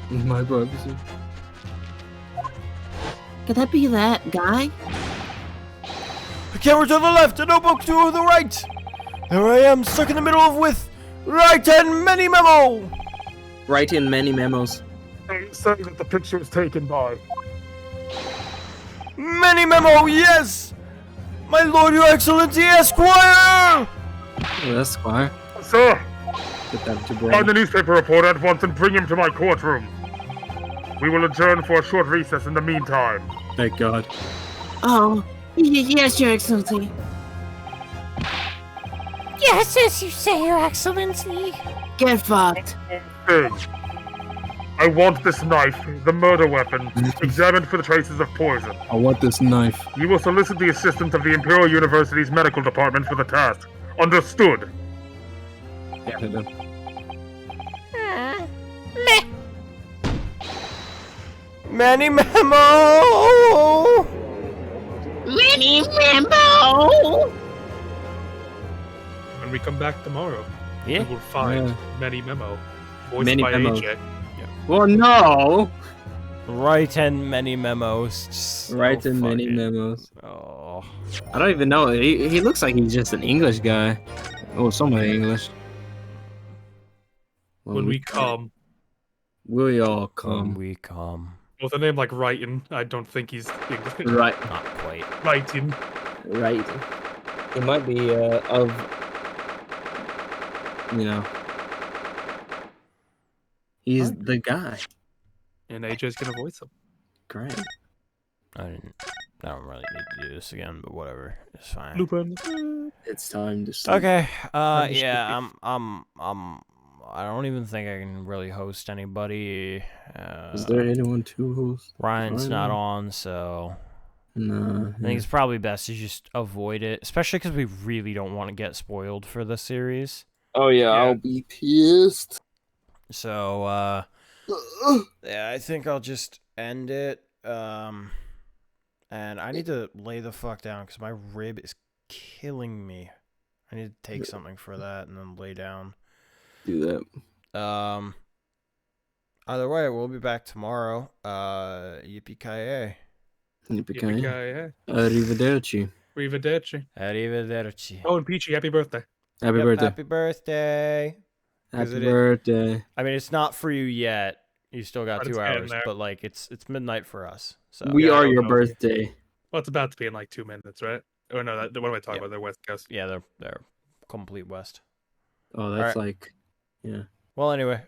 My privacy. Could that be that guy? A camera to the left, a notebook to the right. There I am, stuck in the middle of with Raiten Many Memo. Write in many memos. Say that the picture was taken by Many Memo, yes! My Lord, Your Excellency, Esquire! Oh, that's Squire. Sir! Get that to Find the newspaper reporter at once and bring him to my courtroom. We will adjourn for a short recess in the meantime. Thank God. Oh, yes, Your Excellency. Yes, as you say, Your Excellency. Get fucked. Thing. I want this knife, the murder weapon, examined for the traces of poison. I want this knife. You will solicit the assistance of the Imperial University's medical department for the task. Understood? Canada. Manny Memo! Manny Memo! When we come back tomorrow, we will find Manny Memo, voiced Manny by Memo. AJ. Well, no. Write in many memos. So Write in many fucking- memos. Oh. I don't even know. He looks like he's just an English guy. Oh, somewhat English. When we come. Will we all When come? we come. With a name like Wrighton, I don't think he's English. Right. Not quite. Wrighton. Right. He might be of, you know. He's the guy. And AJ's gonna voice him. Great. I don't really need to do this again, but whatever. It's fine. Lupin. It's time to start. Okay. I'm just Yeah. I don't even think I can really host anybody. Is there anyone to host? Ryan's not Ryan? on, so No. I think it's probably best to just avoid it, especially because we really don't want to get spoiled for the series. Oh yeah, I'll be pissed. So yeah, I think I'll just end it. And I need to lay the fuck down because my rib is killing me. I need to take something for that and then lay down. Do that. Either way, we'll be back tomorrow. Yippee-ki-yay. Yippee-ki-yay. Arrivederci. Arrivederci. Arrivederci. Oh, and Peachy, happy birthday. Happy birthday. Happy birthday. Happy birthday. I mean, it's not for you yet. You still got But 2 it's getting hours, there. but like it's midnight for us. So We are I your don't know. birthday. Well, it's about to be in like 2 minutes, right? Oh no, what am I talking about? They're West Coast. Yeah, they're complete west. Oh, that's Alright. like, yeah. Well, anyway,